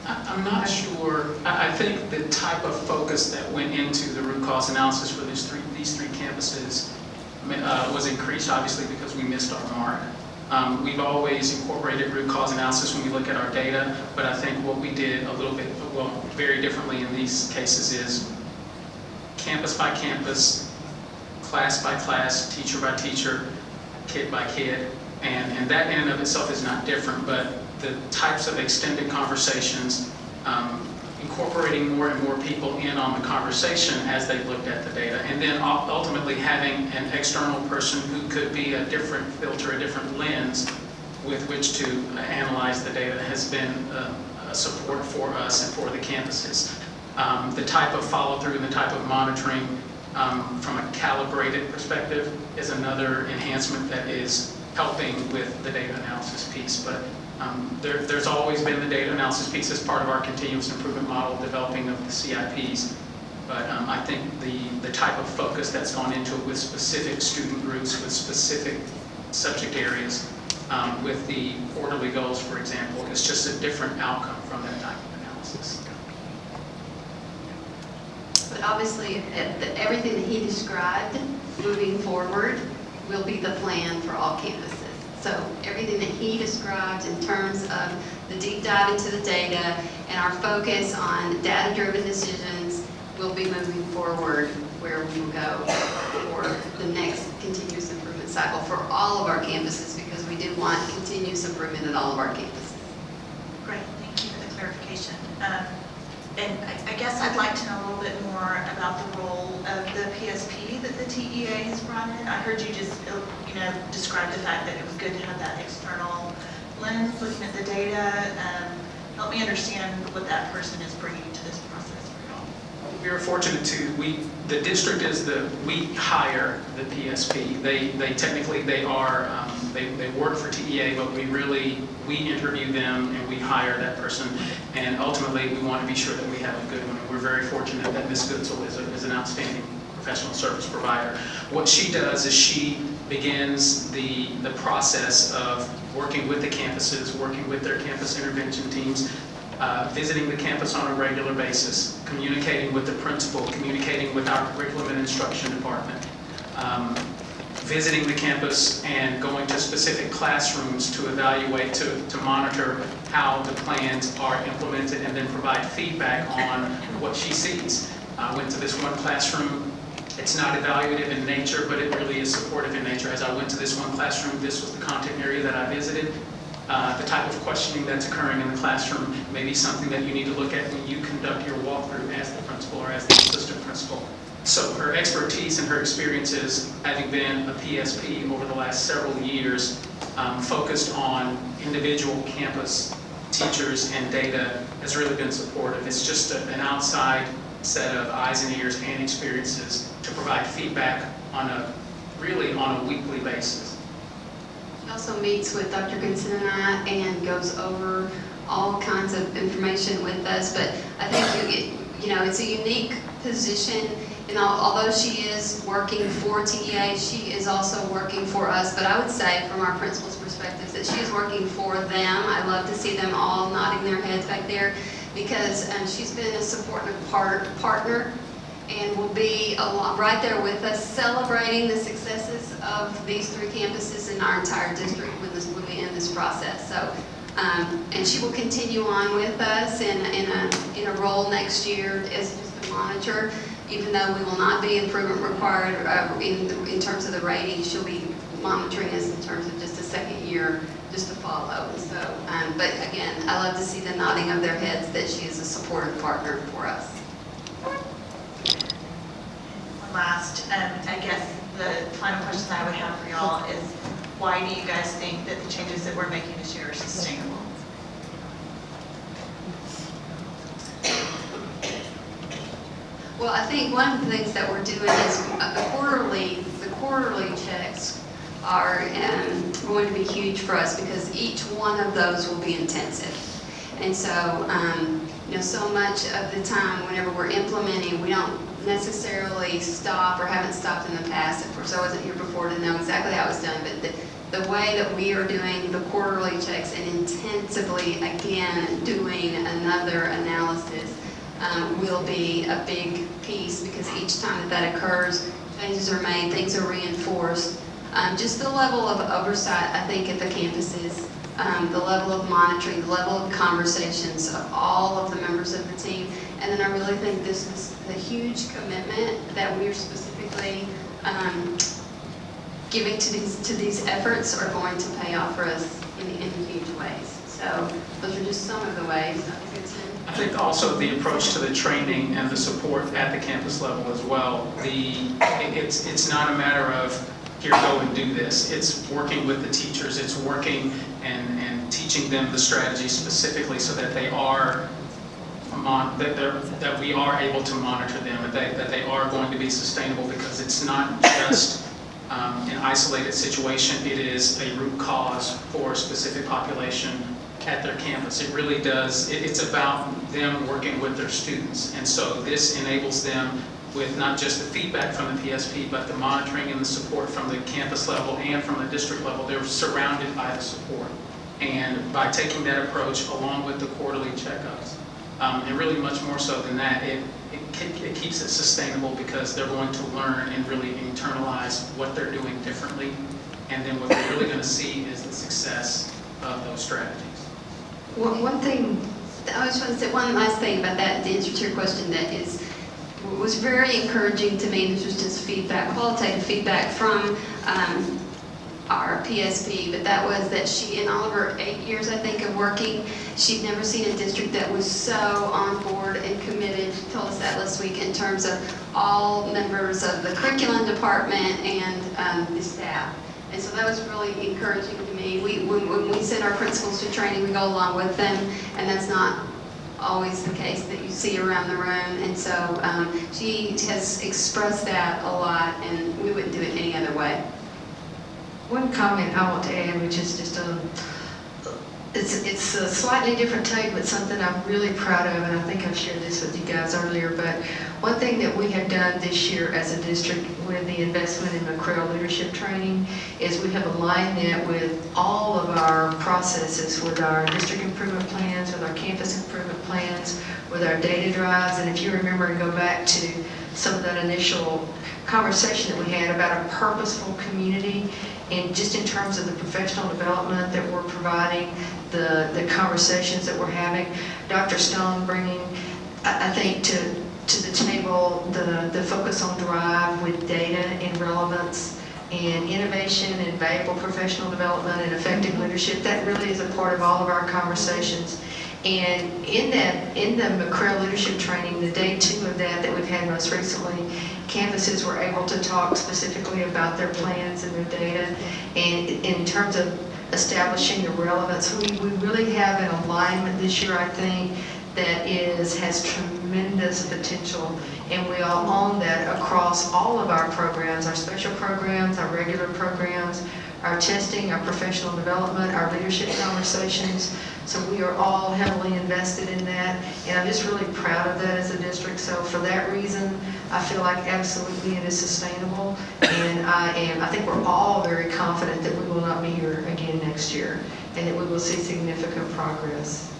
S: I'm not sure. I think the type of focus that went into the root cause analysis for these three campuses was increased, obviously, because we missed our mark. We've always incorporated root cause analysis when we look at our data, but I think what we did a little bit, well, very differently in these cases is campus by campus, class by class, teacher by teacher, kid by kid, and that in and of itself is not different, but the types of extended conversations, incorporating more and more people in on the conversation as they looked at the data, and then ultimately having an external person who could be a different filter, a different lens with which to analyze the data has been a support for us and for the campuses. The type of follow-through and the type of monitoring from a calibrated perspective is another enhancement that is helping with the data analysis piece. But there's always been the data analysis piece as part of our continuous improvement model, developing of the CIPs. But I think the type of focus that's gone into it with specific student groups, with specific subject areas, with the quarterly goals, for example, is just a different outcome from that type of analysis.
R: But obviously, everything that he described moving forward will be the plan for all campuses. So everything that he described in terms of the deep dive into the data and our focus on data-driven decisions will be moving forward where we will go for the next continuous improvement cycle for all of our campuses, because we do want continuous improvement at all of our campuses.
N: Great, thank you for the clarification. And I guess I'd like to know a little bit more about the role of the PSP that the TEA has brought in. I heard you just, describe the fact that it was good to have that external lens looking at the data. Help me understand what that person is bringing to this process for y'all.
S: We are fortunate the district we hire the PSP. They technically, they work for TEA, but we interview them and we hire that person. And ultimately, we want to be sure that we have a good one. And we're very fortunate that Ms. Goodsell is an outstanding professional service provider. What she does is she begins the process of working with the campuses, working with their campus intervention teams, visiting the campus on a regular basis, communicating with the principal, communicating with our curriculum and instruction department, visiting the campus and going to specific classrooms to evaluate, to monitor how the plans are implemented and then provide feedback on what she sees. I went to this one classroom. It's not evaluative in nature, but it really is supportive in nature. As I went to this one classroom, this was the content area that I visited. The type of questioning that's occurring in the classroom may be something that you need to look at when you conduct your walkthrough as the principal or as the assistant principal. So her expertise and her experiences, having been a PSP over the last several years, focused on individual campus teachers and data, has really been supportive. It's just an outside set of eyes and ears and experiences to provide feedback on a weekly basis.
R: She also meets with Dr. Goodson and I and goes over all kinds of information with us, but I think it's a unique position, and although she is working for TEA, she is also working for us, but I would say from our principal's perspective that she is working for them. I love to see them all nodding their heads back there because she's been a supportive partner and will be right there with us celebrating the successes of these 3 campuses in our entire district when we end this process. So, and she will continue on with us in a role next year as just a monitor, even though we will not be improvement required in terms of the rating. She'll be monitoring us in terms of just a second year just to follow. So, but again, I love to see the nodding of their heads that she is a supportive partner for us.
N: Last, I guess the final question I would have for y'all is, why do you guys think that the changes that we're making this year are sustainable?
R: Well, I think one of the things that we're doing is the quarterly checks are going to be huge for us because each one of those will be intensive. And so, so much of the time whenever we're implementing, we don't necessarily stop or haven't stopped in the past. Of course, I wasn't here before to know exactly how it's done, but the way that we are doing the quarterly checks and intensively, again, doing another analysis will be a big piece because each time that occurs, changes are made, things are reinforced. Just the level of oversight, I think, at the campuses, the level of monitoring, the level of conversations of all of the members of the team. And then I really think this is the huge commitment that we're specifically giving to these efforts are going to pay off for us in huge ways. So those are just some of the ways.
S: I think also the approach to the training and the support at the campus level as well. It's not a matter of here, go and do this. It's working with the teachers. It's working and teaching them the strategy specifically so that they are that we are able to monitor them, and that they are going to be sustainable, because it's not just an isolated situation. It is a root cause for a specific population at their campus. It really does. It's about them working with their students, and so this enables them with not just the feedback from the PSP, but the monitoring and the support from the campus level and from the district level. They're surrounded by the support. And by taking that approach along with the quarterly checkups, and really much more so than that, it keeps it sustainable, because they're going to learn and really internalize what they're doing differently. And then what they're really going to see is the success of those strategies.
R: One thing, I was trying to say one last thing about that, the answer to your question, that was very encouraging to me. This was just feedback, qualitative feedback from our PSP, but that was that she, in all of her 8 years, I think, of working, she'd never seen a district that was so on board and committed. She told us that last week, in terms of all members of the curriculum department and the staff. And so that was really encouraging to me. When we send our principals to training, we go along with them, and that's not always the case that you see around the room. And so she has expressed that a lot, and we wouldn't do it any other way.
G: One comment I want to add, which is just it's a slightly different take, but something I'm really proud of, and I think I've shared this with you guys earlier, but one thing that we have done this year as a district with the investment in McCrell leadership training is we have aligned that with all of our processes, with our district improvement plans, with our campus improvement plans, with our data drives. And if you remember and go back to some of that initial conversation that we had about a purposeful community, and just in terms of the professional development that we're providing, the conversations that we're having, Dr. Stone bringing, I think, to the table the focus on drive with data and relevance and innovation and valuable professional development and effective leadership. That really is a part of all of our conversations. And in the McCrail leadership training, the day 2 of that we've had most recently, campuses were able to talk specifically about their plans and their data. And in terms of establishing the relevance, we really have an alignment this year, I think, that has tremendous potential, and we all own that across all of our programs, our special programs, our regular programs, our testing, our professional development, our leadership conversations. So we are all heavily invested in that, and I'm just really proud of that as a district. So for that reason, I feel like absolutely it is sustainable, and I think we're all very confident that we will not be here again next year, and that we will see significant progress.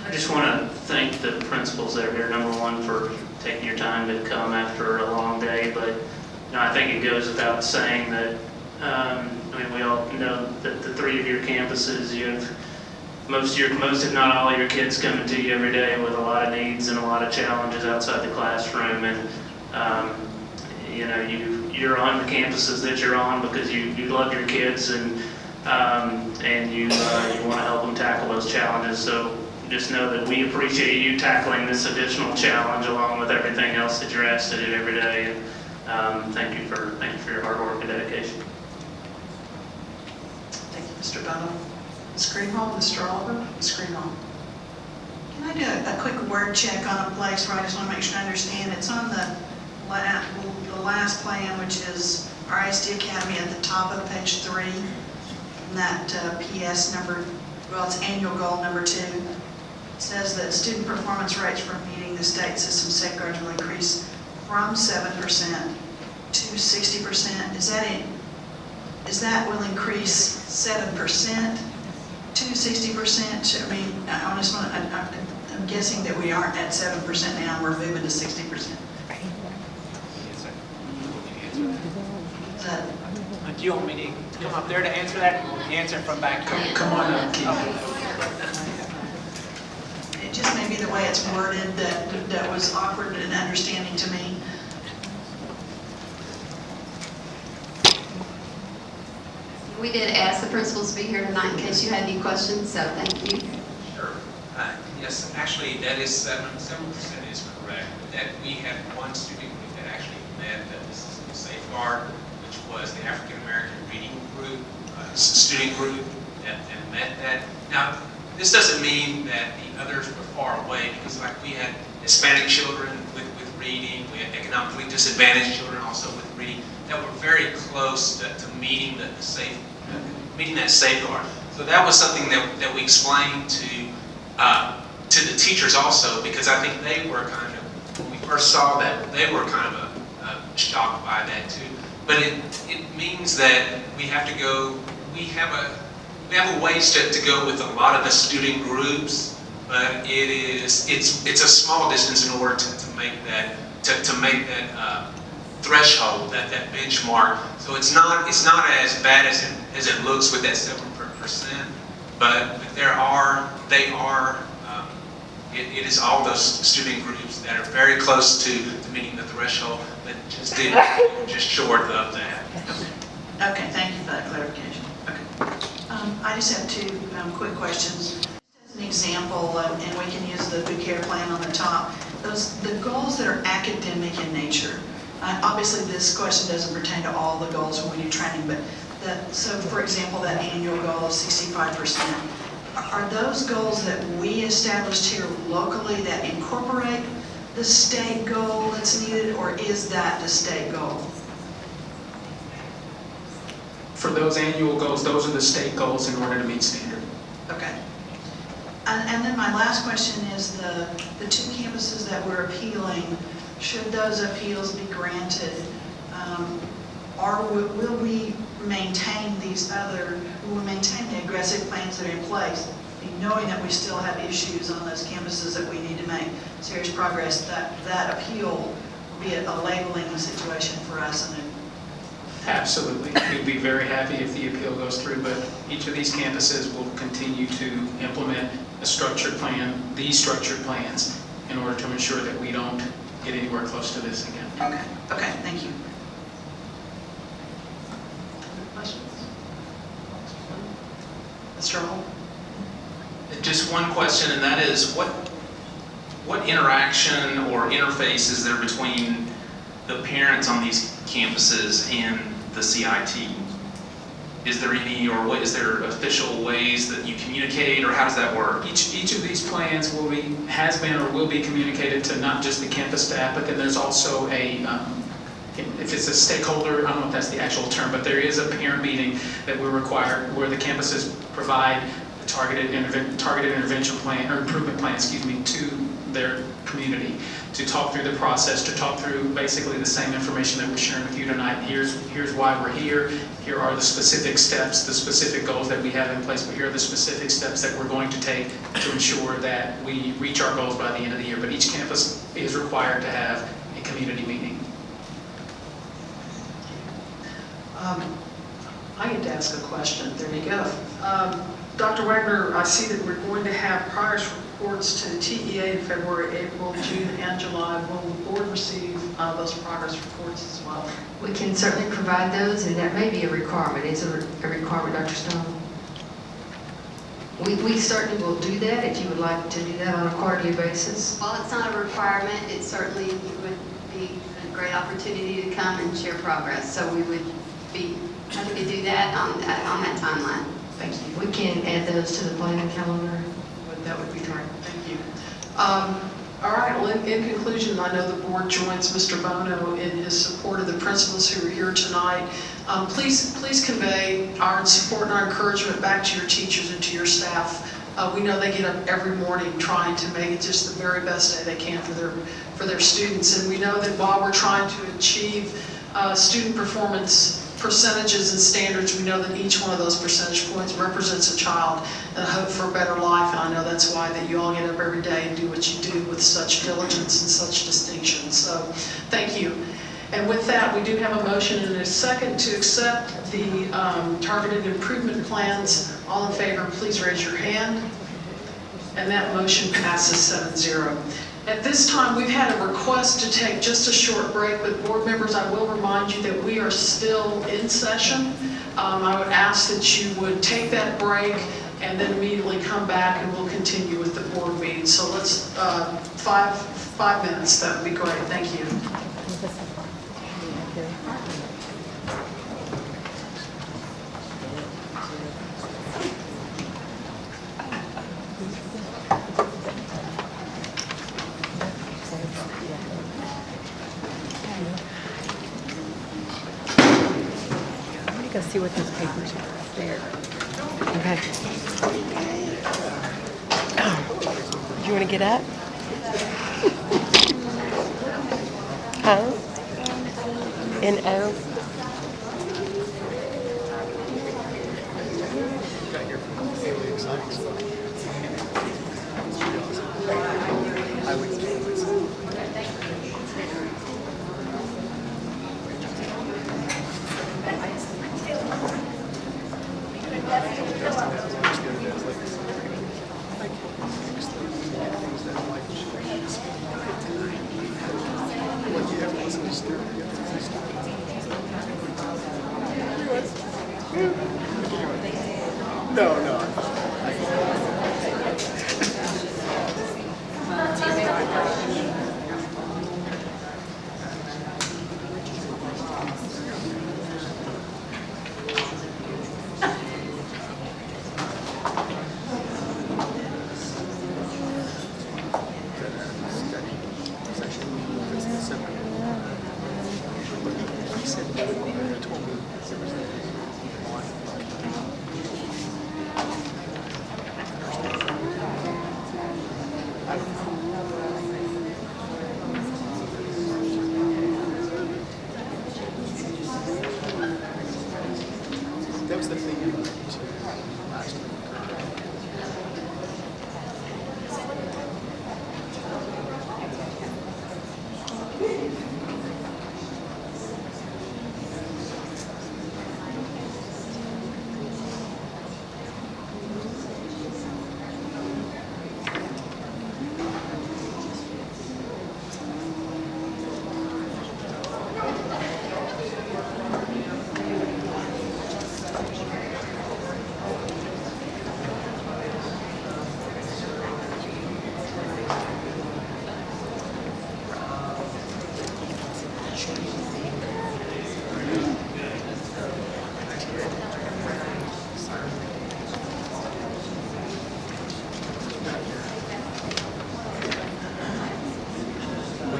Q: I just want to thank the principals that are here, number one, for taking your time to come after a long day, but I think it goes without saying that, we all know that the 3 of your campuses, you have most if not all of your kids coming to you every day with a lot of needs and a lot of challenges outside the classroom, and you're on the campuses that you're on because you love your kids, and you want to help them tackle those challenges. So just know that we appreciate you tackling this additional challenge along with everything else that you're asked to do every day. And thank you for your hard work and dedication.
T: Thank you, Mr. Dunham. Ms. Greenhalgh, Mr. Oliver, Ms. Greenhalgh.
N: Can I do a quick word check on a place where I just want to make sure I understand? It's on the last plan, which is our ISD Academy at the top of page 3. And that PS number, well, it's annual goal number 2. It says that student performance rates for meeting the state system safeguards will increase from 7% to 60%. Is that will increase 7% to 60%? I mean, I'm guessing that we aren't at 7% now, and we're moving to 60%.
U: Do you want me to come up there to answer that? Answer from back here.
S: Come on up, Keith.
N: It just may be the way it's worded that was awkward and understanding to me.
R: We did ask the principals to be here tonight in case you had any questions, so thank you.
U: Sure. Yes, actually, that is 7% is correct. That we had one student group that actually met the system safeguard, which was the African American reading group, student group that met that. Now, this doesn't mean that the others were far away, because like we had Hispanic children with reading, we had economically disadvantaged children also with reading, that were very close to meeting meeting that safeguard. So that was something that we explained to the teachers also, because I think they were kind of, when we first saw that, they were kind of shocked by that too. But it means that we have to go, we have a ways to go with a lot of the student groups, but it's a small distance in order to make that threshold, that benchmark. So it's not as bad as it looks with that 7%, but it is all those student groups that are very close to meeting the threshold, but just short of that.
N: Okay, thank you for that clarification. Okay. I just have 2 quick questions. As an example, and we can use the Good Care Plan on the top, the goals that are academic in nature. Obviously, this question doesn't pertain to all the goals when we do training, but so for example, that annual goal of 65%, are those goals that we established here locally that incorporate the state goal that's needed, or is that the state goal?
S: For those annual goals, those are the state goals in order to meet standard.
N: Okay. And then my last question is the 2 campuses that we're appealing, should those appeals be granted, will we maintain the aggressive plans that are in place, knowing that we still have issues on those campuses that we need to make serious progress, that appeal will be a labeling situation for us. And
S: Absolutely. We'd be very happy if the appeal goes through, but each of these campuses will continue to implement a structured plan, these structured plans, in order to ensure that we don't get anywhere close to this again.
N: Okay, thank you.
T: Questions? Mr. Hall?
M: Just one question, and that is, what interaction or interface is there between the parents on these campuses and the CIT? Is there any, or what, is there official ways that you communicate, or how does that work?
S: Each of these plans has been or will be communicated to not just the campus staff, but then there's also a, if it's a stakeholder, I don't know if that's the actual term, but there is a parent meeting that we're required, where the campuses provide the targeted intervention plan, or improvement plan, excuse me, to their community, to talk through the process, to talk through basically the same information that we're sharing with you tonight. Here's why we're here. Here are the specific steps, the specific goals that we have in place, but here are the specific steps that we're going to take to ensure that we reach our goals by the end of the year. But each campus is required to have a community meeting.
T: I get to ask a question. There you go. Dr. Wagner, I see that we're going to have progress reports to the TEA in February, April, June, and July. Will the board receive those progress reports as well?
G: We can certainly provide those, and that may be a requirement. Is a requirement, Dr. Stone? We certainly will do that if you would like to do that on a quarterly basis.
R: While it's not a requirement, it certainly would be a great opportunity to come and share progress. So we would be happy to do that on that timeline.
T: Thank you.
G: We can add those to the planning calendar.
T: That would be great. Thank you. All right. Well, in conclusion, I know the board joins Mr. Bono in his support of the principals who are here tonight. Please convey our support and our encouragement back to your teachers and to your staff. We know they get up every morning trying to make it just the very best day they can for their students, and we know that while we're trying to achieve student performance percentages and standards, we know that each one of those percentage points represents a child and a hope for a better life, and I know that's why that you all get up every day and do what you do with such diligence and such distinction. So thank you. And with that, we do have a motion and a second to accept the targeted improvement plans. All in favor, please raise your hand. And that motion passes 7-0. At this time, we've had a request to take just a short break, but board members, I will remind you that we are still in session. I would ask that you would take that break and then immediately come back and we'll continue with the board meeting. So let's, 5 minutes, that would be great. Thank you.
E: Go see what those papers are there. Okay. Oh. Do you want to get up? Huh? N-O?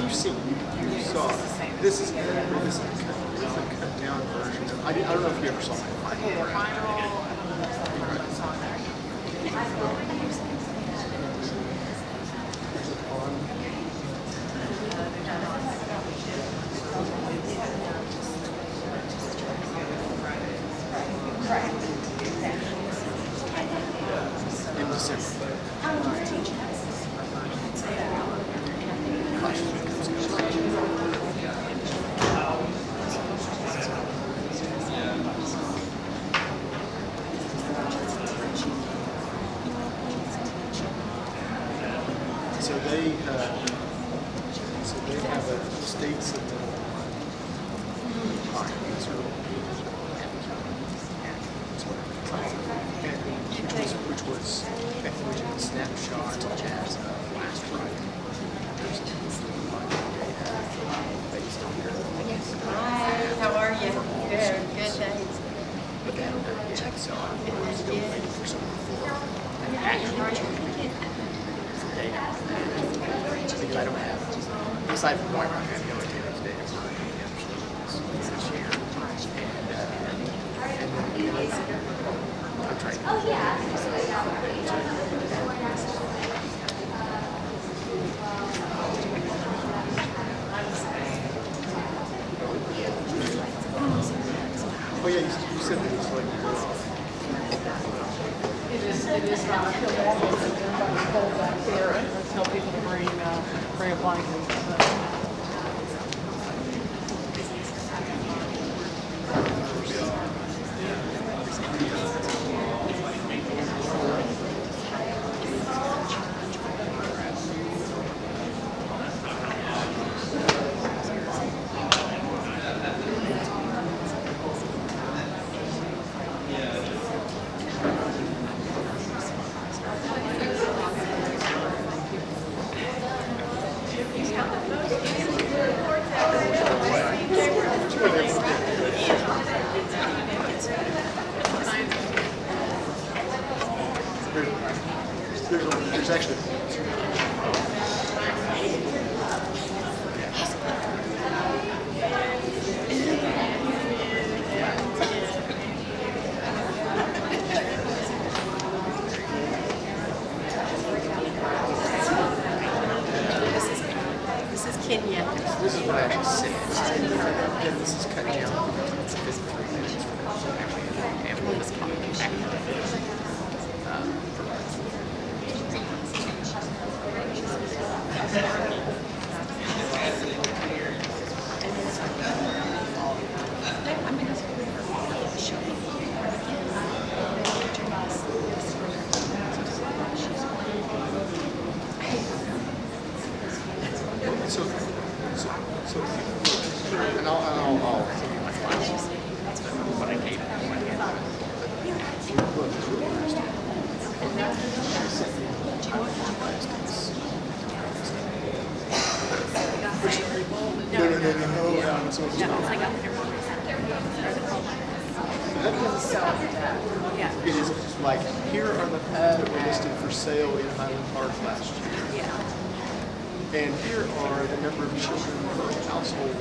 H: you see, you saw, this is a cut down version of, I don't know if you ever saw it.
J: Okay, the final.
H: In December. So they have a state supplemental which was snapshot as last Friday.
J: Hi, how are you? Good, good, thanks.
H: But they haven't done it yet, so I'm still waiting for some data. Because I don't have, aside from White Rock, I have no idea those data for this year. And I'm trying to. Oh, yeah. Oh yeah, you said that it's like
T: It is not, I feel bad that everybody's cold back there. I tell people to bring a blanket.
H: There's actually.
J: This is Kenya.
H: This is what I actually said. Again, this is cut down. It's 53 minutes for actually and we'll just talk back. And I'll give you my files. What I gave you. If you look through the last No. So it's not. It is like, here are the homes that were listed for sale in Highland Park last year. And here are the number of children per household.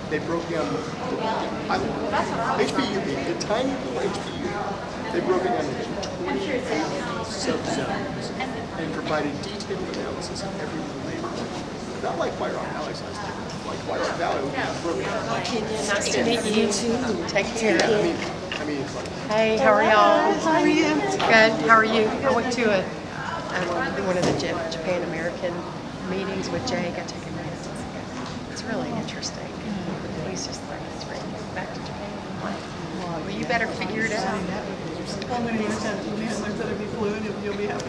H: They broke down the HPU, the tiny little HPU. They broke it down into 28 sub-zones and provided detailed analysis of every little neighborhood. Not like White Rock Valley size, like White Rock Valley would be broken down.
J: Nice to meet you too. Take care.
H: I mean, it's like.
J: Hey, how are y'all? How are you? Good. How are you? I went to one of the Japan American meetings with Jake. I took him in. It's really interesting. He's just like, he's ready to go back to Japan. Well, you better figure it out.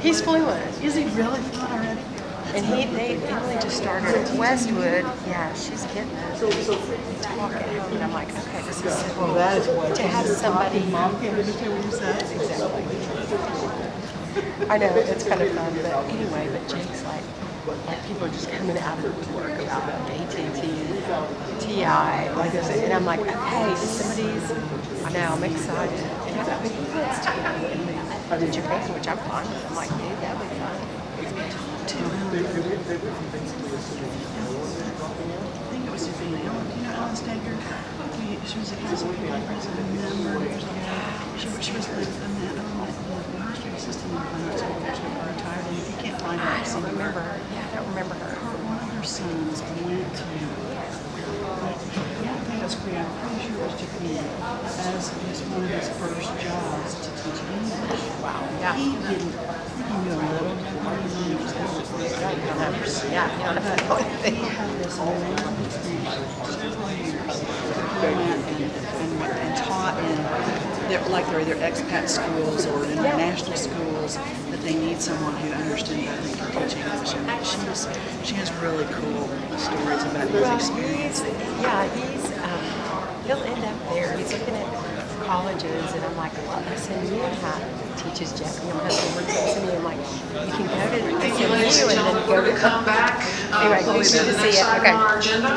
J: He's fluent.
E: Is he really fluent already?
J: And they only just started at Westwood. Yeah, she's getting it. Talking. And I'm like, okay, this is so cool.
E: That is what
J: To have somebody.
E: Mom can't understand what you said.
J: Exactly. I know, it's kind of fun, but anyway, but Jake's like people are just coming out of the woodwork about AT&T, TI, like this, and I'm like, okay, somebody's, I know, I'm excited. And I thought, he wants to go to Japan, which I'm fine with. I'm like, dude, that'd be fun.
E: to, I think it was Savannah. You know Ellen Staker? She was a council president a number of years ago. She was the administrative assistant in the finance organization. Retired, and if you can't find her, I don't remember her. Yeah, I don't remember her. One of her sons went to, I think it was Korea. I'm pretty sure it was Japan, as one of his first jobs to teach English. Wow. Yeah. He knew a little bit more English.
C: Yeah, you don't have to know anything.
E: He had this amazing experience for several years. He went and taught in, they're either expat schools or international schools, that they need someone who understood that they can teach English. And she has really cool stories about his experience.
C: He'll end up there. He's looking at colleges, and I'm like, well, SMU teaches Japanese. My husband works at SMU. I'm like, you can go to
A: Thank you, ladies
C: SMU
A: and
C: and then
A: gentlemen. We're
C: go
A: to come back.
C: Anyway,
A: Please
C: good
A: to
C: to
A: the
C: see
A: next
C: you.
A: item
C: Okay.
A: on our agenda.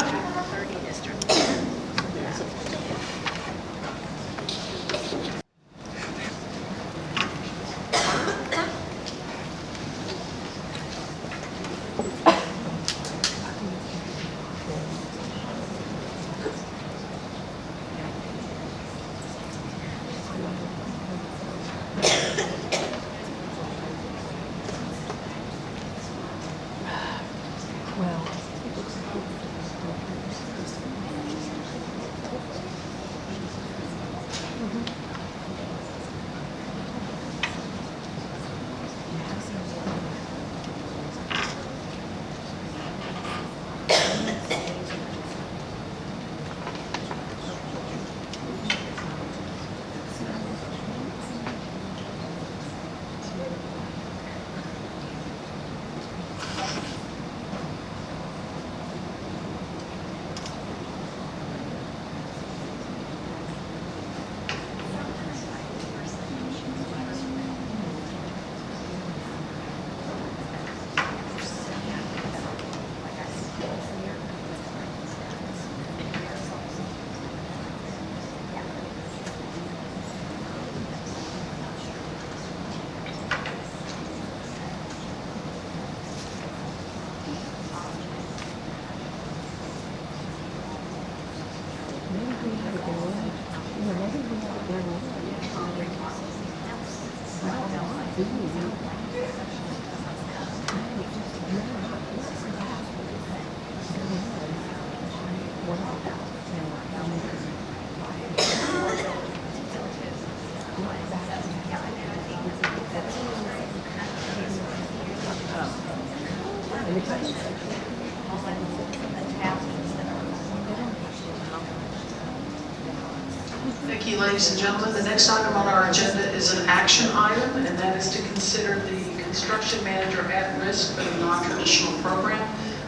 A: Thank you, ladies and gentlemen. The next item on our agenda is an action item, and that is to consider the construction manager at risk for the non-traditional program.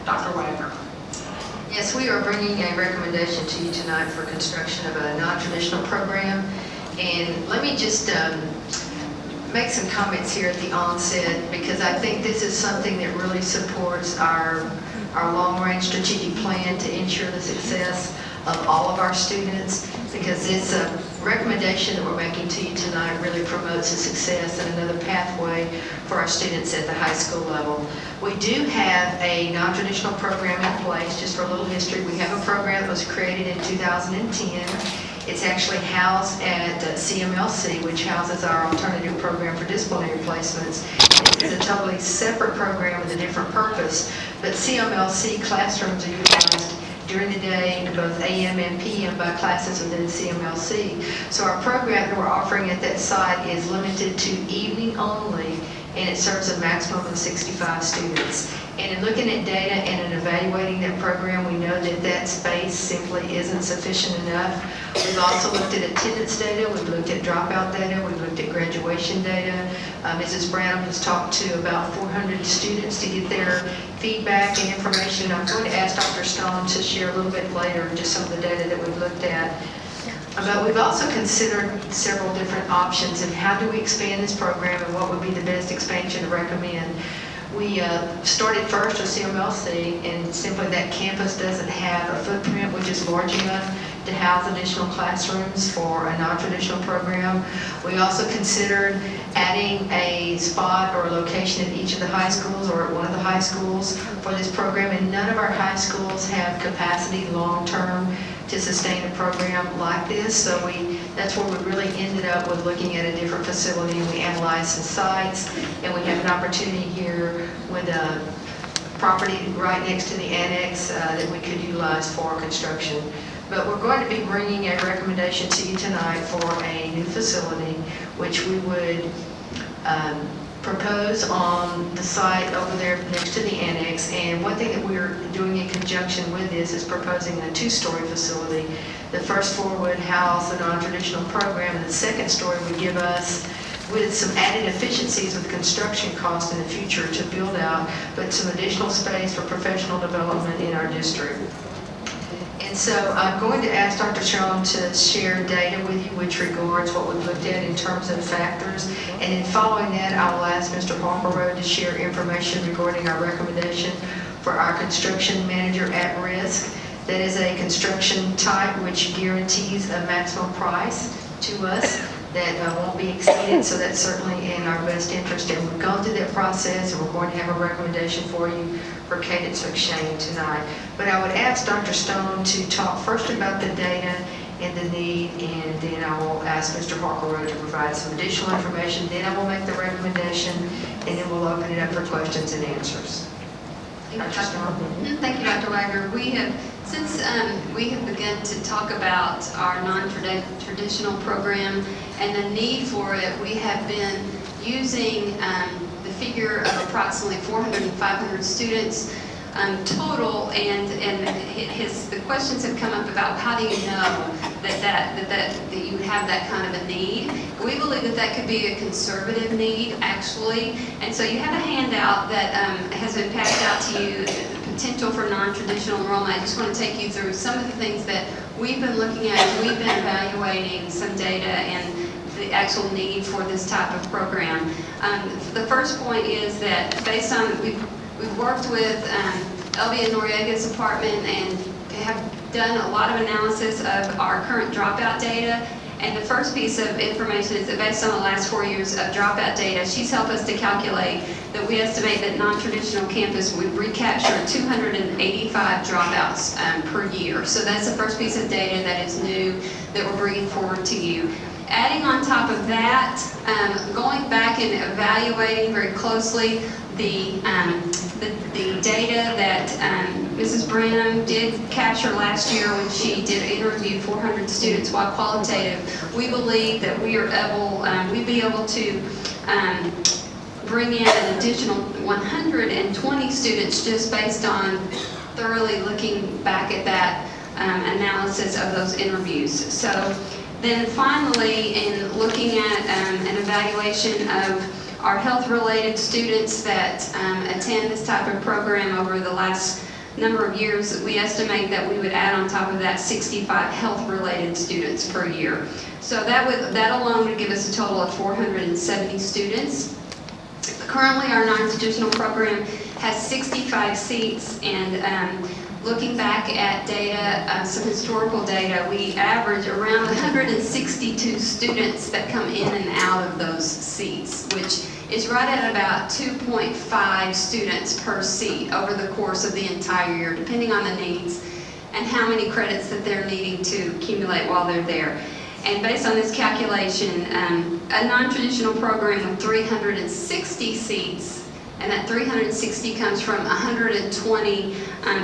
A: Dr. Wagner.
G: Yes, we are bringing a recommendation to you tonight for construction of a non-traditional program. And let me just make some comments here at the onset, because I think this is something that really supports our long-range strategic plan to ensure the success of all of our students, because this recommendation that we're making to you tonight really promotes the success and another pathway for our students at the high school level. We do have a non-traditional program in place. Just for a little history, we have a program that was created in 2010. It's actually housed at CMLC, which houses our alternative program for disciplinary placements. It's a totally separate program with a different purpose, but CMLC classrooms are utilized during the day, both AM and PM, by classes within CMLC. So our program that we're offering at that site is limited to evening only, and it serves a maximum of 65 students. And in looking at data and in evaluating that program, we know that that space simply isn't sufficient enough. We've also looked at attendance data, we've looked at dropout data, we've looked at graduation data. Mrs. Brown has talked to about 400 students to get their feedback and information. I'm going to ask Dr. Stone to share a little bit later just some of the data that we've looked at. But we've also considered several different options and how do we expand this program and what would be the best expansion to recommend. We started first with CMLC, and simply that campus doesn't have a footprint which is large enough to house additional classrooms for a non-traditional program. We also considered adding a spot or a location at each of the high schools or at one of the high schools for this program, and none of our high schools have capacity long-term to sustain a program like this. So that's where we really ended up with looking at a different facility, and we analyzed some sites, and we have an opportunity here with a property right next to the annex that we could utilize for construction. But we're going to be bringing a recommendation to you tonight for a new facility, which we would propose on the site over there next to the annex. And one thing that we're doing in conjunction with this is proposing a two-story facility. The first floor would house the non-traditional program, and the second story would give us, with some added efficiencies with construction costs in the future, to build out, but some additional space for professional development in our district. And so I'm going to ask Dr. Sherlin to share data with you which regards what we've looked at in terms of factors. And then following that, I will ask Mr. Harkleroad to share information regarding our recommendation for our construction manager at risk. That is a construction type which guarantees a maximum price to us that won't be exceeded, so that's certainly in our best interest. And we've gone through that process, and we're going to have a recommendation for you for Cadence McShane tonight. But I would ask Dr. Stone to talk first about the data and the need, and then I will ask Mr. Harkleroad to provide some additional information. Then I will make the recommendation, and then we'll open it up for questions and answers. Dr. Stone.
R: Thank you, Dr. Wagner. Since we have begun to talk about our non-traditional program and the need for it, we have been using the figure of approximately 400 and 500 students total, and the questions have come up about how do you know that you have that kind of a need. We believe that could be a conservative need, actually, and so you have a handout that has been passed out to you, potential for non-traditional enrollment. I just want to take you through some of the things that we've been looking at. We've been evaluating some data and the actual need for this type of program. The first point is that based on, we've worked with Elvia Noriega's department and have done a lot of analysis of our current dropout data. And the first piece of information is that based on the last 4 years of dropout data, she's helped us to calculate that we estimate that non-traditional campus would recapture 285 dropouts per year. So that's the first piece of data that is new that we're bringing forward to you. Adding on top of that, going back and evaluating very closely the data that Mrs. Branham did capture last year when she did interview 400 students while qualitative, we believe that we are able, we'd be able to bring in an additional 120 students just based on thoroughly looking back at that analysis of those interviews. So then finally, in looking at an evaluation of our health-related students that attend this type of program over the last number of years, we estimate that we would add on top of that 65 health-related students per year. So that alone would give us a total of 470 students. Currently, our non-traditional program has 65 seats, and looking back at data, some historical data, we average around 162 students that come in and out of those seats, which is right at about 2.5 students per seat over the course of the entire year, depending on the needs and how many credits that they're needing to accumulate while they're there. And based on this calculation, a non-traditional program with 360 seats, and that 360 comes from 120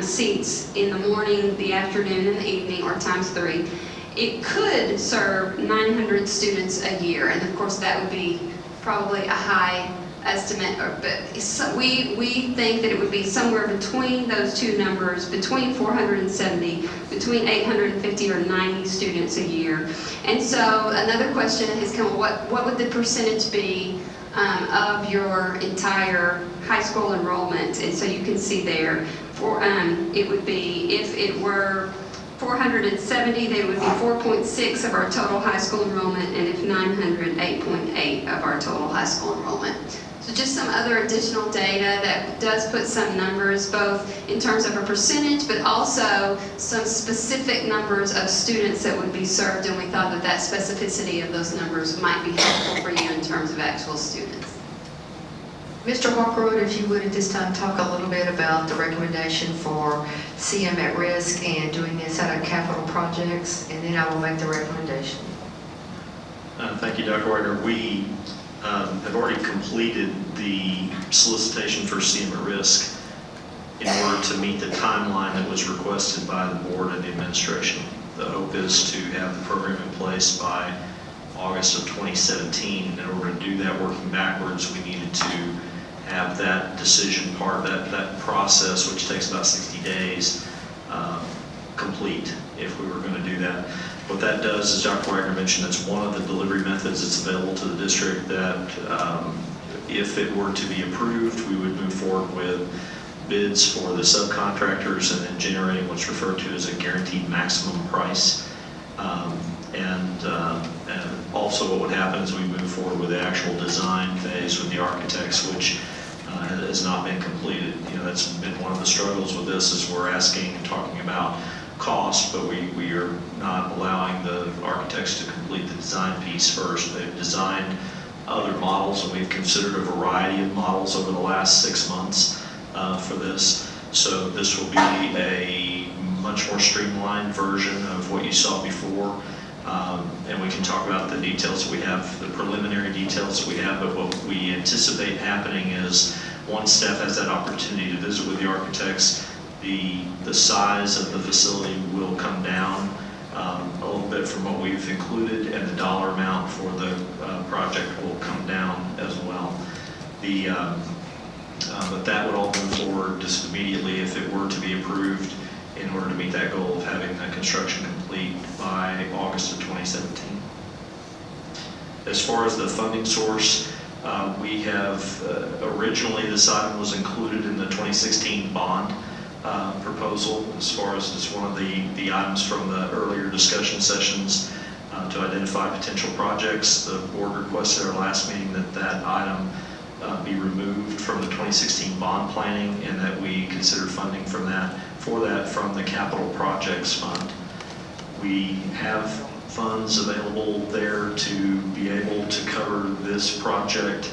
R: seats in the morning, the afternoon, and the evening, or times 3. It could serve 900 students a year, and of course that would be probably a high estimate, but we think that it would be somewhere between those two numbers, between 470, between 850 or 90 students a year. And so another question has come, what would the percentage be of your entire high school enrollment? And so you can see there, it would be, if it were 470, they would be 4.6 of our total high school enrollment, and if 900, 8.8 of our total high school enrollment. So just some other additional data that does put some numbers, both in terms of a percentage, but also some specific numbers of students that would be served, and we thought that that specificity of those numbers might be helpful for you in terms of actual students.
G: Mr. Harkroyd, if you would at this time talk a little bit about the recommendation for CM at risk and doing this out of capital projects, and then I will make the recommendation.
K: Thank you, Dr. Wagner. We have already completed the solicitation for CM at risk in order to meet the timeline that was requested by the board and the administration. The hope is to have the program in place by August of 2017. And in order to do that, working backwards, we needed to have that decision part, that process, which takes about 60 days, complete if we were going to do that. What that does, as Dr. Wagner mentioned, it's one of the delivery methods that's available to the district that if it were to be approved, we would move forward with bids for the subcontractors and then generating what's referred to as a guaranteed maximum price. And also what would happen is we move forward with the actual design phase with the architects, which has not been completed. You know, that's been one of the struggles with this, is we're asking and talking about cost, but we are not allowing the architects to complete the design piece first. They've designed other models, and we've considered a variety of models over the last 6 months for this. So this will be a much more streamlined version of what you saw before. And we can talk about the details we have, the preliminary details that we have, but what we anticipate happening is once staff has that opportunity to visit with the architects, the size of the facility will come down a little bit from what we've included, and the dollar amount for the project will come down as well. But that would all move forward just immediately if it were to be approved, in order to meet that goal of having the construction complete by August of 2017. As far as the funding source, we have originally this item was included in the 2016 bond proposal, as far as it's one of the items from the earlier discussion sessions to identify potential projects. The board requested at our last meeting that item be removed from the 2016 bond planning, and that we consider funding for that from the capital projects fund. We have funds available there to be able to cover this project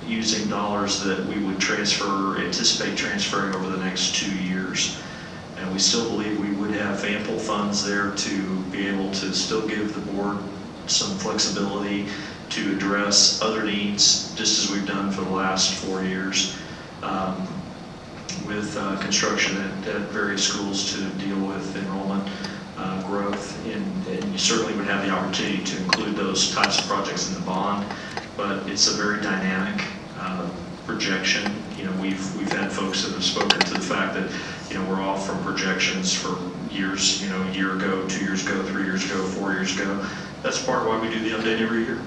K: using dollars that we would anticipate transferring over the next 2 years. And we still believe we would have ample funds there to be able to still give the board some flexibility to address other needs, just as we've done for the last 4 years, with construction at various schools to deal with enrollment growth. And you certainly would have the opportunity to include those types of projects in the bond, but it's a very dynamic projection. You know, we've had folks that have spoken to the fact that, you know, we're off from projections for years, you know, a year ago, 2 years ago, 3 years ago, 4 years ago. That's part of why we do the update every year.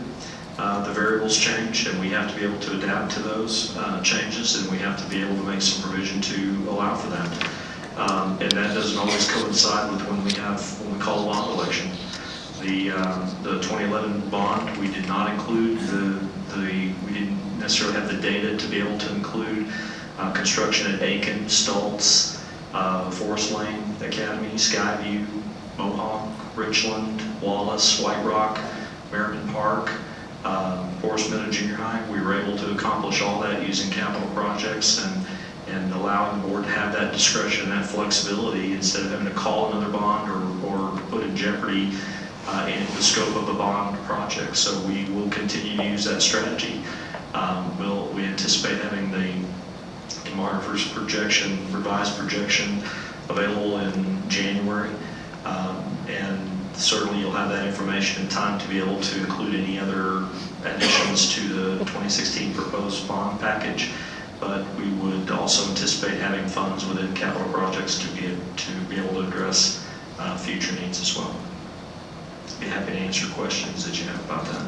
K: The variables change, and we have to be able to adapt to those changes, and we have to be able to make some provision to allow for that. And that doesn't always coincide with when we call a bond election. The 2011 bond, we did not include we didn't necessarily have the data to be able to include construction at Aiken, Stultz, Forest Lane Academy, Skyview, Mohawk, Richland, Wallace, White Rock, Merriman Park, Forest Meadow Junior High. We were able to accomplish all that using capital projects and allowing the board to have that discretion and that flexibility instead of having to call another bond or put in jeopardy in the scope of a bond project. So we will continue to use that strategy. We anticipate having the demographer's revised projection available in January. And certainly you'll have that information in time to be able to include any other additions to the 2016 proposed bond package. But we would also anticipate having funds within capital projects to be able to address future needs as well. Be happy to answer questions that you have about that.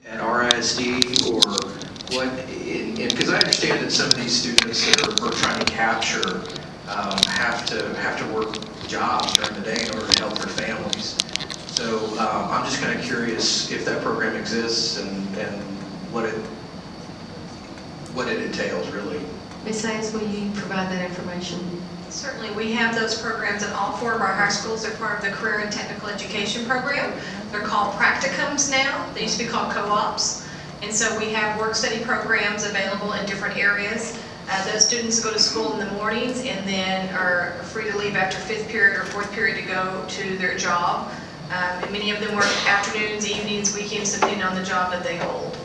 B: At RISD, or what, because I understand that some of these students that we're trying to capture have to work jobs during the day in order to help their families. So I'm just kind of curious if that program exists and what it entails, really.
G: Ms. Hayes, will you provide that information?
F: Certainly, we have those programs at all 4 of our high schools. They're part of the Career and Technical Education Program. They're called practicums now. They used to be called co-ops. And so we have work-study programs available in different areas. Those students go to school in the mornings and then are free to leave after 5th period or 4th period to go to their job. And many of them work afternoons, evenings, weekends, depending on the job that they hold.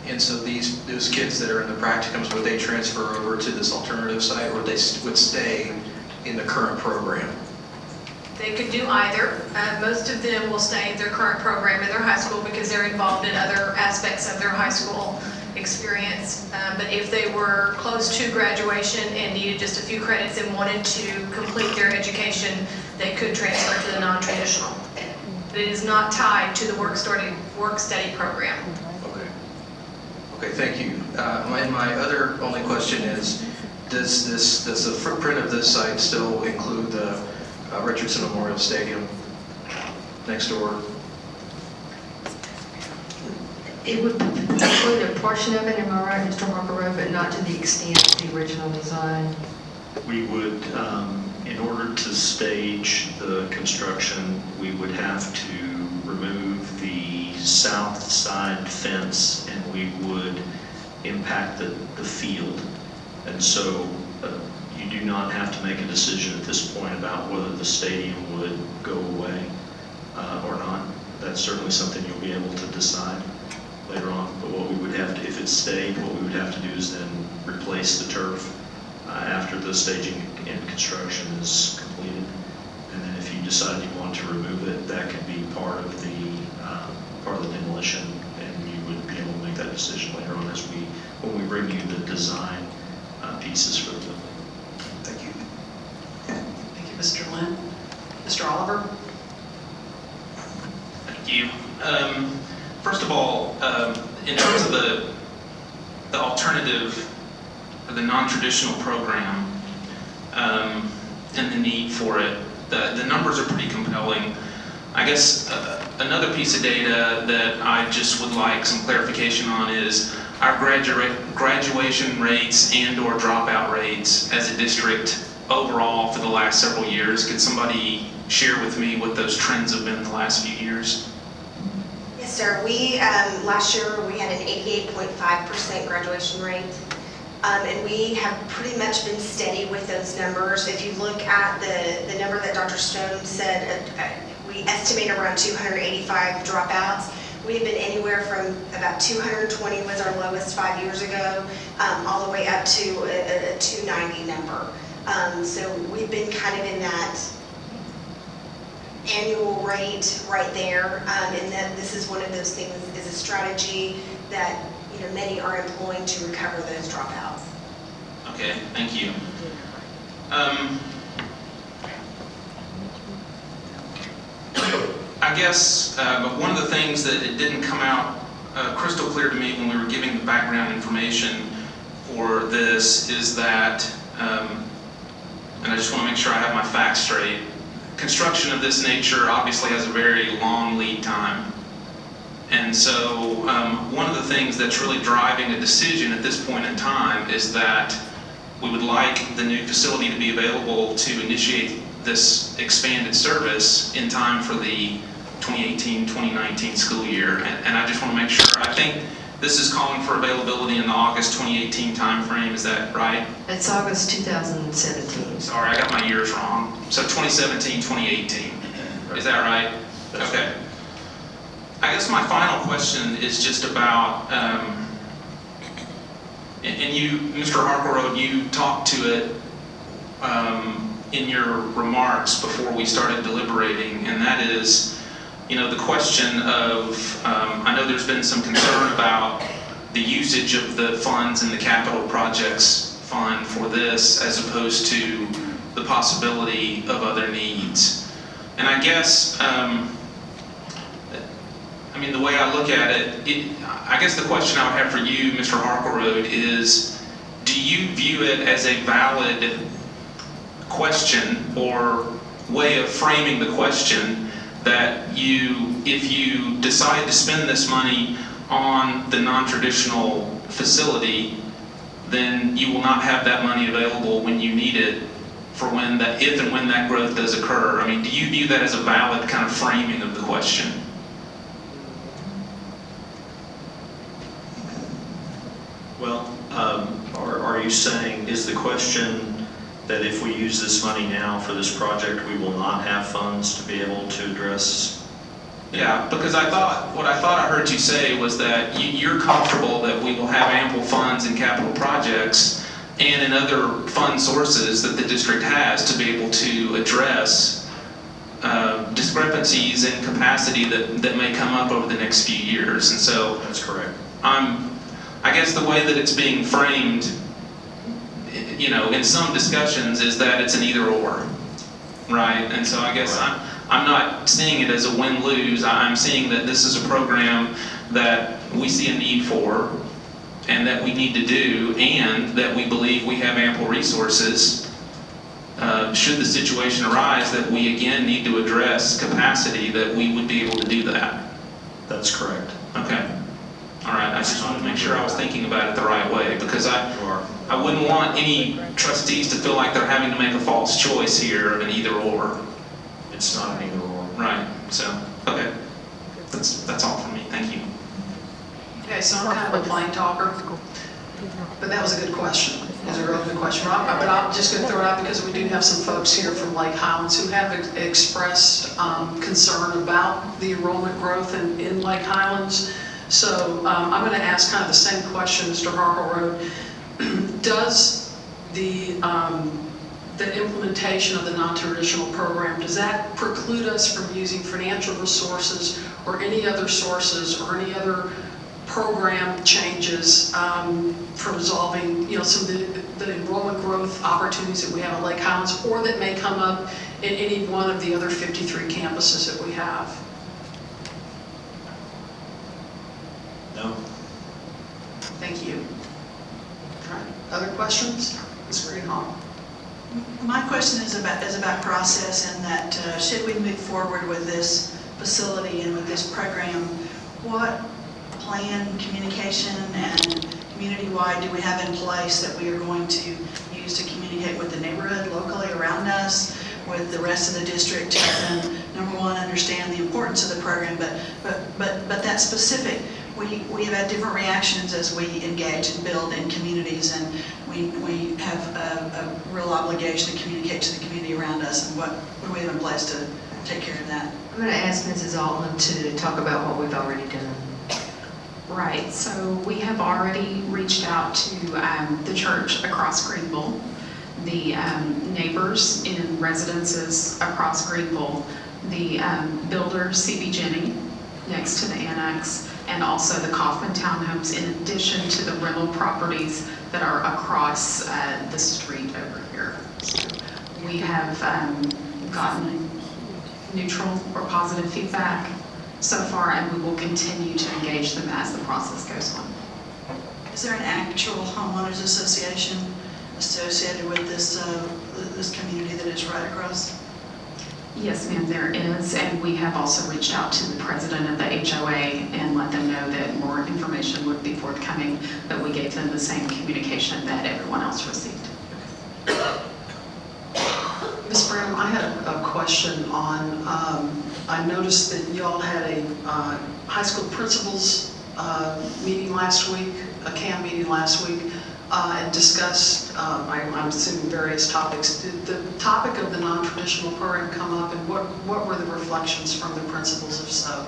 B: And so those kids that are in the practicums, would they transfer over to this alternative site, or they would stay in the current program?
F: They could do either. Most of them will stay in their current program in their high school because they're involved in other aspects of their high school experience. But if they were close to graduation and needed just a few credits and wanted to complete their education, they could transfer to the non-traditional. But it is not tied to the work-study program.
B: Okay, thank you. My other only question is, does the footprint of this site still include the Richardson Memorial Stadium next door?
G: It would include a portion of it, am I right, Mr. Harper, but not to the extent of the original design?
K: We would, in order to stage the construction, we would have to remove the south side fence, and we would impact the field. And so you do not have to make a decision at this point about whether the stadium would go away or not. That's certainly something you'll be able to decide later on. But what we would have to, if it stayed, what we would have to do is then replace the turf after the staging and construction is completed. And then if you decide you want to remove it, that could be part of the demolition, and you would be able to make that decision later on when we bring you the design pieces for the building.
B: Thank you.
T: Thank you, Mr. Lynn. Mr. Oliver?
M: Thank you. First of all, in terms of the alternative or the non-traditional program and the need for it, the numbers are pretty compelling. I guess another piece of data that I just would like some clarification on is our graduation rates and/or dropout rates as a district overall for the last several years. Could somebody share with me what those trends have been the last few years?
V: Yes, sir. We last year we had an 88.5% graduation rate, and we have pretty much been steady with those numbers. If you look at the number that Dr. Stone said, we estimate around 285 dropouts. We have been anywhere from about 220 was our lowest 5 years ago, all the way up to a 290 number. So we've been kind of in that annual rate right there, and that this is one of those things, is a strategy that many are employing to recover those dropouts.
M: Okay, thank you. I guess one of the things that it didn't come out crystal clear to me when we were giving the background information for this is that, and I just want to make sure I have my facts straight, construction of this nature obviously has a very long lead time. And so one of the things that's really driving a decision at this point in time is that we would like the new facility to be available to initiate this expanded service in time for the 2018-2019 school year. And I just want to make sure, I think this is calling for availability in the August 2018 timeframe, is that right?
G: It's August 2017.
M: Sorry, I got my years wrong. So 2017, 2018, is that right? Okay. I guess my final question is just about, and you, Mr. Harkleroad, you talked to it in your remarks before we started deliberating, and that is, the question of, I know there's been some concern about the usage of the funds in the capital projects fund for this as opposed to the possibility of other needs. And I guess, the way I look at it, I guess the question I would have for you, Mr. Harkleroad, is do you view it as a valid question or way of framing the question that if you decide to spend this money on the non-traditional facility, then you will not have that money available when you need it for if and when that growth does occur. I mean, do you view that as a valid kind of framing of the question?
K: Well, are you saying, is the question that if we use this money now for this project, we will not have funds to be able to address?
M: Yeah, because what I thought I heard you say was that you're comfortable that we will have ample funds in capital projects and in other fund sources that the district has to be able to address discrepancies in capacity that may come up over the next few years. And so
K: that's correct.
M: I guess the way that it's being framed, in some discussions, is that it's an either or, right? And so I guess I'm not seeing it as a win-lose. I'm seeing that this is a program that we see a need for and that we need to do, and that we believe we have ample resources should the situation arise that we again need to address capacity, that we would be able to do that.
K: That's correct.
M: Okay. All right. I just wanted to make sure I was thinking about it the right way, because I wouldn't want any trustees to feel like they're having to make a false choice here of an either or.
K: It's not an either or.
M: Right. So, okay. That's all from me. Thank you.
T: Okay, so I'm kind of a plain talker, but that was a good question. It was a real good question. But I'm just going to throw it out because we do have some folks here from Lake Highlands who have expressed concern about the enrollment growth in Lake Highlands. So I'm going to ask kind of the same question Mr. Harkle wrote. Does the implementation of the non-traditional program, does that preclude us from using financial resources or any other sources or any other program changes for resolving, some of the enrollment growth opportunities that we have at Lake Highlands, or that may come up in any one of the other 53 campuses that we have?
K: No.
T: Thank you. All right. Other questions? Ms. Greenhalgh.
E: My question is about process, and that should we move forward with this facility and with this program, what plan, communication, and community-wide do we have in place that we are going to use to communicate with the neighborhood locally around us, with the rest of the district, to help them, number one, understand the importance of the program, but that specific, we have had different reactions as we engage and build in communities, and we have a real obligation to communicate to the community around us, and what do we have in place to take care of that?
G: I'm going to ask Mrs. Altman to talk about what we've already done.
D: Right, so we have already reached out to the church across Greenville, the neighbors in residences across Greenville, the builder CB Jenny next to the annex, and also the Kaufman Townhomes, in addition to the rental properties that are across the street over here. So we have gotten neutral or positive feedback so far, and we will continue to engage them as the process goes on.
E: Is there an actual homeowners association associated with this this community that is right across?
D: Yes, ma'am, there is, and we have also reached out to the president of the HOA and let them know that more information would be forthcoming, but we gave them the same communication that everyone else received.
T: Ms. Branham, I had a question on, I noticed that y'all had a high school principals meeting last week, a CAM meeting last week, and discussed, I'm assuming, various topics. Did the topic of the non-traditional program come up, and what were the reflections from the principals, if so?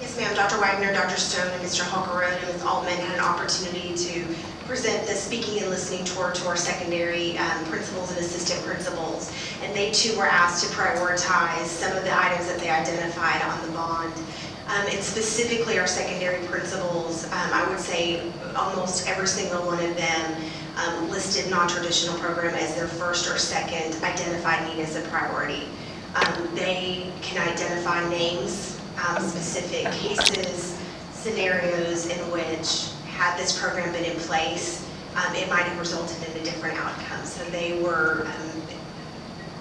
V: Yes, ma'am. Dr. Wagner, Dr. Stone, and Mr. Holkerud and Ms. Altman had an opportunity to present the speaking and listening tour to our secondary principals and assistant principals. And they too were asked to prioritize some of the items that they identified on the bond. And specifically our secondary principals, I would say almost every single one of them listed non-traditional program as their first or second identified need as a priority. They can identify names, specific cases, scenarios in which, had this program been in place, it might have resulted in a different outcome. So they were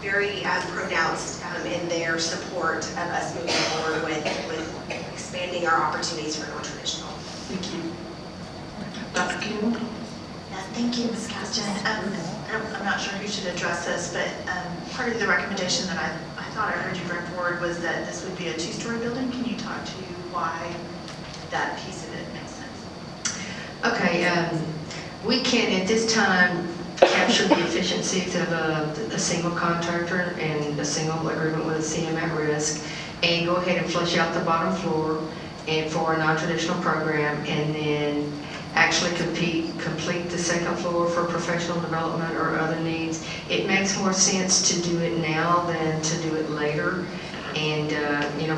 V: very pronounced in their support of us moving forward with expanding our opportunities for non-traditional.
T: Thank you. Dr. Campbell?
N: Yeah, thank you, Ms. Caston. I'm not sure who should address this, but part of the recommendation that I thought I heard you bring forward was that this would be a two-story building. Can you talk to why that piece of it makes sense?
G: Okay, we can at this time capture the efficiencies of a single contractor and a single agreement with a CM at risk, and go ahead and flush out the bottom floor and for a non-traditional program, and then actually complete the second floor for professional development or other needs. It makes more sense to do it now than to do it later. And,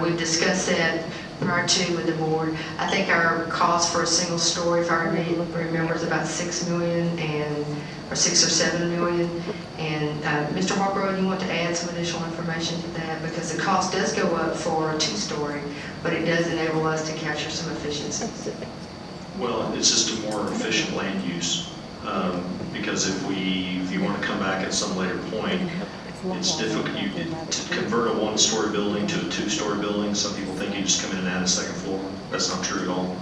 G: we've discussed that prior to with the board. I think our cost for a single story, if I remember, is about $6 million or 6 or 7 million. And Mr. Hargrove, you want to add some additional information to that? Because the cost does go up for a two-story, but it does enable us to capture some efficiencies.
K: Well, it's just a more efficient land use, because if you want to come back at some later point, it's difficult to convert a one-story building to a two-story building. Some people think you just come in and add a second floor. That's not true at all.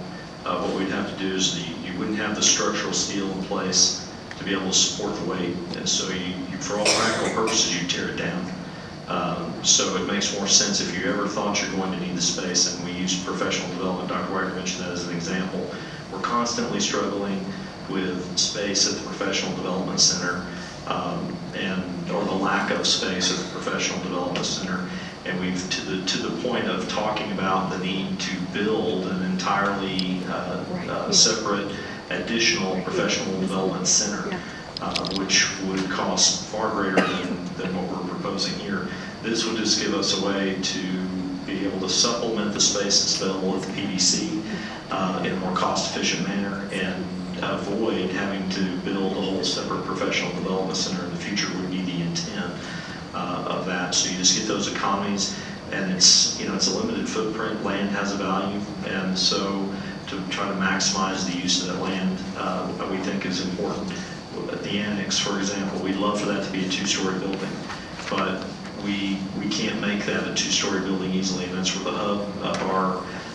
K: What we'd have to do is you wouldn't have the structural steel in place to be able to support the weight, and so you for all practical purposes, you tear it down. So it makes more sense if you ever thought you're going to need the space, and we use professional development. Dr. Wagner mentioned that as an example. We're constantly struggling with space at the Professional Development Center, or the lack of space at the Professional Development Center, and we've to the point of talking about the need to build an entirely separate additional Professional Development Center, which would cost far greater than what we're proposing here. This would just give us a way to be able to supplement the space that's available at the PDC in a more cost-efficient manner, and avoid having to build a whole separate Professional Development Center in the future would be the intent of that. So you just get those economies, and it's a limited footprint. Land has a value, and so to try to maximize the use of that land, we think is important. At the annex, for example, we'd love for that to be a two-story building, but we can't make that a two-story building easily, and that's where the hub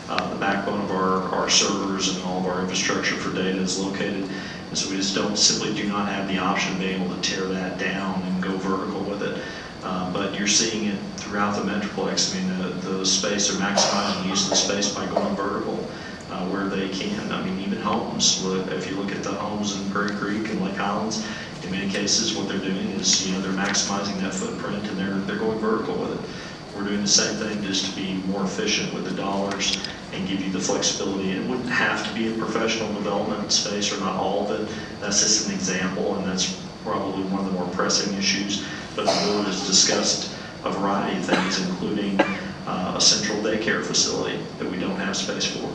K: of the backbone of our servers and all of our infrastructure for data is located. And so we just simply do not have the option of being able to tear that down and go vertical with it. But you're seeing it throughout the Metroplex. I mean, the space, are maximizing the use of the space by going vertical where they can. I mean, even homes. If you look at the homes in Prairie Creek and Lake Highlands, in many cases what they're doing is, they're maximizing that footprint and they're going vertical with it. We're doing the same thing just to be more efficient with the dollars and give you the flexibility. It wouldn't have to be a professional development space, or not all of it. That's just an example, and that's probably one of the more pressing issues. But the board has discussed a variety of things, including a central daycare facility that we don't have space for.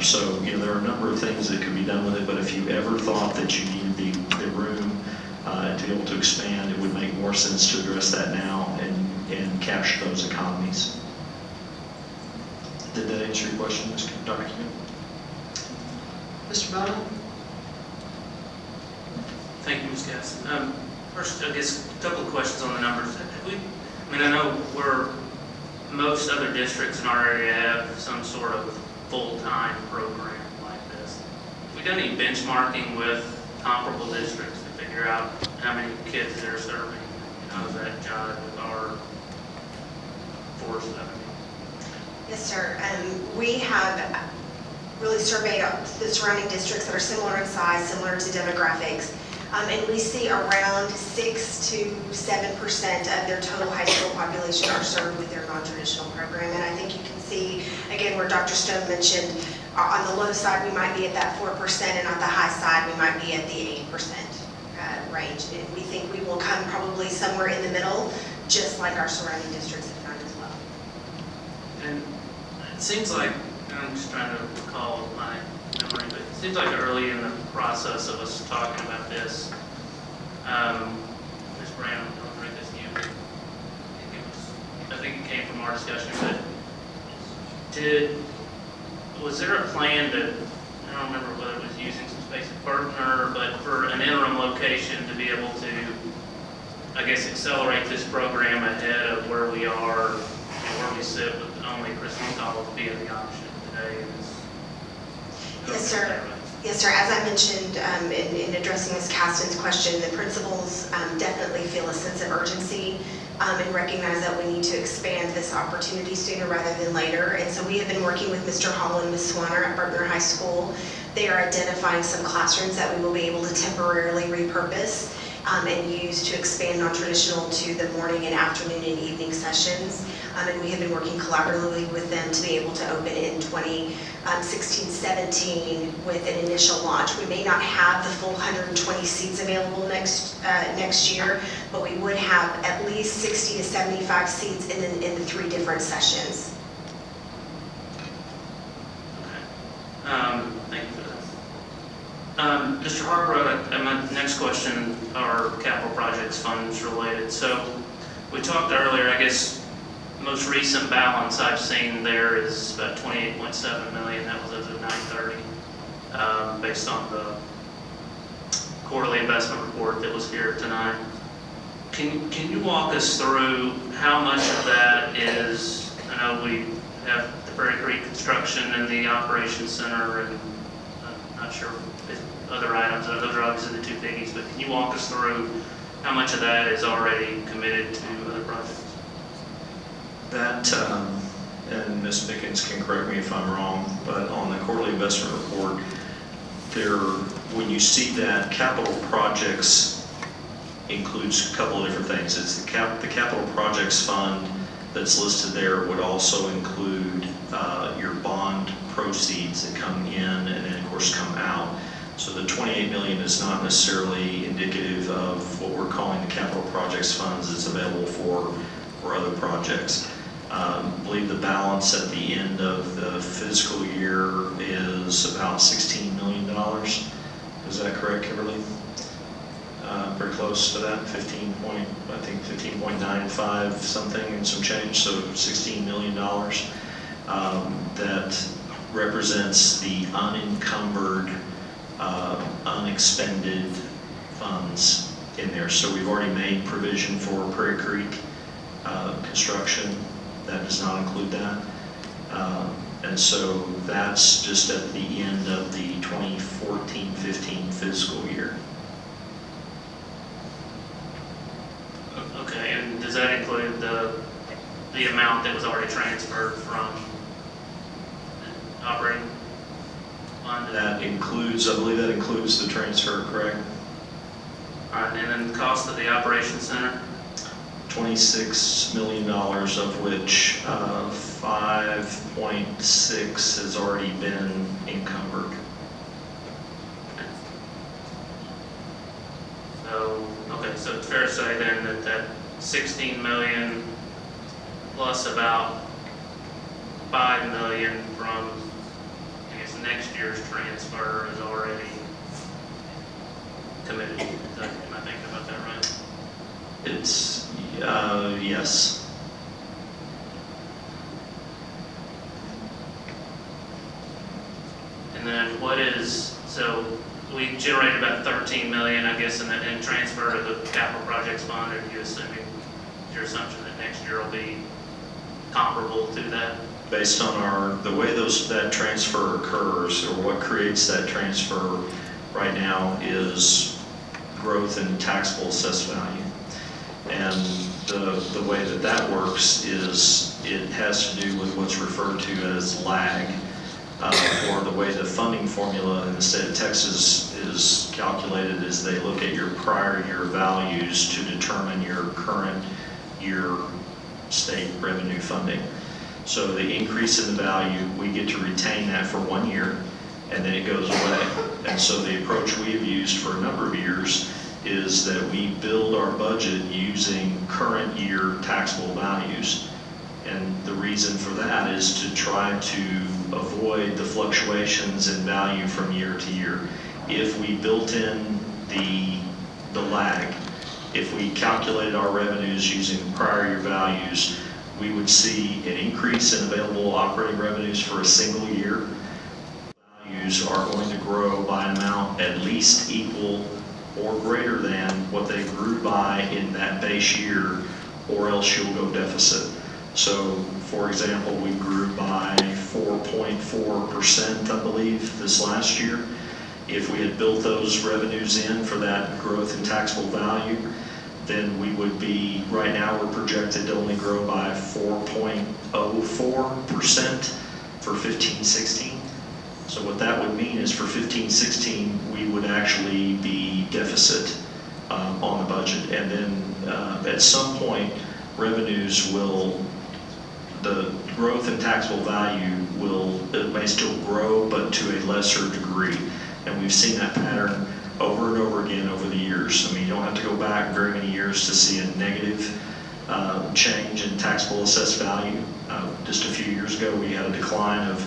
K: So there are a number of things that could be done with it, but if you ever thought that you needed the room to be able to expand, it would make more sense to address that now and capture those economies. Did that answer your question, Dr. Kim?
T: Mr. Bono?
Q: Thank you, Ms. Gaston. First, I guess a couple of questions on the numbers. I know most other districts in our area have some sort of full-time program like this. Have we done any benchmarking with comparable districts to figure out how many kids they're serving? How does that jive with our force?
V: Yes, sir. We have really surveyed the surrounding districts that are similar in size, similar to demographics, and we see around 6 to 7% of their total high school population are served with their non-traditional program. And I think you can see, again, where Dr. Stone mentioned, on the low side we might be at that 4%, and on the high side we might be at the 8% range. And we think we will come probably somewhere in the middle, just like our surrounding districts have done as well.
Q: And it seems like, and I'm just trying to recall my memory, but it seems like early in the process of us talking about this, Ms. Brown, I'll bring this to you. I think it came from our discussion, but was there a plan to, I don't remember whether it was using some space at Burtner, but for an interim location to be able to I guess, accelerate this program ahead of where we are, where we sit with only Christmas college being the option today.
V: Yes, sir. Yes, sir. As I mentioned in addressing Ms. Caston's question, the principals definitely feel a sense of urgency and recognize that we need to expand this opportunity sooner rather than later. And so we have been working with Mr. Hall and Ms. Swanner at Berkner High School. They are identifying some classrooms that we will be able to temporarily repurpose and use to expand non-traditional to the morning and afternoon and evening sessions. And we have been working collaboratively with them to be able to open in 2016-17 with an initial launch. We may not have the full 120 seats available next year, but we would have at least 60 to 75 seats in the 3 different sessions.
Q: Thank you for that. Mr. Hargrove, my next question are capital projects funds related. So we talked earlier, I guess, most recent balance I've seen there is about $28.7 million. That was as of 9/30, based on the quarterly investment report that was here tonight. Can you walk us through how much of that is, I know we have the Prairie Creek construction and the operations center, and I'm not sure if other items, those are obviously the 2 biggies, but can you walk us through how much of that is already committed to other projects?
K: That, and Ms. Pickens can correct me if I'm wrong, but on the quarterly investment report, when you see that capital projects includes a couple of different things. It's the capital projects fund that's listed there would also include your bond proceeds that come in and then of course come out. So the $28 million is not necessarily indicative of what we're calling the capital projects funds that's available for other projects. I believe the balance at the end of the fiscal year is about $16 million. Is that correct, Kimberly? Pretty close to that, 15.95 something and some change, so $16 million. That represents the unencumbered, unexpended funds in there. So we've already made provision for Prairie Creek construction. That does not include that. And so that's just at the end of the 2014-15 fiscal year.
Q: Okay, and does that include the amount that was already transferred from the operating fund?
K: That includes, I believe that includes the transfer, correct?
Q: All right, and then the cost of the operations center?
K: $26 million, of which 5.6 has already been encumbered.
Q: So, okay, so it's fair to say then that 16 million plus about 5 million from, I guess, next year's transfer is already committed. Am I thinking about that right?
K: It's, yes.
Q: And then what is, so we generated about 13 million, I guess, in transfer to the capital projects fund. Are you assuming, your assumption that next year will be comparable to that?
K: Based on the way that transfer occurs, or what creates that transfer right now, is growth in taxable assessed value. And the way that works is it has to do with what's referred to as lag, or the way the funding formula in the state of Texas is calculated is they look at your prior year values to determine your current year state revenue funding. So the increase in the value, we get to retain that for 1 year, and then it goes away. And so the approach we have used for a number of years is that we build our budget using current year taxable values. And the reason for that is to try to avoid the fluctuations in value from year to year. If we built in the lag, if we calculated our revenues using prior year values, we would see an increase in available operating revenues for a single year. Values are going to grow by an amount at least equal or greater than what they grew by in that base year, or else you'll go deficit. So, for example, we grew by 4.4%, I believe, this last year. If we had built those revenues in for that growth in taxable value, then we would be, right now we're projected to only grow by 4.04% for 15-16. So what that would mean is for 15-16, we would actually be deficit on the budget. And then at some point, revenues will, the growth in taxable value will, it may still grow, but to a lesser degree. And we've seen that pattern over and over again over the years. I mean, you don't have to go back very many years to see a negative change in taxable assessed value. Just a few years ago, we had a decline of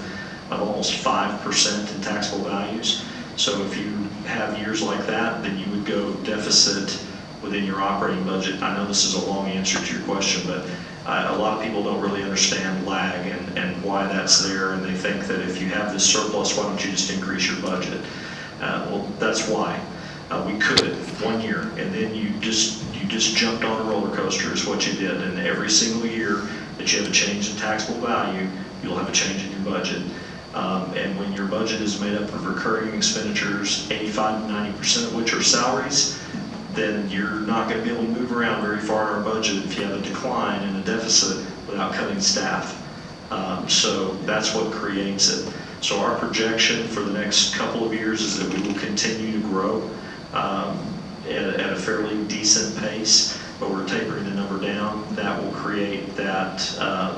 K: almost 5% in taxable values. So if you have years like that, then you would go deficit within your operating budget. I know this is a long answer to your question, but a lot of people don't really understand lag and why that's there, and they think that if you have this surplus, why don't you just increase your budget? Well, that's why. We could 1 year, and then you just jumped on a roller coaster is what you did. And every single year that you have a change in taxable value, you'll have a change in your budget. And when your budget is made up of recurring expenditures, 85 to 90% of which are salaries, then you're not going to be able to move around very far in our budget if you have a decline and a deficit without cutting staff. So that's what creates it. So our projection for the next couple of years is that we will continue to grow at a fairly decent pace, but we're tapering the number down. That will create that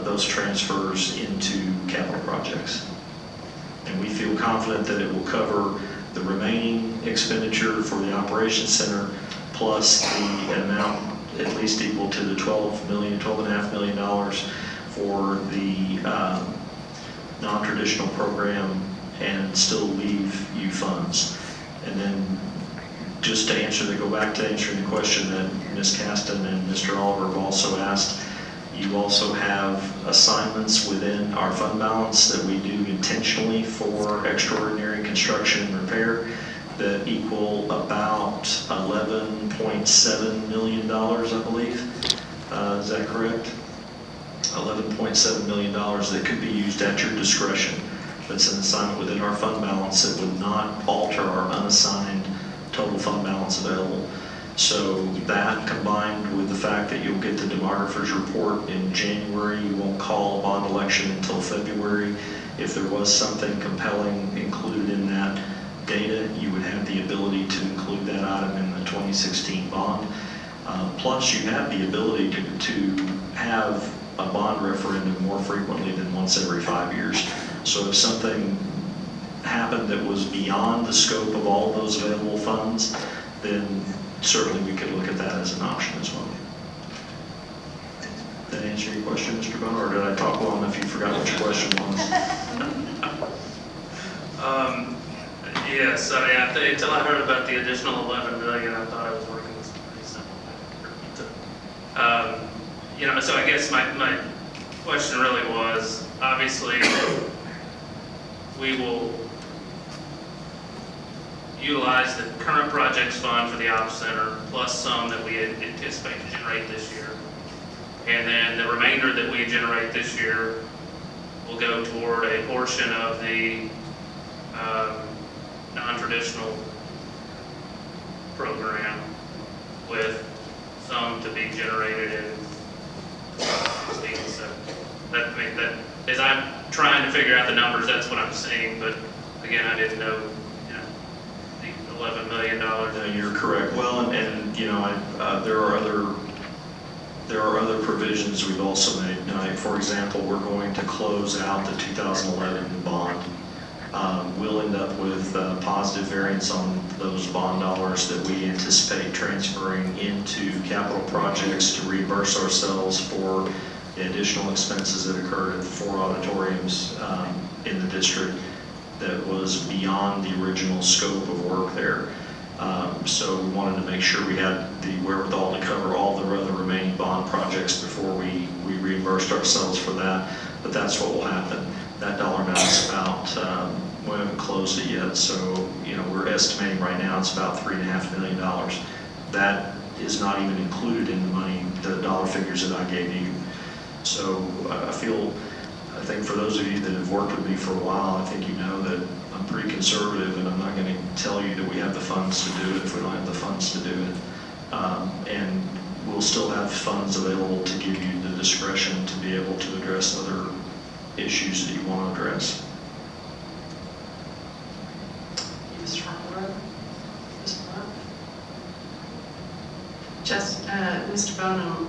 K: those transfers into capital projects. And we feel confident that it will cover the remaining expenditure for the operations center plus the amount at least equal to the $12.5 million for the non-traditional program and still leave you funds. And then just to go back to answering the question that Ms. Caston and Mr. Oliver have also asked, you also have assignments within our fund balance that we do intentionally for extraordinary construction and repair that equal about $11.7 million, I believe. Is that correct? $11.7 million that could be used at your discretion. That's an assignment within our fund balance that would not alter our unassigned total fund balance available. So that, combined with the fact that you'll get the demographer's report in January, you won't call a bond election until February. If there was something compelling included in that data, you would have the ability to include that item in the 2016 bond. Plus, you have the ability to have a bond referendum more frequently than once every 5 years. So if something happened that was beyond the scope of all those available funds, then certainly we could look at that as an option as well. Did that answer your question, Mr. Bono, or did I talk long enough you forgot what your question was?
Q: Yes, until I heard about the additional 11 million, I thought I was working with some pretty simple things. So I guess my question really was, obviously, we will utilize the current projects fund for the Ops Center, plus some that we anticipate to generate this year. And then the remainder that we generate this year will go toward a portion of the non-traditional program, with some to be generated in 16. So that as I'm trying to figure out the numbers, that's what I'm seeing. But again, I didn't know, the $11 million.
K: No, you're correct. Well, and there are other provisions we've also made. For example, we're going to close out the 2011 bond. We'll end up with positive variance on those bond dollars that we anticipate transferring into capital projects to reimburse ourselves for the additional expenses that occurred at the 4 auditoriums in the district that was beyond the original scope of work there. So we wanted to make sure we had the wherewithal to cover all the other remaining bond projects before we reimbursed ourselves for that. But that's what will happen. That dollar amount is about closed it yet, so, you know, we're estimating right now it's about $3.5 million. That is not even included in the money, the dollar figures that I gave you. So I think for those of you that have worked with me for a while, I think you know that I'm pretty conservative, and I'm not going to tell you that we have the funds to do it if we don't have the funds to do it. And we'll still have funds available to give you the discretion to be able to address other issues that you want to address.
T: Mr. Harper? Ms. Blunt?
I: Just, Mr. Bono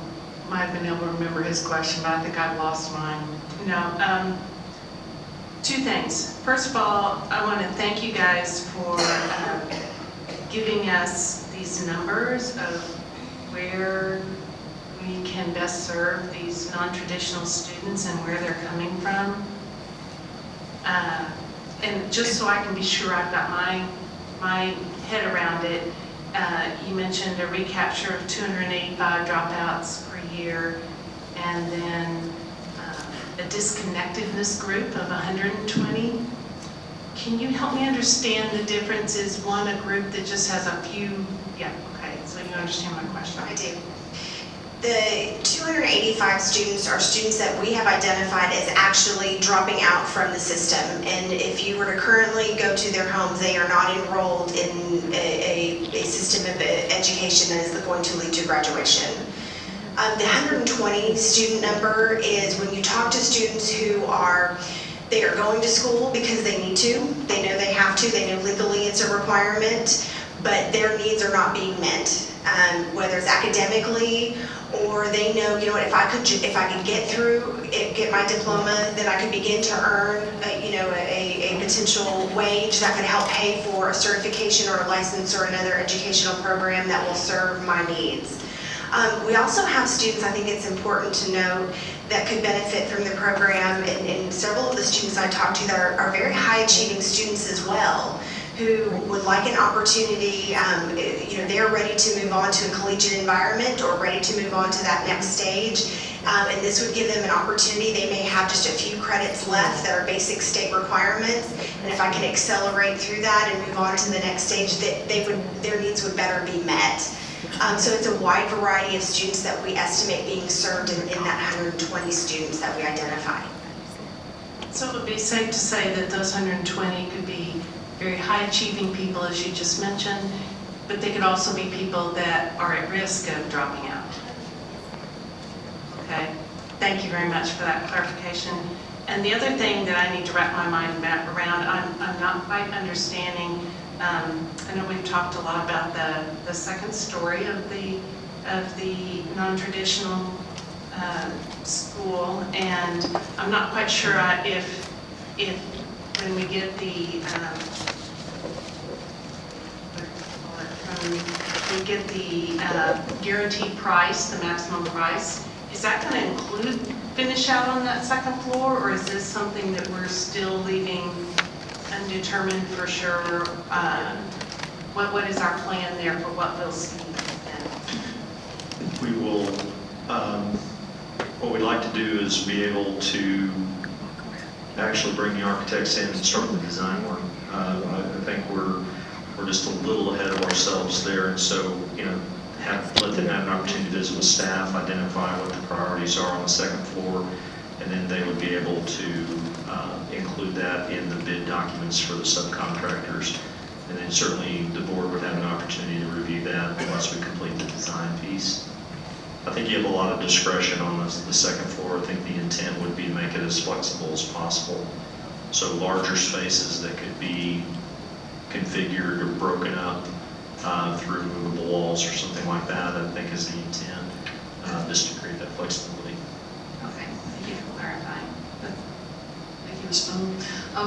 I: might have been able to remember his question, but I think I've lost mine. No, two things. First of all, I want to thank you guys for giving us these numbers of where we can best serve these non-traditional students and where they're coming from. And just so I can be sure I've got my head around it, you mentioned a recapture of 285 dropouts per year, and then a disconnectedness group of 120. Can you help me understand the difference? Is one a group that just has a few? Yeah, okay, so you understand my question.
V: I do. The 285 students are students that we have identified as actually dropping out from the system. And if you were to currently go to their homes, they are not enrolled in a system of education that is going to lead to graduation. The 120 student number is when you talk to students who are going to school because they need to, they know they have to, they know legally it's a requirement, but their needs are not being met, whether it's academically or they know, you know what, if I could get through, get my diploma, then I could begin to earn, a potential wage that could help pay for a certification or a license or another educational program that will serve my needs. We also have students, I think it's important to note, that could benefit from the program, and several of the students I talked to that are very high achieving students as well, who would like an opportunity, they're ready to move on to a collegiate environment or ready to move on to that next stage. And this would give them an opportunity. They may have just a few credits left that are basic state requirements, and if I can accelerate through that and move on to the next stage, their needs would better be met. So it's a wide variety of students that we estimate being served in that 120 students that we identified.
I: So it would be safe to say that those 120 could be very high achieving people, as you just mentioned, but they could also be people that are at risk of dropping out. Okay, thank you very much for that clarification. And the other thing that I need to wrap my mind around, I'm not quite understanding. I know we've talked a lot about the second story of the non-traditional school, and I'm not quite sure if when we get the guaranteed price, the maximum price, is that going to include finish out on that second floor, or is this something that we're still leaving undetermined for sure? What is our plan there for what we'll see then?
K: We will, what we'd like to do is be able to actually bring the architects in and start the design work. I think we're just a little ahead of ourselves there, and so, let them have an opportunity to visit with staff, identify what the priorities are on the second floor, and then they would be able to include that in the bid documents for the subcontractors. And then certainly the board would have an opportunity to review that once we complete the design piece. I think you have a lot of discretion on the second floor. I think the intent would be to make it as flexible as possible. So larger spaces that could be configured or broken up through movable walls or something like that, I think is the intent, just to create that flexibility.
I: Okay, thank you for clarifying.
T: Thank you, Ms. Boone.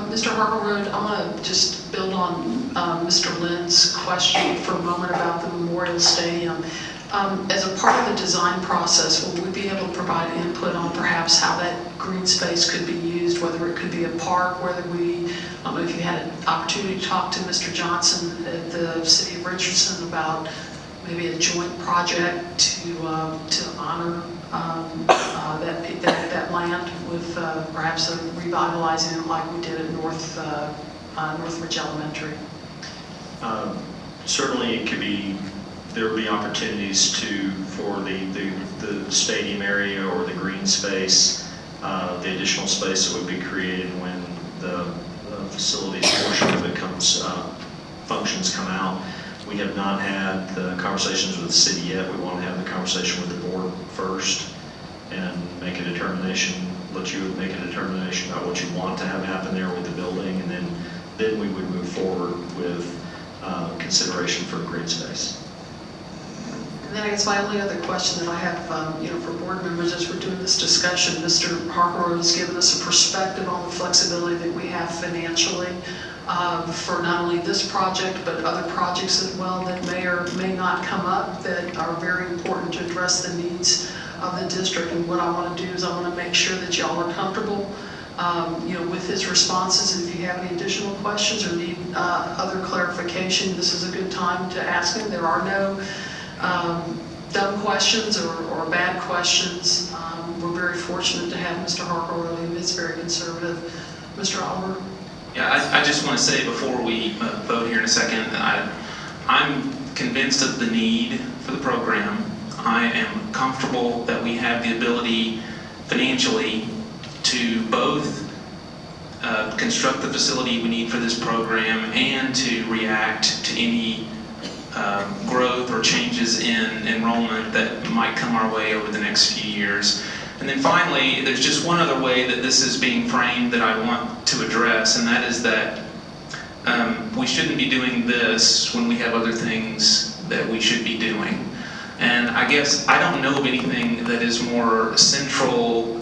T: Mr. Harperwood, I want to just build on Mr. Lynn's question for a moment about the Memorial Stadium. As a part of the design process, will we be able to provide input on perhaps how that green space could be used, whether it could be a park, whether I don't know if you had an opportunity to talk to Mr. Johnson at the City of Richardson about maybe a joint project to honor that land with perhaps revitalizing it like we did at North Northridge Elementary?
K: Certainly it could be, there would be opportunities for the stadium area or the green space, the additional space that would be created when the facilities portion of it functions come out. We have not had the conversations with the city yet. We want to have the conversation with the board first and make a determination, let you make a determination about what you want to have happen there with the building, and then we would move forward with consideration for green space.
T: And then I guess my only other question that I have, for board members as we're doing this discussion, Mr. Harkrow has given us a perspective on the flexibility that we have financially for not only this project, but other projects as well that may or may not come up that are very important to address the needs of the district. And what I want to do is I want to make sure that y'all are comfortable with his responses. And if you have any additional questions or need other clarification, this is a good time to ask him. There are no dumb questions or bad questions. We're very fortunate to have Mr. Harkrow, who is very conservative. Mr. Oliver?
M: Yeah, I just want to say before we vote here in a second, I'm convinced of the need for the program. I am comfortable that we have the ability financially to both construct the facility we need for this program and to react to any growth or changes in enrollment that might come our way over the next few years. And then finally, there's just one other way that this is being framed that I want to address, and that is that we shouldn't be doing this when we have other things that we should be doing. And I guess I don't know of anything that is more central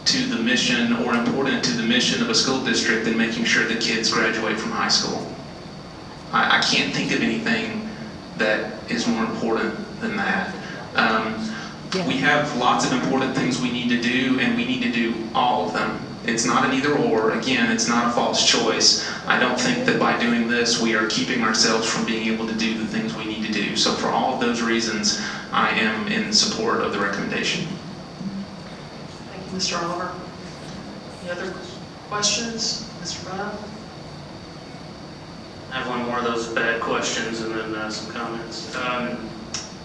M: to the mission or important to the mission of a school district than making sure that kids graduate from high school. I can't think of anything that is more important than that. We have lots of important things we need to do, and we need to do all of them. It's not an either or. Again, it's not a false choice. I don't think that by doing this, we are keeping ourselves from being able to do the things we need to do. So for all of those reasons, I am in support of the recommendation.
T: Thank you, Mr. Oliver. Any other questions? Mr. Bono?
Q: I have one more of those bad questions and then some comments.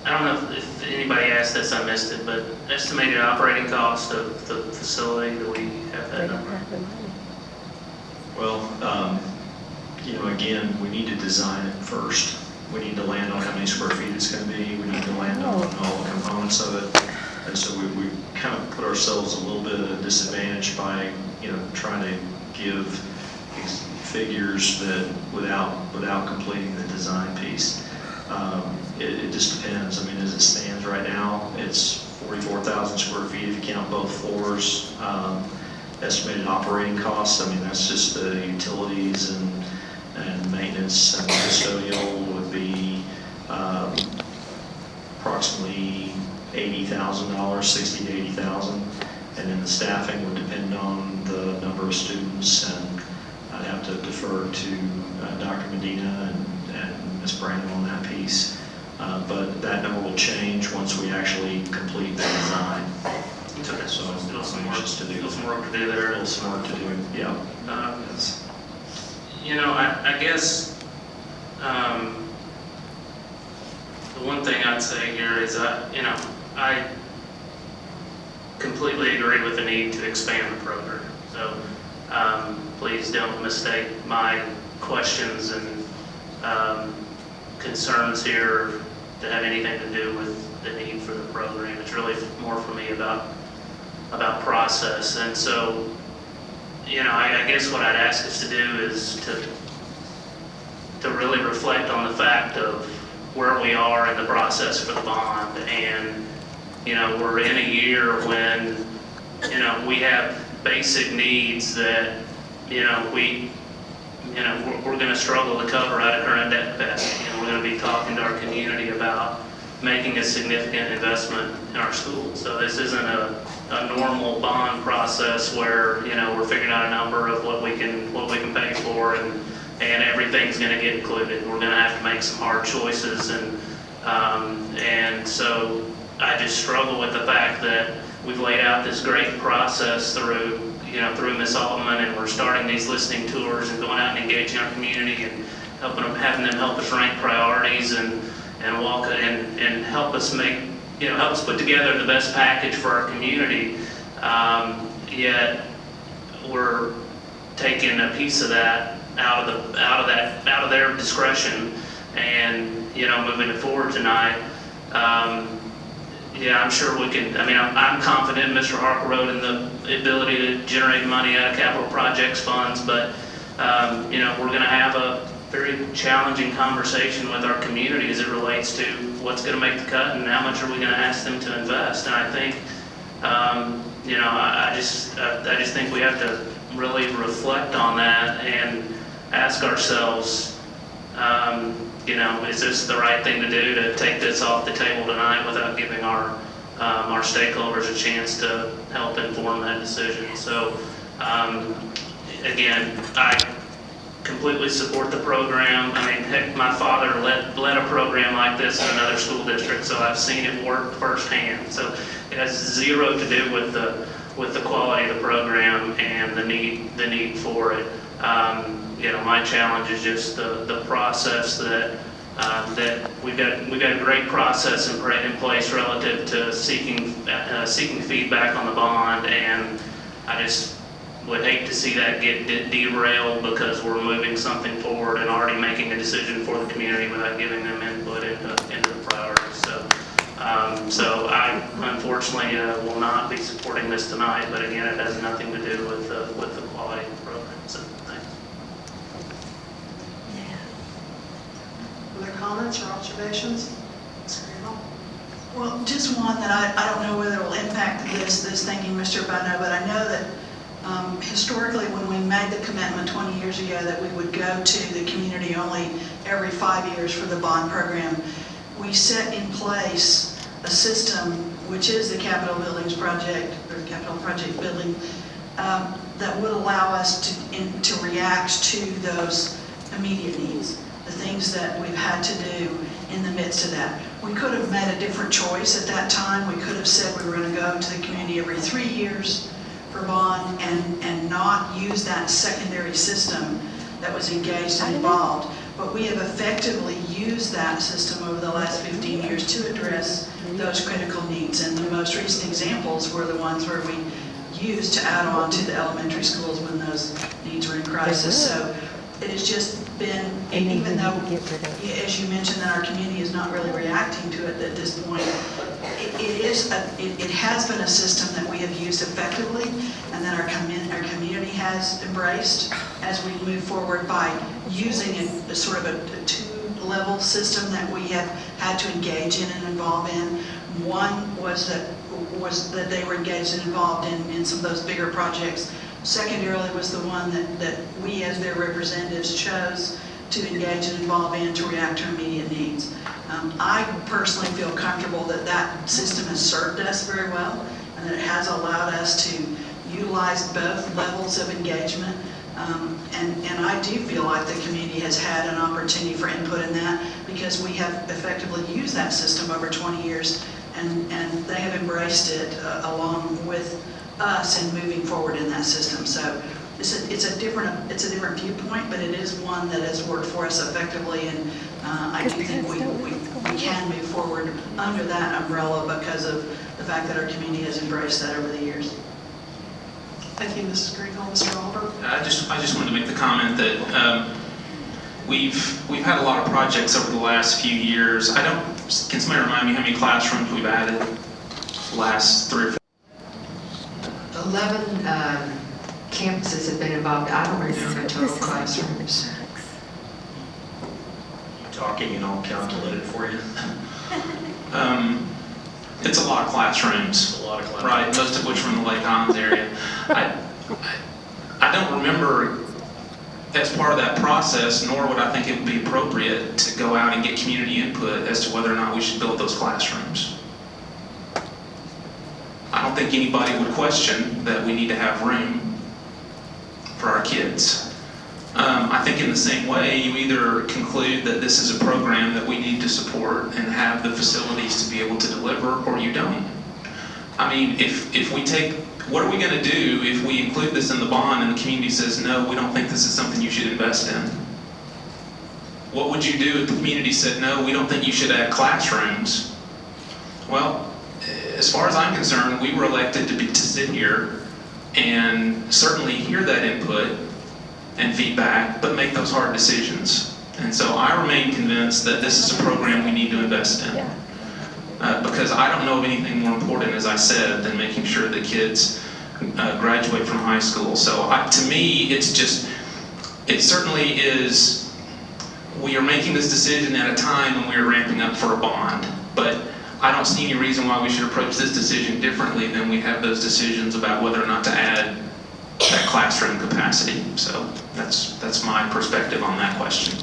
Q: I don't know if anybody asked this, I missed it, but estimated operating cost of the facility, do we have that number?
K: Well, again, we need to design it first. We need to land on how many square feet it's going to be. We need to land on all the components of it. And so we kind of put ourselves a little bit at a disadvantage by, trying to give figures that without completing the design piece. It just depends. I mean, as it stands right now, it's 44,000 square feet if you count both floors. Estimated operating costs, I mean, that's just the utilities and maintenance and custodial would be approximately $80,000, 60 to 80,000. And then the staffing would depend on the number of students, and I'd have to defer to Dr. Medina and Ms. Brandon on that piece. But that number will change once we actually complete the design.
Q: Okay,
K: So
Q: still some
K: work to do.
Q: Some work to do there.
K: Still some work to do, yeah.
Q: Yes. I guess the one thing I'd say here is I completely agree with the need to expand the program. So please don't mistake my questions and concerns here to have anything to do with the need for the program. It's really more for me about process. And so, I guess what I'd ask us to do is to really reflect on the fact of where we are in the process for the bond. And, we're in a year when, we have basic needs that, we're going to struggle to cover out of current debt capacity. And we're going to be talking to our community about making a significant investment in our schools. So this isn't a normal bond process where, we're figuring out a number of what we can pay for and everything's going to get included. We're going to have to make some hard choices, and so I just struggle with the fact that we've laid out this great process through, through Ms. Altman, and we're starting these listening tours and going out and engaging our community and having them help us rank priorities and walk and help us help us put together the best package for our community. Yet we're taking a piece of that out of their discretion and moving it forward tonight. I'm sure we can. I'm confident in Mr. Harkroad and the ability to generate money out of capital projects funds, but we're going to have a very challenging conversation with our community as it relates to what's going to make the cut and how much are we going to ask them to invest. And I think, I just think we have to really reflect on that and ask ourselves, is this the right thing to do, to take this off the table tonight without giving our stakeholders a chance to help inform that decision? So, again, I completely support the program. Heck, my father led a program like this in another school district, so I've seen it work firsthand. So it has zero to do with the quality of the program and the need for it. My challenge is just the process that we've got a great process in place relative to seeking feedback on the bond, and I just would hate to see that get derailed because we're moving something forward and already making a decision for the community without giving them input into the priorities. So I unfortunately will not be supporting this tonight, but again, it has nothing to do with the quality of the program. So thanks.
T: Other comments or observations?
E: Well, just one that I don't know whether it will impact this thanking Mr. Bono, but I know that historically when we made the commitment 20 years ago that we would go to the community only every 5 years for the bond program, we set in place a system, which is the Capitol Buildings Project, or Capitol Project Building, that would allow us to react to those immediate needs, the things that we've had to do in the midst of that. We could have made a different choice at that time. We could have said we were going to go to the community every 3 years for bond and not use that secondary system that was engaged and involved. But we have effectively used that system over the last 15 years to address those critical needs. And the most recent examples were the ones where we used to add on to the elementary schools when those needs were in crisis. So it has just been, even though, as you mentioned, that our community is not really reacting to it at this point, it has been a system that we have used effectively and that our community has embraced as we move forward by using a sort of a two-level system that we have had to engage in and involve in. One was that they were engaged and involved in some of those bigger projects. Secondarily was the one that we as their representatives chose to engage and involve in to react to immediate needs. I personally feel comfortable that that system has served us very well and that it has allowed us to utilize both levels of engagement. And I do feel like the community has had an opportunity for input in that because we have effectively used that system over 20 years and they have embraced it along with us in moving forward in that system. So it's a different viewpoint, but it is one that has worked for us effectively, and I do think we can move forward under that umbrella because of the fact that our community has embraced that over the years.
T: Thank you, Mrs. Greenhill. Mr. Oliver?
M: I just wanted to make the comment that we've had a lot of projects over the last few years. Can somebody remind me how many classrooms we've added the last 3 or 4?
G: 11 campuses have been involved. I don't remember the total classrooms.
K: Talking and I'll calculate it for you.
M: It's a lot of classrooms, right? Most of which are in the Lake Highlands area. I don't remember as part of that process, nor would I think it would be appropriate to go out and get community input as to whether or not we should build those classrooms. I don't think anybody would question that we need to have room for our kids. I think in the same way, you either conclude that this is a program that we need to support and have the facilities to be able to deliver, or you don't. I mean, if we take What are we going to do if we include this in the bond and the community says, no, we don't think this is something you should invest in? What would you do if the community said, no, we don't think you should add classrooms? Well, as far as I'm concerned, we were elected to sit here and certainly hear that input and feedback, but make those hard decisions. And so I remain convinced that this is a program we need to invest in. Because I don't know of anything more important, as I said, than making sure that kids graduate from high school. So to me, it certainly is, we are making this decision at a time when we are ramping up for a bond. But I don't see any reason why we should approach this decision differently than we have those decisions about whether or not to add that classroom capacity. So that's my perspective on that question.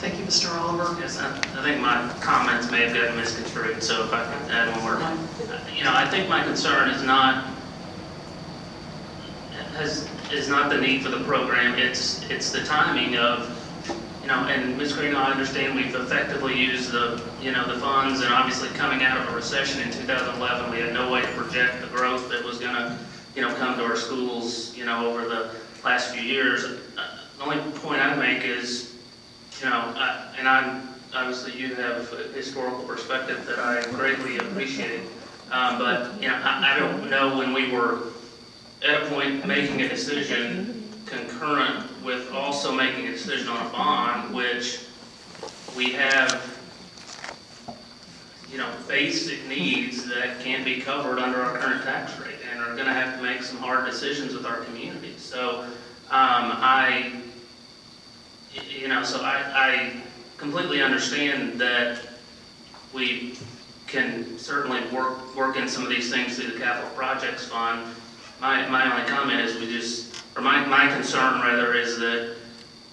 T: Thank you, Mr. Oliver.
Q: Yes, I think my comments may have gotten misconstrued, so if I can add one more. I think my concern is not the need for the program, it's the timing of, and Ms. Green, I understand we've effectively used the funds, and obviously coming out of a recession in 2011, we had no way to project the growth that was going to, come to our schools, over the last few years. The only point I'd make is, and obviously you have a historical perspective that I greatly appreciate, but, I don't know when we were at a point making a decision concurrent with also making a decision on a bond, which we have, basic needs that can't be covered under our current tax rate and are going to have to make some hard decisions with our community. So I completely understand that we can certainly work in some of these things through the capital projects fund. My only comment is my concern rather is that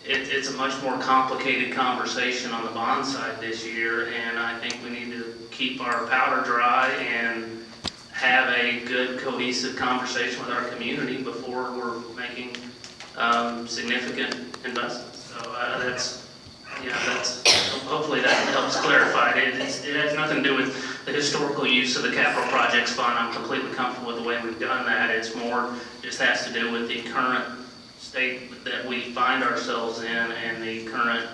Q: it's a much more complicated conversation on the bond side this year, and I think we need to keep our powder dry and have a good cohesive conversation with our community before we're making significant investments. So that's hopefully that helps clarify it. It has nothing to do with the historical use of the capital projects fund. I'm completely comfortable with the way we've done that. It's more just has to do with the current state that we find ourselves in and the current,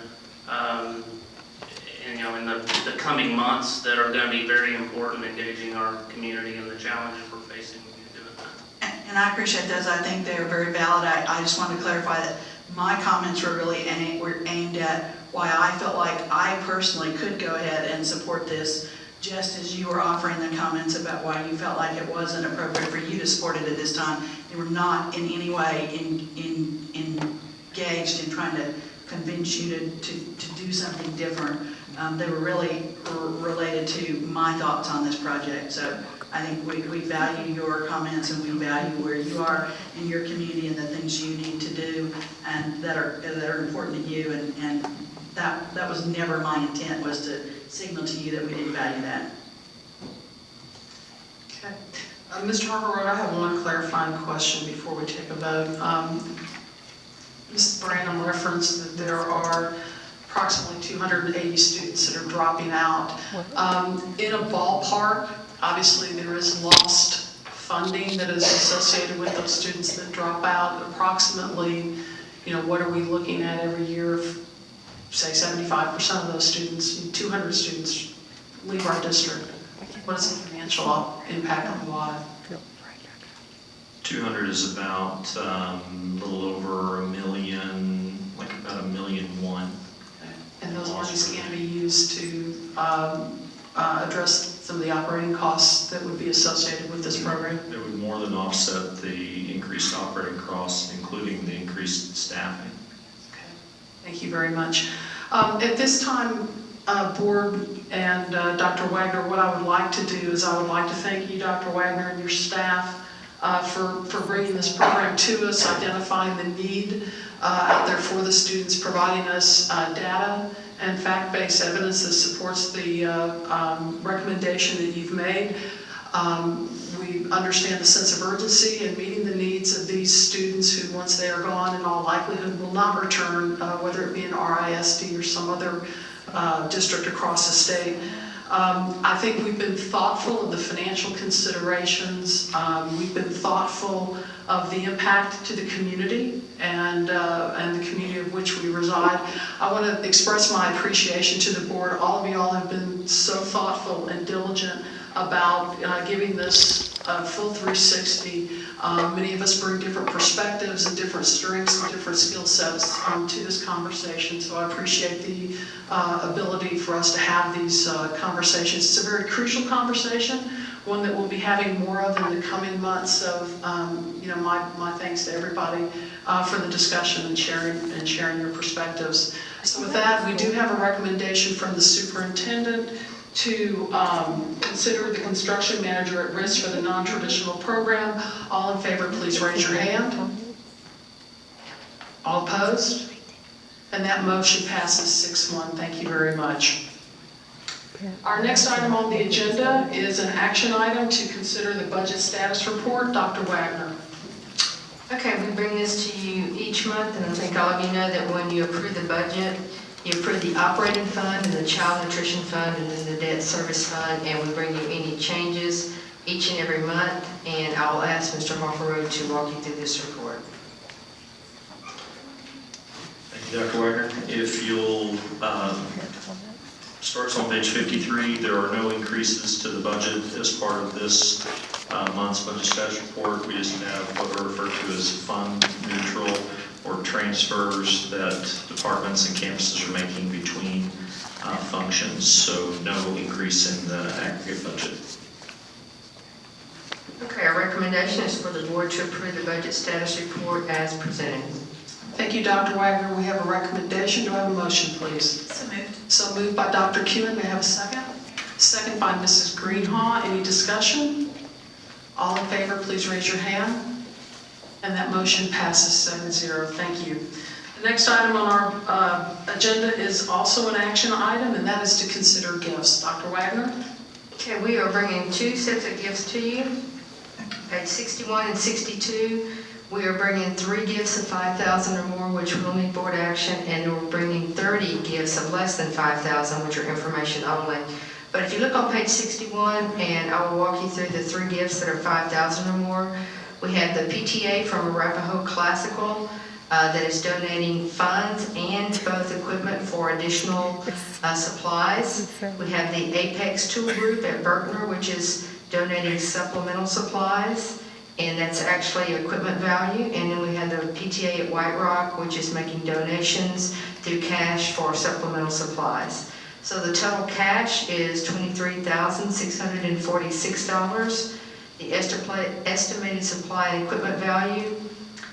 Q: in the coming months that are going to be very important, engaging our community and the challenges we're facing when you're doing that.
E: And I appreciate those. I think they're very valid. I just want to clarify that my comments were really aimed at why I felt like I personally could go ahead and support this, just as you were offering the comments about why you felt like it wasn't appropriate for you to support it at this time. They were not in any way engaged in trying to convince you to do something different. They were really related to my thoughts on this project. So I think we value your comments and we value where you are in your community and the things you need to do and that are important to you. And that was never my intent, was to signal to you that we didn't value that.
T: Okay. Mr. Harper, I have one clarifying question before we take a vote. Ms. Branham referenced that there are approximately 280 students that are dropping out. In a ballpark, obviously there is lost funding that is associated with those students that drop out. Approximately, what are we looking at every year? Say 75% of those students, 200 students leave our district. What is the financial impact on the lot?
K: 200 is about a little over $1 million, like about $1.1 million.
T: And those monies can be used to address some of the operating costs that would be associated with this program?
K: It would more than offset the increased operating costs, including the increased staffing.
T: Okay, thank you very much. At this time, Board and Dr. Wagner, what I would like to do is I would like to thank you, Dr. Wagner, and your staff for bringing this program to us, identifying the need out there for the students, providing us data and fact-based evidence that supports the recommendation that you've made. We understand the sense of urgency in meeting the needs of these students who, once they are gone, in all likelihood will not return, whether it be an RISD or some other district across the state. I think we've been thoughtful of the financial considerations. We've been thoughtful of the impact to the community and the community of which we reside. I want to express my appreciation to the board. All of you all have been so thoughtful and diligent about giving this full 360. Many of us bring different perspectives and different strengths and different skill sets to this conversation, so I appreciate the ability for us to have these conversations. It's a very crucial conversation, one that we'll be having more of in the coming months, so my thanks to everybody for the discussion and sharing your perspectives. So with that, we do have a recommendation from the superintendent to consider the construction manager at risk for the non-traditional program. All in favor, please raise your hand. All opposed? And that motion passes 6-1. Thank you very much. Our next item on the agenda is an action item to consider the budget status report. Dr. Wagner.
G: Okay, we bring this to you each month, and I think all of you know that when you approve the budget, you approve the operating fund and the child nutrition fund and then the debt service fund, and we bring you any changes each and every month, and I'll ask Mr. Harper to walk you through this report.
K: Thank you, Dr. Wagner. If you'll, starts on page 53, there are no increases to the budget as part of this month's budget status report. We just have what are referred to as fund neutral or transfers that departments and campuses are making between functions, so no increase in the aggregate budget.
G: Okay, our recommendation is for the board to approve the budget status report as presented.
T: Thank you, Dr. Wagner. We have a recommendation. Do I have a motion, please?
N: So moved.
T: So moved by Dr. Kuhn. May I have a second? Second by Mrs. Greenhaw. Any discussion? All in favor, please raise your hand. And that motion passes 7-0. Thank you. The next item on our agenda is also an action item, and that is to consider gifts. Dr. Wagner?
G: Okay, we are bringing two sets of gifts to you. Page 61 and 62, we are bringing 3 gifts of $5,000 or more, which will need board action, and we're bringing 30 gifts of less than $5,000, which are information only. But if you look on page 61, and I will walk you through the 3 gifts that are $5,000 or more, we have the PTA from Arapahoe Classical that is donating funds and both equipment for additional supplies. We have the Apex Tool Group at Berkner, which is donating supplemental supplies, and that's actually equipment value. And then we have the PTA at White Rock, which is making donations through cash for supplemental supplies. So the total cash is $23,646. The estimated supply and equipment value,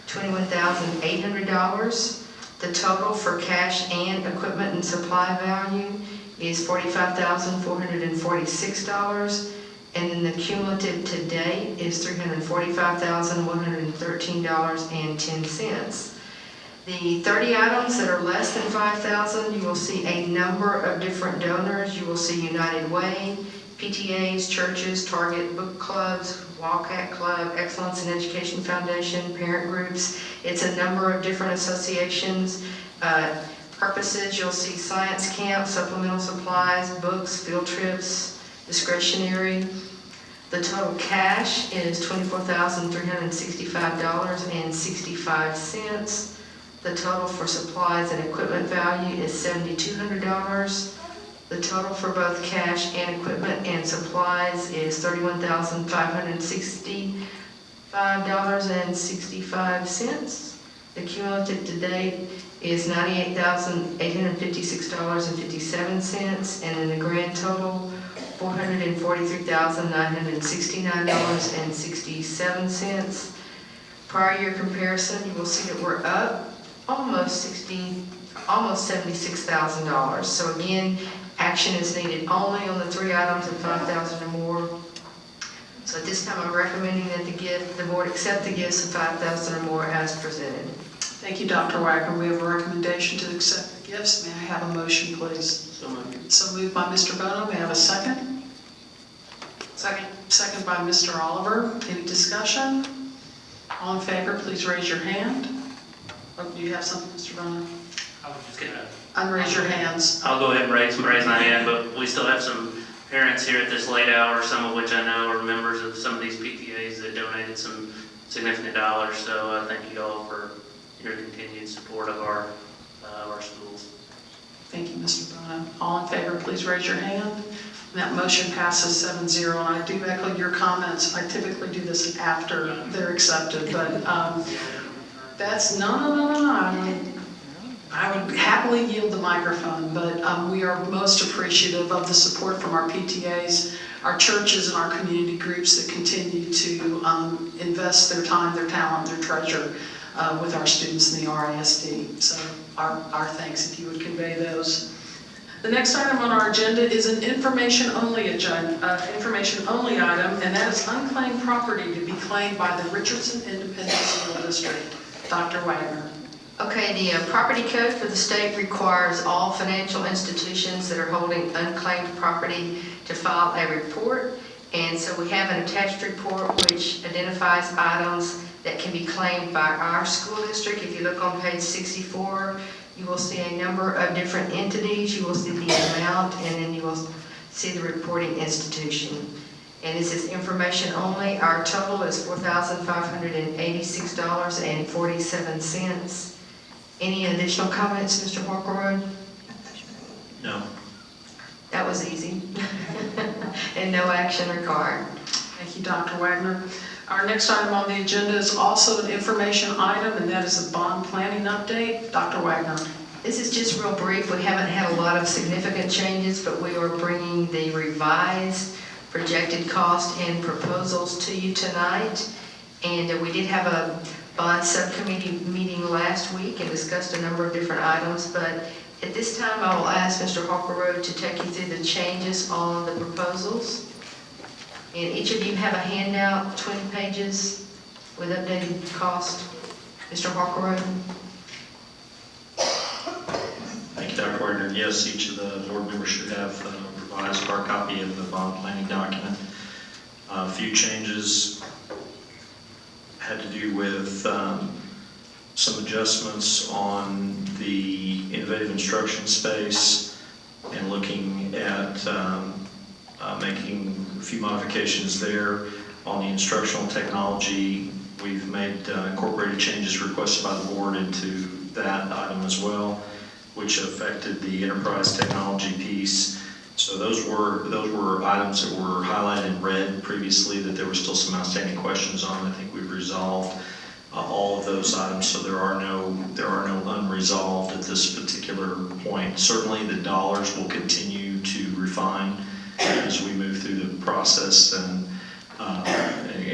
G: $21,800. The total for cash and equipment and supply value is $45,446. And then the cumulative to date is $345,113.10. The 30 items that are less than $5,000, you will see a number of different donors. You will see United Way, PTAs, churches, Target book clubs, Wildcat Club, Excellence in Education Foundation, parent groups. It's a number of different associations. Purposes, you'll see science camp, supplemental supplies, books, field trips, discretionary. The total cash is $24,365.65. The total for supplies and equipment value is $7,200. The total for both cash and equipment and supplies is $31,565.65. The cumulative to date is $98,856.57, and then the grand total, $443,969.67. Prior year comparison, you will see that we're up almost $76,000. So again, action is needed only on the 3 items of $5,000 or more. So at this time, I'm recommending that the board accept the gifts of $5,000 or more as presented.
T: Thank you, Dr. Wagner. We have a recommendation to accept the gifts. May I have a motion, please?
Q: So moved.
T: So moved by Mr. Bono. May I have a second?
N: Second.
T: Second by Mr. Oliver. Any discussion? All in favor, please raise your hand. Oh, do you have something, Mr. Bono?
Q: I was just gonna
T: Unraise your hands.
Q: I'll go ahead and raise my hand, but we still have some parents here at this late hour, some of which I know are members of some of these PTAs that donated some significant dollars. So thank you all for your continued support of our schools.
T: Thank you, Mr. Bono. All in favor, please raise your hand. And that motion passes 7-0. And I do echo your comments. I typically do this after they're accepted, but that's no. I would happily yield the microphone, but we are most appreciative of the support from our PTAs, our churches, and our community groups that continue to invest their time, their talent, their treasure with our students in the RISD. So our thanks if you would convey those. The next item on our agenda is an information-only item, and that is unclaimed property to be claimed by the Richardson Independent School District. Dr. Wagner.
G: Okay, the property code for the state requires all financial institutions that are holding unclaimed property to file a report. And so we have an attached report which identifies items that can be claimed by our school district. If you look on page 64, you will see a number of different entities. You will see the amount, and then you will see the reporting institution. And this is information only. Our total is $4,586.47. Any additional comments, Mr. Harkleroad?
K: No.
G: That was easy. And no action required.
T: Thank you, Dr. Wagner. Our next item on the agenda is also an information item, and that is a bond planning update. Dr. Wagner.
G: This is just real brief. We haven't had a lot of significant changes, but we are bringing the revised projected cost and proposals to you tonight. And we did have a bond subcommittee meeting last week and discussed a number of different items, but at this time I will ask Mr. Harkleroad to take you through the changes on the proposals. And each of you have a handout, 20 pages with updated cost. Mr. Harkleroad.
K: Thank you, Dr. Wagner. Yes, each of the board members should have a revised hard copy of the bond planning document. A few changes had to do with some adjustments on the innovative instruction space and looking at making a few modifications there. On the instructional technology, we've made incorporated changes requested by the board into that item as well, which affected the enterprise technology piece. So those were items that were highlighted in red previously that there were still some outstanding questions on. I think we've resolved all of those items, so there are no unresolved at this particular point. Certainly the dollars will continue to refine as we move through the process and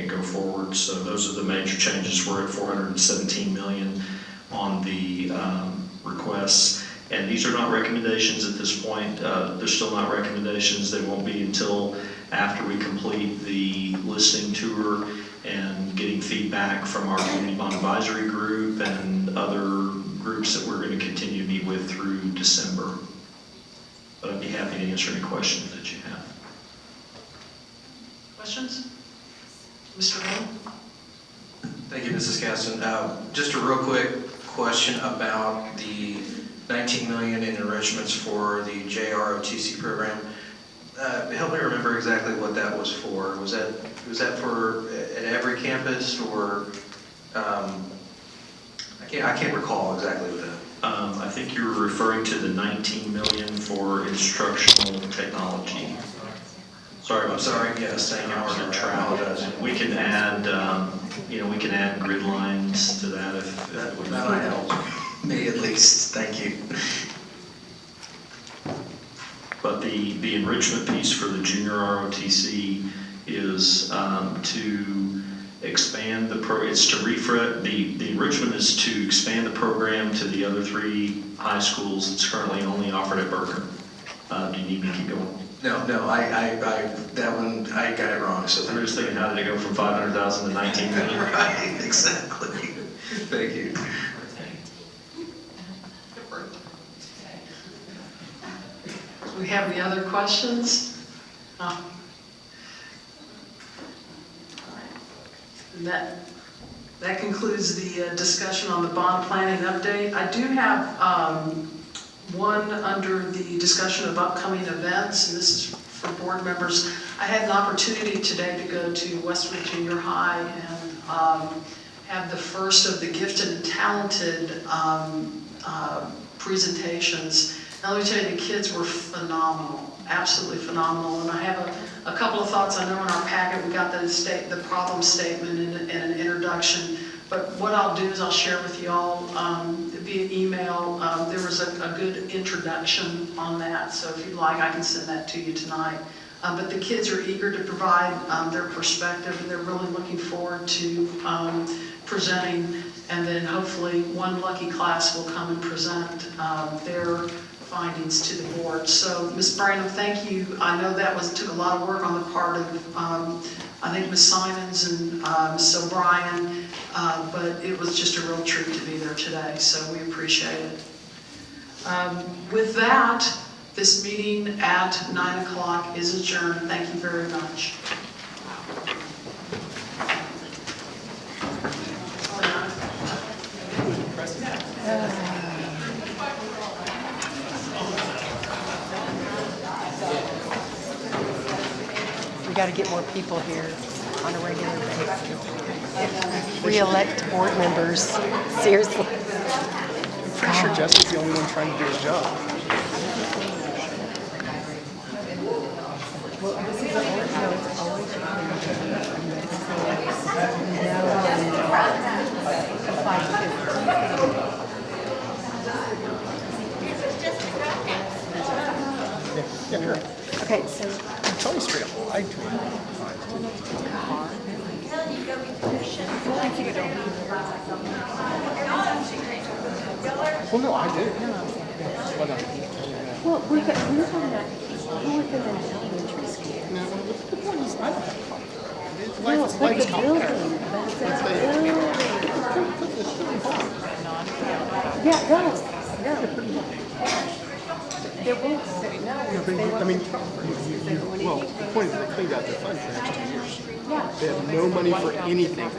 K: go forward. So those are the major changes. We're at $417 million on the requests. And these are not recommendations at this point. They're still not recommendations. They won't be until after we complete the listening tour and getting feedback from our community bond advisory group and other groups that we're going to continue to meet with through December. But I'd be happy to answer any questions that you have.
T: Questions? Mr. Rowe?
B: Thank you, Mrs. Caston. Just a real quick question about the $19 million in enrichments for the JROTC program. Help me remember exactly what that was for. Was that for at every campus, or I can't recall exactly what that.
K: I think you were referring to the $19 million for instructional technology. Sorry,
B: I'm sorry. Yes, thank you. I apologize.
K: We can add, we can add grid lines to that if that would
B: help me at least. Thank you.
K: But the enrichment piece for the junior ROTC is to expand the the enrichment is to expand the program to the other 3 high schools. It's currently only offered at Berkeley. Do you need me to keep going?
B: No, that one, I got it wrong. So
K: I'm just thinking, how did it go from 500,000 to 19 million?
B: Right, exactly. Thank you.
T: Do we have any other questions? And that concludes the discussion on the bond planning update. I do have one under the discussion of upcoming events, and this is for board members. I had an opportunity today to go to Westwood Junior High and have the first of the gifted and talented presentations. And let me tell you, the kids were phenomenal, absolutely phenomenal. And I have a couple of thoughts. I know in our packet we got the problem statement and an introduction. But what I'll do is I'll share with you all via email. There was a good introduction on that. So if you'd like, I can send that to you tonight. But the kids are eager to provide their perspective, and they're really looking forward to presenting. And then hopefully one lucky class will come and present their findings to the board. So Ms. Branham, thank you. I know that took a lot of work on the part of I think Ms. Simons and Ms. O'Brien, but it was just a real treat to be there today, so we appreciate it. With that, this meeting at 9 o'clock is adjourned. Thank you very much.
C: We got to get more people here on a regular basis. Re-elect board members. Seriously.
L: I'm pretty sure Justin's the only one trying to do his job.
C: Well, this is always
L: Yeah, sure.
C: Okay, so
L: I'm telling you straight up, I do. Well, no, I do. Well, no.
C: Well, we're talking about who within an elementary school.
L: No, well, the point is, I don't have a problem.
C: No,
L: Life
C: but
L: is
C: the building,
L: complicated.
C: Yeah, it does. No. There won't,
L: I mean, well, the point is they cleaned out their fund for the next 2 years.
C: Yeah.
L: They have no money for anything.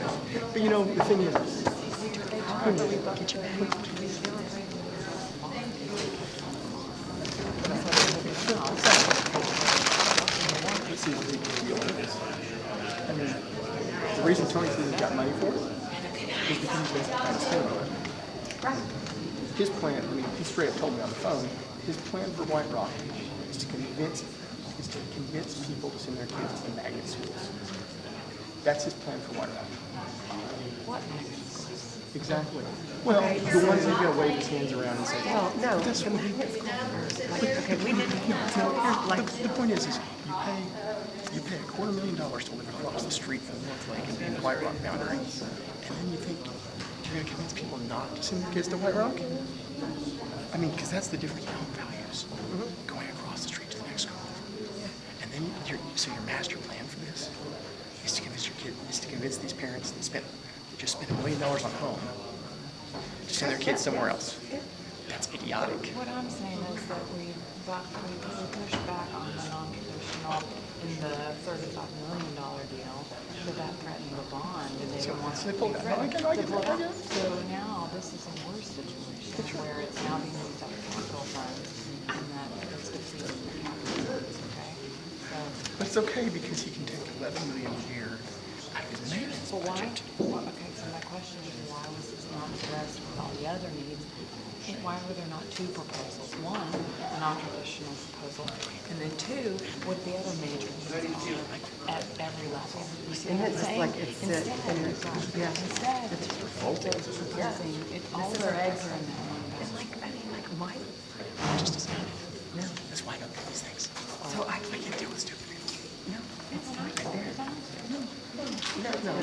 L: But you know, the thing is, see what the deal is. I mean, the reason Tony says he's got money for it is because he's basically trying to spend on it.
C: Right.
L: His plan, I mean, he straight up told me on the phone, his plan for White Rock is to convince people to send their kids to magnet schools. That's his plan for White Rock.
C: What?
L: Exactly. Well, the ones he's gonna wave his hands around and say,
C: Well, no,
L: that's
C: the
L: what
C: magnet schools. Okay, we didn't.
L: the point is you pay $250,000 to live across the street from North Lake and the White Rock boundary, and then you think you're gonna convince people not to send their kids to White Rock? I mean, because that's the difference in home values. Going across the street to the next school. And then your master plan for this is to convince these parents that just spent $1 million on home to send their kids somewhere else. That's idiotic.
O: What I'm saying is that we pushed back on the non-traditional in the $35 million deal for that threatening the bond, and they didn't want to
L: pull that. I get it.
O: So now this is a worse situation where it's now being used up for capital funds, and that it's depleting the capital funds, okay?
L: But it's okay because he can take $11 million a year out of his maintenance budget.
O: Okay, so my question is, why was this not addressed with all the other needs? And why were there not two proposals? One, a non-traditional proposal, and then two, what the other major needs are at every level. You see what I'm saying? Instead, it's proposing, all their eggs are in that one basket.
L: Just doesn't matter. No. That's why I don't do these things. So I can't deal with stupid people. No.
O: It's not.
L: No.